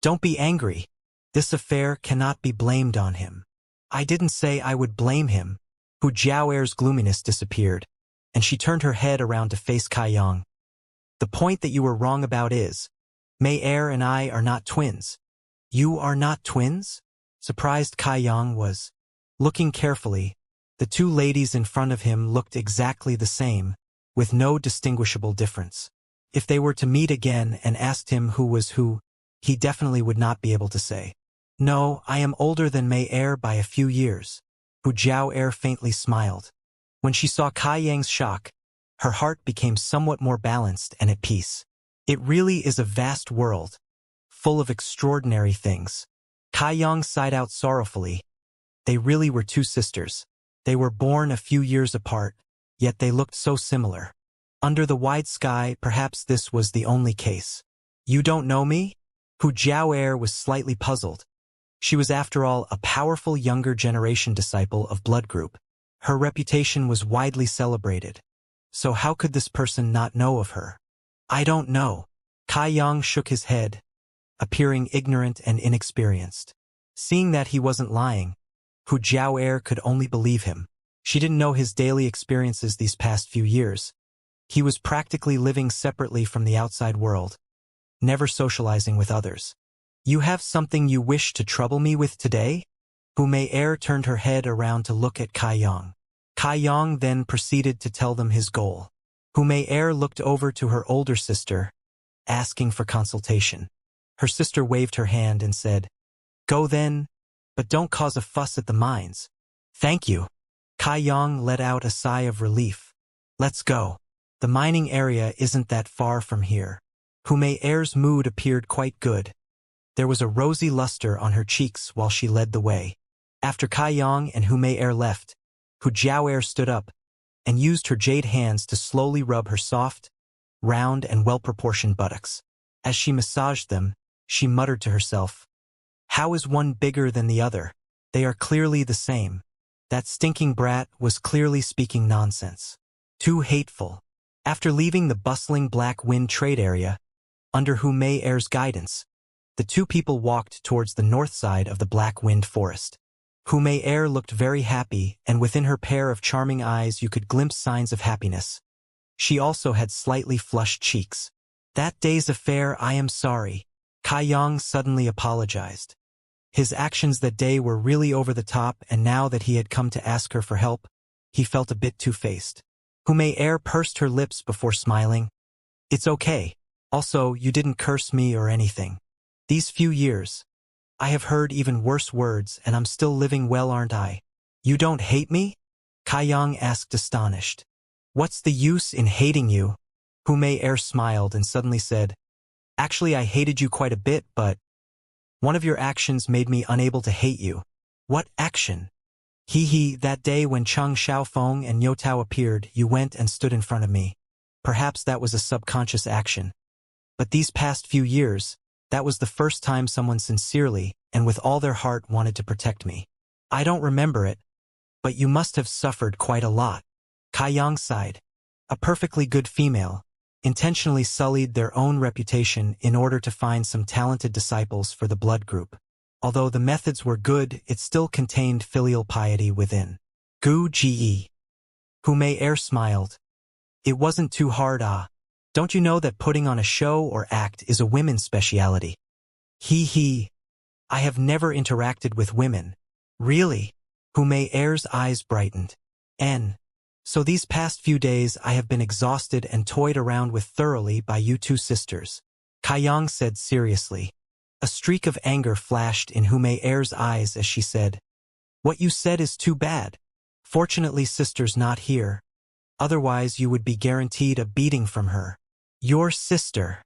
Don't be angry. This affair cannot be blamed on him. I didn't say I would blame him. Hu Jiao'er's gloominess disappeared, and she turned her head around to face Kaiyang. The point that you were wrong about is, Mei'er and I are not twins. You are not twins? Surprised Kaiyang was. Looking carefully, the two ladies in front of him looked exactly the same, with no distinguishable difference. If they were to meet again and asked him who was who, he definitely would not be able to say. No, I am older than Mei'er by a few years. Hu Jiao'er faintly smiled. When she saw Kaiyang's shock, her heart became somewhat more balanced and at peace. It really is a vast world, full of extraordinary things. Kaiyang sighed out sorrowfully. They really were two sisters. They were born a few years apart, yet they looked so similar. Under the wide sky, perhaps this was the only case. You don't know me? Hu Jiao'er was slightly puzzled. She was, after all, a powerful younger generation disciple of Blood Group. Her reputation was widely celebrated. So how could this person not know of her? I don't know. Kaiyang shook his head, appearing ignorant and inexperienced. Seeing that he wasn't lying, Hu Jiao'er could only believe him. She didn't know his daily experiences these past few years. He was practically living separately from the outside world, never socializing with others. You have something you wish to trouble me with today? Hu Mei'er turned her head around to look at Kaiyang. Kaiyang then proceeded to tell them his goal. Hu Mei'er looked over to her older sister, asking for consultation. Her sister waved her hand and said, Go then, but don't cause a fuss at the mines. Thank you. Kaiyang let out a sigh of relief. Let's go. The mining area isn't that far from here. Hu Mei'er's mood appeared quite good. There was a rosy luster on her cheeks while she led the way. After Kaiyang and Hu Mei'er left, Hu Jiao'er stood up and used her jade hands to slowly rub her soft, round and well-proportioned buttocks. As she massaged them, she muttered to herself, How is one bigger than the other? They are clearly the same. That stinking brat was clearly speaking nonsense. Too hateful. After leaving the bustling Black Wind trade area, under Hu Mei Er's guidance, the two people walked towards the north side of the Black Wind forest. Hu Mei Er looked very happy, and within her pair of charming eyes you could glimpse signs of happiness. She also had slightly flushed cheeks. That day's affair, I am sorry. Kai Yang suddenly apologized. His actions that day were really over the top, and now that he had come to ask her for help, he felt a bit two-faced. Hu Mei Er pursed her lips before smiling. It's okay. Also, you didn't curse me or anything. These few years, I have heard even worse words, and I'm still living well, aren't I? You don't hate me? Kai Yang asked, astonished. What's the use in hating you? Hu Mei Er smiled and suddenly said, Actually, I hated you quite a bit, but one of your actions made me unable to hate you. What action? That day when Cheng Xiaofeng and Yo Tao appeared, you went and stood in front of me. Perhaps that was a subconscious action. But these past few years, that was the first time someone sincerely and with all their heart wanted to protect me. I don't remember it, but you must have suffered quite a lot. Kai Yang sighed. A perfectly good female, intentionally sullied their own reputation in order to find some talented disciples for the blood group. Although the methods were good, it still contained filial piety within. Gu Ge. Hu Mei Er smiled. It wasn't too hard, ah. Don't you know that putting on a show or act is a women's speciality? I have never interacted with women. Really? Hu Mei Er's eyes brightened. So these past few days I have been exhausted and toyed around with thoroughly by you two sisters. Kai Yang said seriously. A streak of anger flashed in Hu Mei Er's eyes as she said, What you said is too bad. Fortunately, sister's not here. Otherwise, you would be guaranteed a beating from her. Your sister.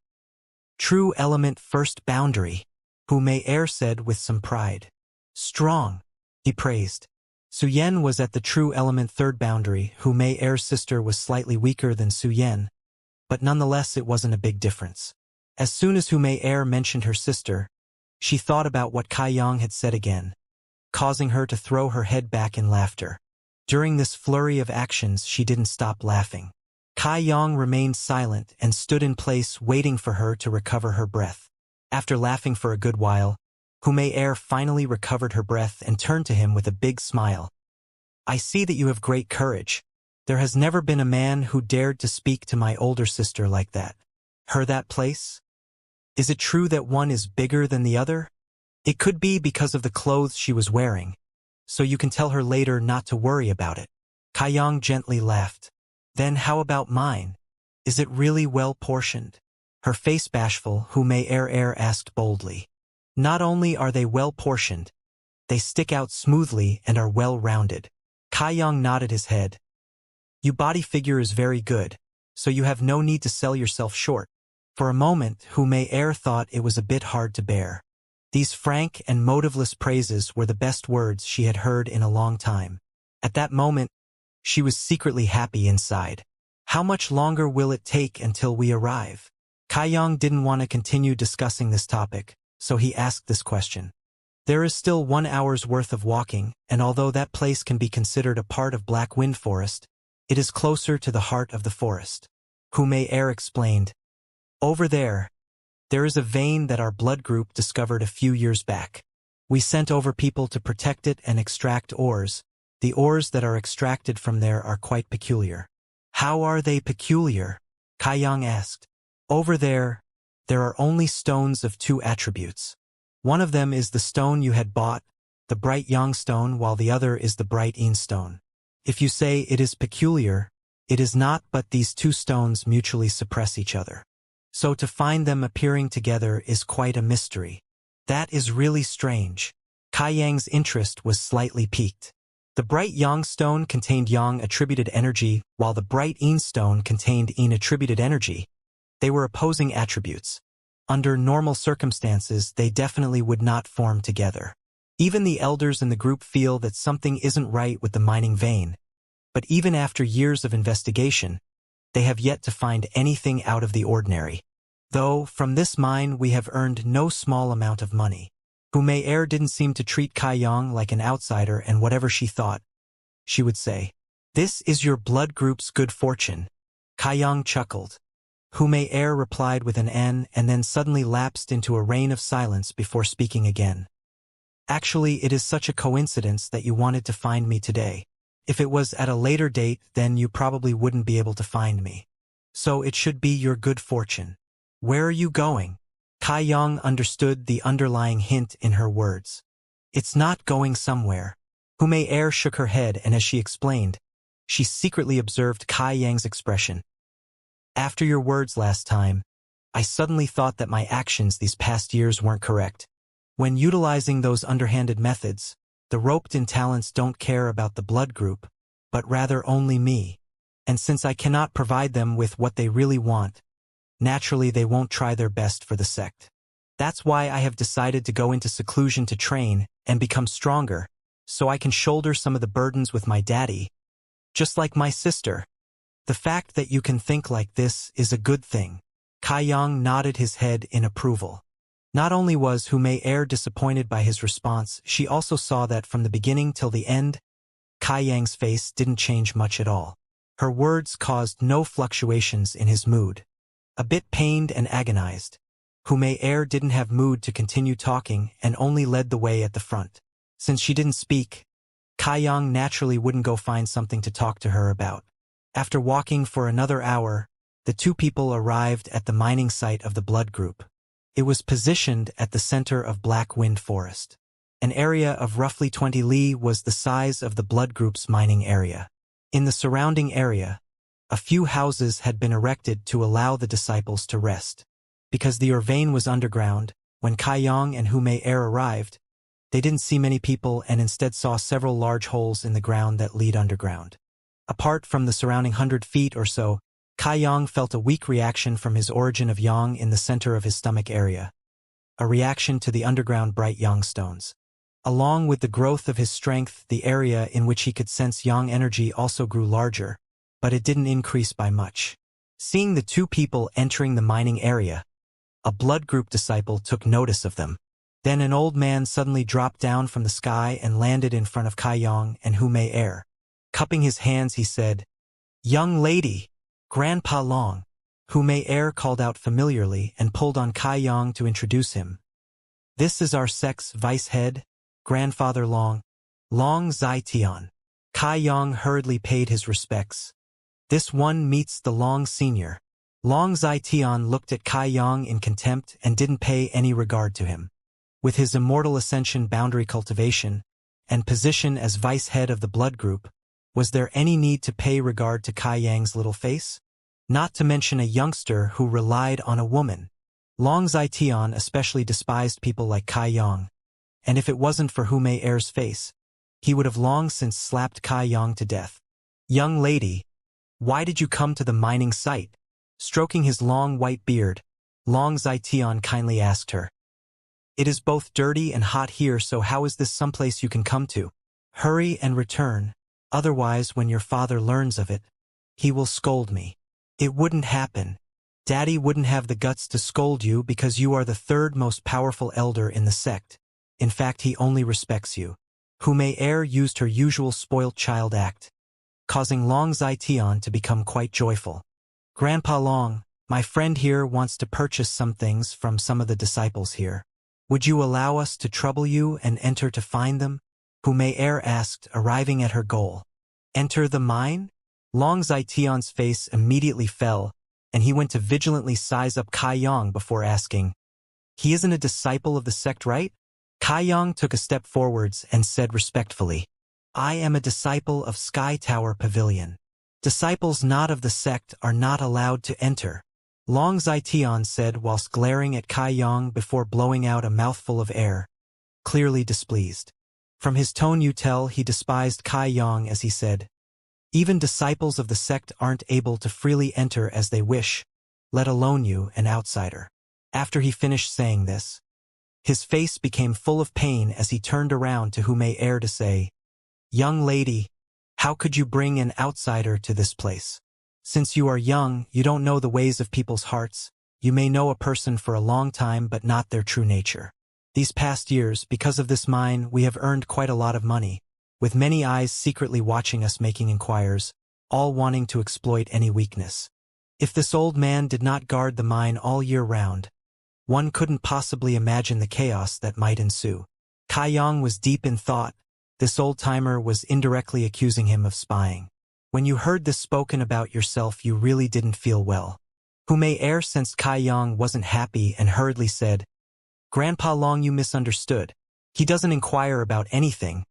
True element first boundary, Hu Mei Er said with some pride. Strong, he praised. Su Yan was at the true element third boundary. Hu Mei Er's sister was slightly weaker than Su Yan, but nonetheless it wasn't a big difference. As soon as Hu Mei Er mentioned her sister, she thought about what Kai Yang had said again, causing her to throw her head back in laughter. During this flurry of actions, she didn't stop laughing. Kai Yang remained silent and stood in place waiting for her to recover her breath. After laughing for a good while, Hu Mei Er finally recovered her breath and turned to him with a big smile. I see that you have great courage. There has never been a man who dared to speak to my older sister like that. Her that place? Is it true that one is bigger than the other? It could be because of the clothes she was wearing, so you can tell her later not to worry about it. Kai Yang gently laughed. Then how about mine? Is it really well portioned? Her face bashful, Hu Mei Er asked boldly. Not only are they well portioned, they stick out smoothly and are well rounded. Kai Yang nodded his head. Your body figure is very good, so you have no need to sell yourself short. For a moment, Hu Mei Er thought it was a bit hard to bear. These frank and motiveless praises were the best words she had heard in a long time. At that moment, she was secretly happy inside. How much longer will it take until we arrive? Kai Yang didn't want to continue discussing this topic, so he asked this question. There is still 1 hour's worth of walking, and although that place can be considered a part of Black Wind Forest, it is closer to the heart of the forest. Hu Mei Er explained. Over there is a vein that our blood group discovered a few years back. We sent over people to protect it and extract ores. The ores that are extracted from there are quite peculiar. How are they peculiar? Kai Yang asked. Over there are only stones of 2 attributes. One of them is the stone you had bought, the bright Yang stone, while the other is the bright Yin stone. If you say it is peculiar, it is not, but these 2 stones mutually suppress each other. So to find them appearing together is quite a mystery. That is really strange. Kai Yang's interest was slightly piqued. The bright Yang stone contained Yang attributed energy, while the bright Yin stone contained Yin attributed energy. They were opposing attributes. Under normal circumstances, they definitely would not form together. Even the elders in the group feel that something isn't right with the mining vein. But even after years of investigation, they have yet to find anything out of the ordinary. Though, from this mine we have earned no small amount of money. Hu Mei didn't seem to treat Kai Yang like an outsider, and whatever she thought, she would say. "This is your blood group's good fortune." Kai Yang chuckled. Hu Mei replied with an N and then suddenly lapsed into a rain of silence before speaking again. "Actually, it is such a coincidence that you wanted to find me today. If it was at a later date, then you probably wouldn't be able to find me. So it should be your good fortune." "Where are you going?" Kai Yang understood the underlying hint in her words. "It's not going somewhere." Hu Mei shook her head, and as she explained, she secretly observed Kai Yang's expression. "After your words last time, I suddenly thought that my actions these past years weren't correct. When utilizing those underhanded methods, the roped-in talents don't care about the blood group, but rather only me. And since I cannot provide them with what they really want, naturally they won't try their best for the sect. That's why I have decided to go into seclusion to train and become stronger, so I can shoulder some of the burdens with my daddy, just like my sister. The fact that you can think like this is a good thing." Kai Yang nodded his head in approval. Not only was Hu Mei disappointed by his response, she also saw that from the beginning till the end, Kai Yang's face didn't change much at all. Her words caused no fluctuations in his mood. A bit pained and agonized, Hu Mei didn't have mood to continue talking and only led the way at the front. Since she didn't speak, Kai Yang naturally wouldn't go find something to talk to her about. After walking for another hour, the two people arrived at the mining site of the blood group. It was positioned at the center of Black Wind Forest. An area of roughly 20 li was the size of the blood group's mining area. In the surrounding area, a few houses had been erected to allow the disciples to rest. Because the vein was underground, when Kai Yang and Hu Mei arrived, they didn't see many people and instead saw several large holes in the ground that lead underground. Apart from the surrounding 100 feet or so, Kai Yang felt a weak reaction from his origin of yang in the center of his stomach area. A reaction to the underground bright yang stones. Along with the growth of his strength, the area in which he could sense yang energy also grew larger, but it didn't increase by much. Seeing the two people entering the mining area, a blood group disciple took notice of them. Then an old man suddenly dropped down from the sky and landed in front of Kai Yang and Hu Mei. Cupping his hands, he said, "Young lady, Grandpa Long." Hu Mei called out familiarly and pulled on Kai Yang to introduce him. "This is our sect's vice head, Grandfather Long, Long Zai-Tian." Kai Yang hurriedly paid his respects. "This one meets the Long Senior." Long Zai-Tian looked at Kai Yang in contempt and didn't pay any regard to him. With his immortal Ascension boundary cultivation and position as vice head of the blood group, was there any need to pay regard to Kai Yang's little face? Not to mention a youngster who relied on a woman. Long Zai-Tian especially despised people like Kai Yang, and if it wasn't for Hu Mei-er's face, he would have long since slapped Kai Yang to death. "Young lady, why did you come to the mining site?" Stroking his long white beard, Long Zai-Tian kindly asked her. "It is both dirty and hot here, so how is this someplace you can come to? Hurry and return. Otherwise, when your father learns of it, he will scold me." "It wouldn't happen. Daddy wouldn't have the guts to scold you because you are the third most powerful elder in the sect. In fact, he only respects you." Hu Mei used her usual spoilt child act, causing Long Zai-Tian to become quite joyful. "Grandpa Long, my friend here wants to purchase some things from some of the disciples here. Would you allow us to trouble you and enter to find them?" Hu Mei asked, arriving at her goal. "Enter the mine?" Long Zai-Tian's face immediately fell, and he went to vigilantly size up Kai Yang before asking, "He isn't a disciple of the sect, right?" Kai Yang took a step forwards and said respectfully, "I am a disciple of Sky Tower Pavilion. Disciples not of the sect are not allowed to enter," Long Zai-Tian said whilst glaring at Kai Yang before blowing out a mouthful of air, clearly displeased. From his tone you tell he despised Kai Yang as he said, "Even disciples of the sect aren't able to freely enter as they wish, let alone you, an outsider." After he finished saying this, his face became full of pain as he turned around to Hu Mei to say, "Young lady, how could you bring an outsider to this place? Since you are young, you don't know the ways of people's hearts. You may know a person for a long time but not their true nature. These past years, because of this mine, we have earned quite a lot of money, with many eyes secretly watching us making inquiries, all wanting to exploit any weakness. If this old man did not guard the mine all year round, one couldn't possibly imagine the chaos that might ensue. Kai Yang was deep in thought. This old-timer was indirectly accusing him of spying. When you heard this spoken about yourself, you really didn't feel well. Hu Mei sensed Kai Yang wasn't happy and hurriedly said, "Grandpa Long, you misunderstood. He doesn't inquire about anything,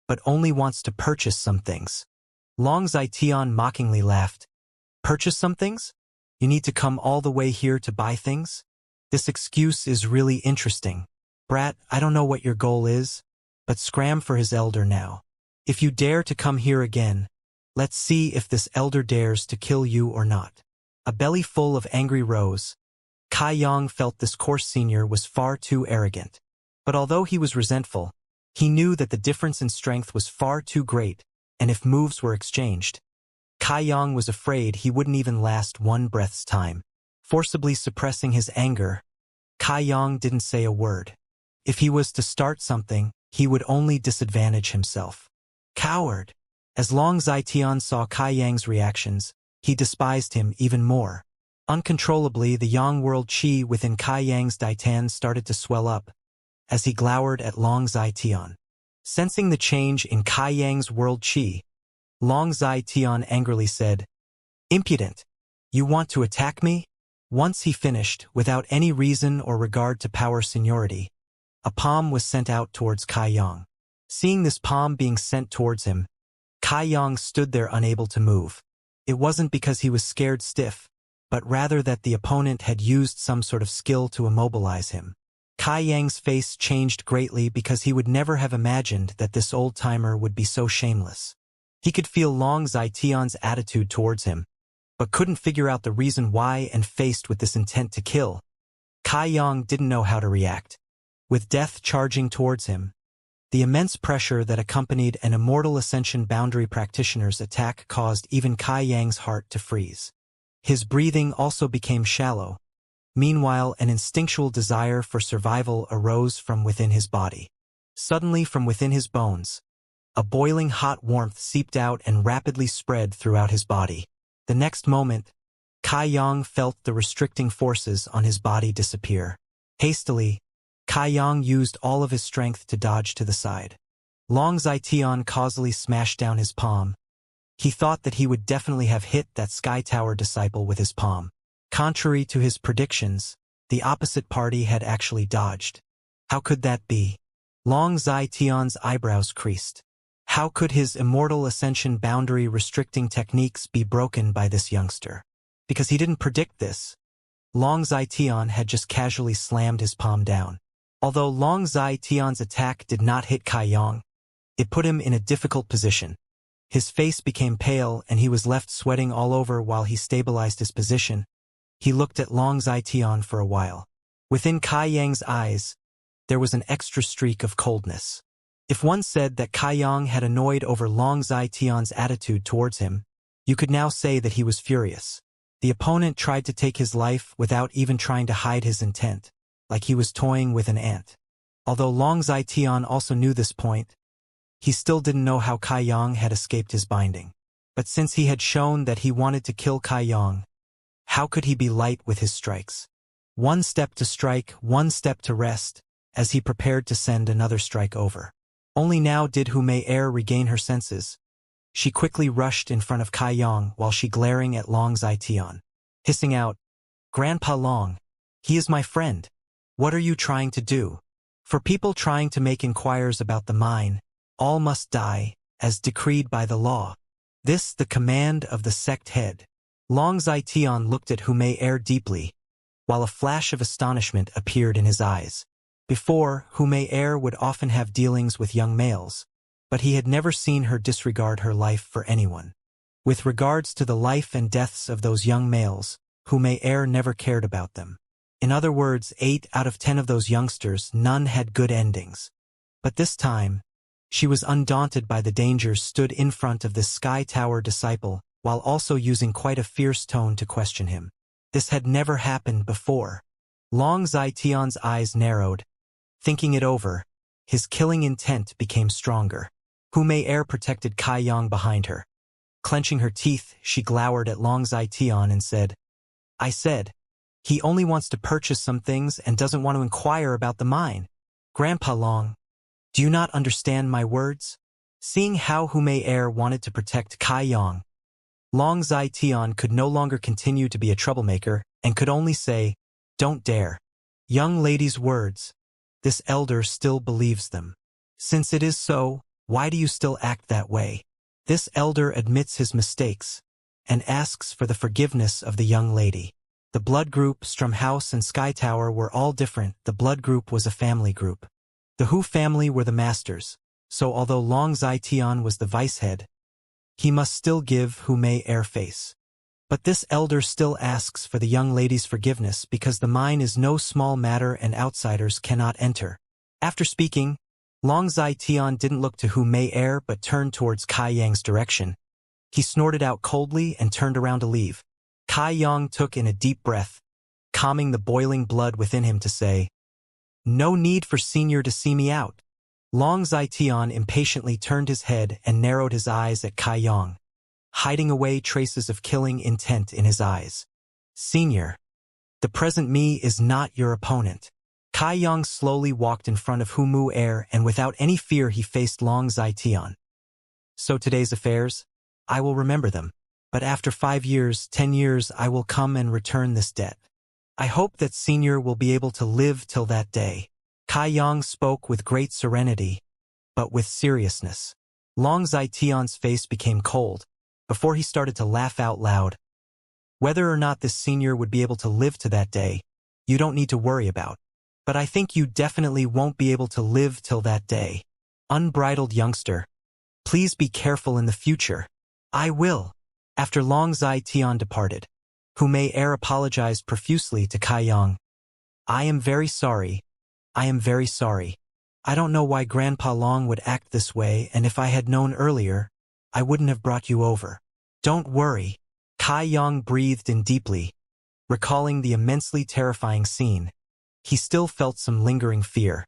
but only wants to purchase some things." Long Zitian mockingly laughed. "Purchase some things? You need to come all the way here to buy things? This excuse is really interesting. Brat, I don't know what your goal is, but scram for his elder now. If you dare to come here again, let's see if this elder dares to kill you or not." A belly full of angry rose, Kai Yang felt this coarse senior was far too arrogant. But although he was resentful, he knew that the difference in strength was far too great, and if moves were exchanged, Kai Yang was afraid he wouldn't even last one breath's time. Forcibly suppressing his anger, Kai Yang didn't say a word. If he was to start something, he would only disadvantage himself. Coward! As Long Zitian saw Kai Yang's reactions, he despised him even more. Uncontrollably, the yang world qi within Kai Yang's Daitan started to swell up, as he glowered at Long Zitian. Sensing the change in Kai Yang's world qi, Long Zitian angrily said, "Impudent! You want to attack me?" Once he finished, without any reason or regard to power seniority, a palm was sent out towards Kai Yang. Seeing this palm being sent towards him, Kai Yang stood there unable to move. It wasn't because he was scared stiff, but rather that the opponent had used some sort of skill to immobilize him. Kai Yang's face changed greatly because he would never have imagined that this old-timer would be so shameless. He could feel Long Zitian's attitude towards him, but couldn't figure out the reason why, and faced with this intent to kill, Kai Yang didn't know how to react. With death charging towards him, the immense pressure that accompanied an Immortal Ascension boundary practitioner's attack caused even Kai Yang's heart to freeze. His breathing also became shallow. Meanwhile, an instinctual desire for survival arose from within his body. Suddenly, from within his bones, a boiling hot warmth seeped out and rapidly spread throughout his body. The next moment, Kai Yang felt the restricting forces on his body disappear. Hastily, Kai Yang used all of his strength to dodge to the side. Long Zitian causally smashed down his palm. He thought that he would definitely have hit that Sky Tower disciple with his palm. Contrary to his predictions, the opposite party had actually dodged. How could that be? Long Zitian's eyebrows creased. How could his Immortal Ascension boundary restricting techniques be broken by this youngster? Because he didn't predict this, Long Zitian had just casually slammed his palm down. Although Long Zitian's attack did not hit Kai Yang, it put him in a difficult position. His face became pale and he was left sweating all over while he stabilized his position. He looked at Long Zitian for a while. Within Kai Yang's eyes, there was an extra streak of coldness. If one said that Kai Yang had annoyed over Long Zitian's attitude towards him, you could now say that he was furious. The opponent tried to take his life without even trying to hide his intent, like he was toying with an ant. Although Long Zitian also knew this point, he still didn't know how Kai Yang had escaped his binding. But since he had shown that he wanted to kill Kai Yang, how could he be light with his strikes? One step to strike, one step to rest, as he prepared to send another strike over. Only now did Hu Mei regain her senses. She quickly rushed in front of Kai Yang while she glaring at Long Zitian, hissing out, "Grandpa Long, he is my friend. What are you trying to do? For people trying to make inquiries about the mine, all must die, as decreed by the law. This the command of the sect head." Long Zitian looked at Hu Mei deeply, while a flash of astonishment appeared in his eyes. Before, Hu Mei would often have dealings with young males, but he had never seen her disregard her life for anyone. With regards to the life and deaths of those young males, Hu Mei never cared about them. In other words, 8 out of 10 of those youngsters, none had good endings. But this time, she was undaunted by the dangers stood in front of this Sky Tower disciple, while also using quite a fierce tone to question him. This had never happened before. Long Zitian's eyes narrowed, Thinking it over, his killing intent became stronger. Hu Mei protected Kai Yang behind her. Clenching her teeth, she glowered at Long Zai Tian and said, I said, he only wants to purchase some things and doesn't want to inquire about the mine. Grandpa Long, do you not understand my words? Seeing how Hu Mei wanted to protect Kai Yang, Long Zai Tian could no longer continue to be a troublemaker and could only say, don't dare. Young lady's words. This elder still believes them. Since it is so, why do you still act that way? This elder admits his mistakes and asks for the forgiveness of the young lady. The blood group, Strumhouse and Sky Tower were all different. The blood group was a family group. The Hu family were the masters, so although Long Zai Tian was the vice head, he must still give Hu Mei face. But this elder still asks for the young lady's forgiveness because the mine is no small matter and outsiders cannot enter. After speaking, Long Zai Tian didn't look to Hu Mei but turned towards Kai Yang's direction. He snorted out coldly and turned around to leave. Kai Yang took in a deep breath, calming the boiling blood within him to say, no need for senior to see me out. Long Zai Tian impatiently turned his head and narrowed his eyes at Kai Yang, hiding away traces of killing intent in his eyes. Senior, the present me is not your opponent. Kai Yang slowly walked in front of Hu Mu and without any fear he faced Long Zai Tian. So today's affairs, I will remember them. But after 5 years, 10 years, I will come and return this debt. I hope that senior will be able to live till that day. Kai Yang spoke with great serenity, but with seriousness. Long Zai Tian's face became cold, before he started to laugh out loud. Whether or not this senior would be able to live to that day, you don't need to worry about. But I think you definitely won't be able to live till that day. Unbridled youngster. Please be careful in the future. I will. After Long Zai Tian departed, Hu Mei apologized profusely to Kai Yang. I am very sorry. I am very sorry. I don't know why Grandpa Long would act this way, and if I had known earlier, I wouldn't have brought you over. Don't worry. Kai Yang breathed in deeply, recalling the immensely terrifying scene. He still felt some lingering fear.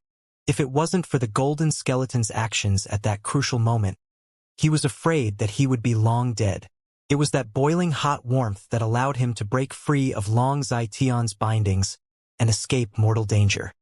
If it wasn't for the golden skeleton's actions at that crucial moment, he was afraid that he would be long dead. It was that boiling hot warmth that allowed him to break free of Long Zai Tian's bindings and escape mortal danger.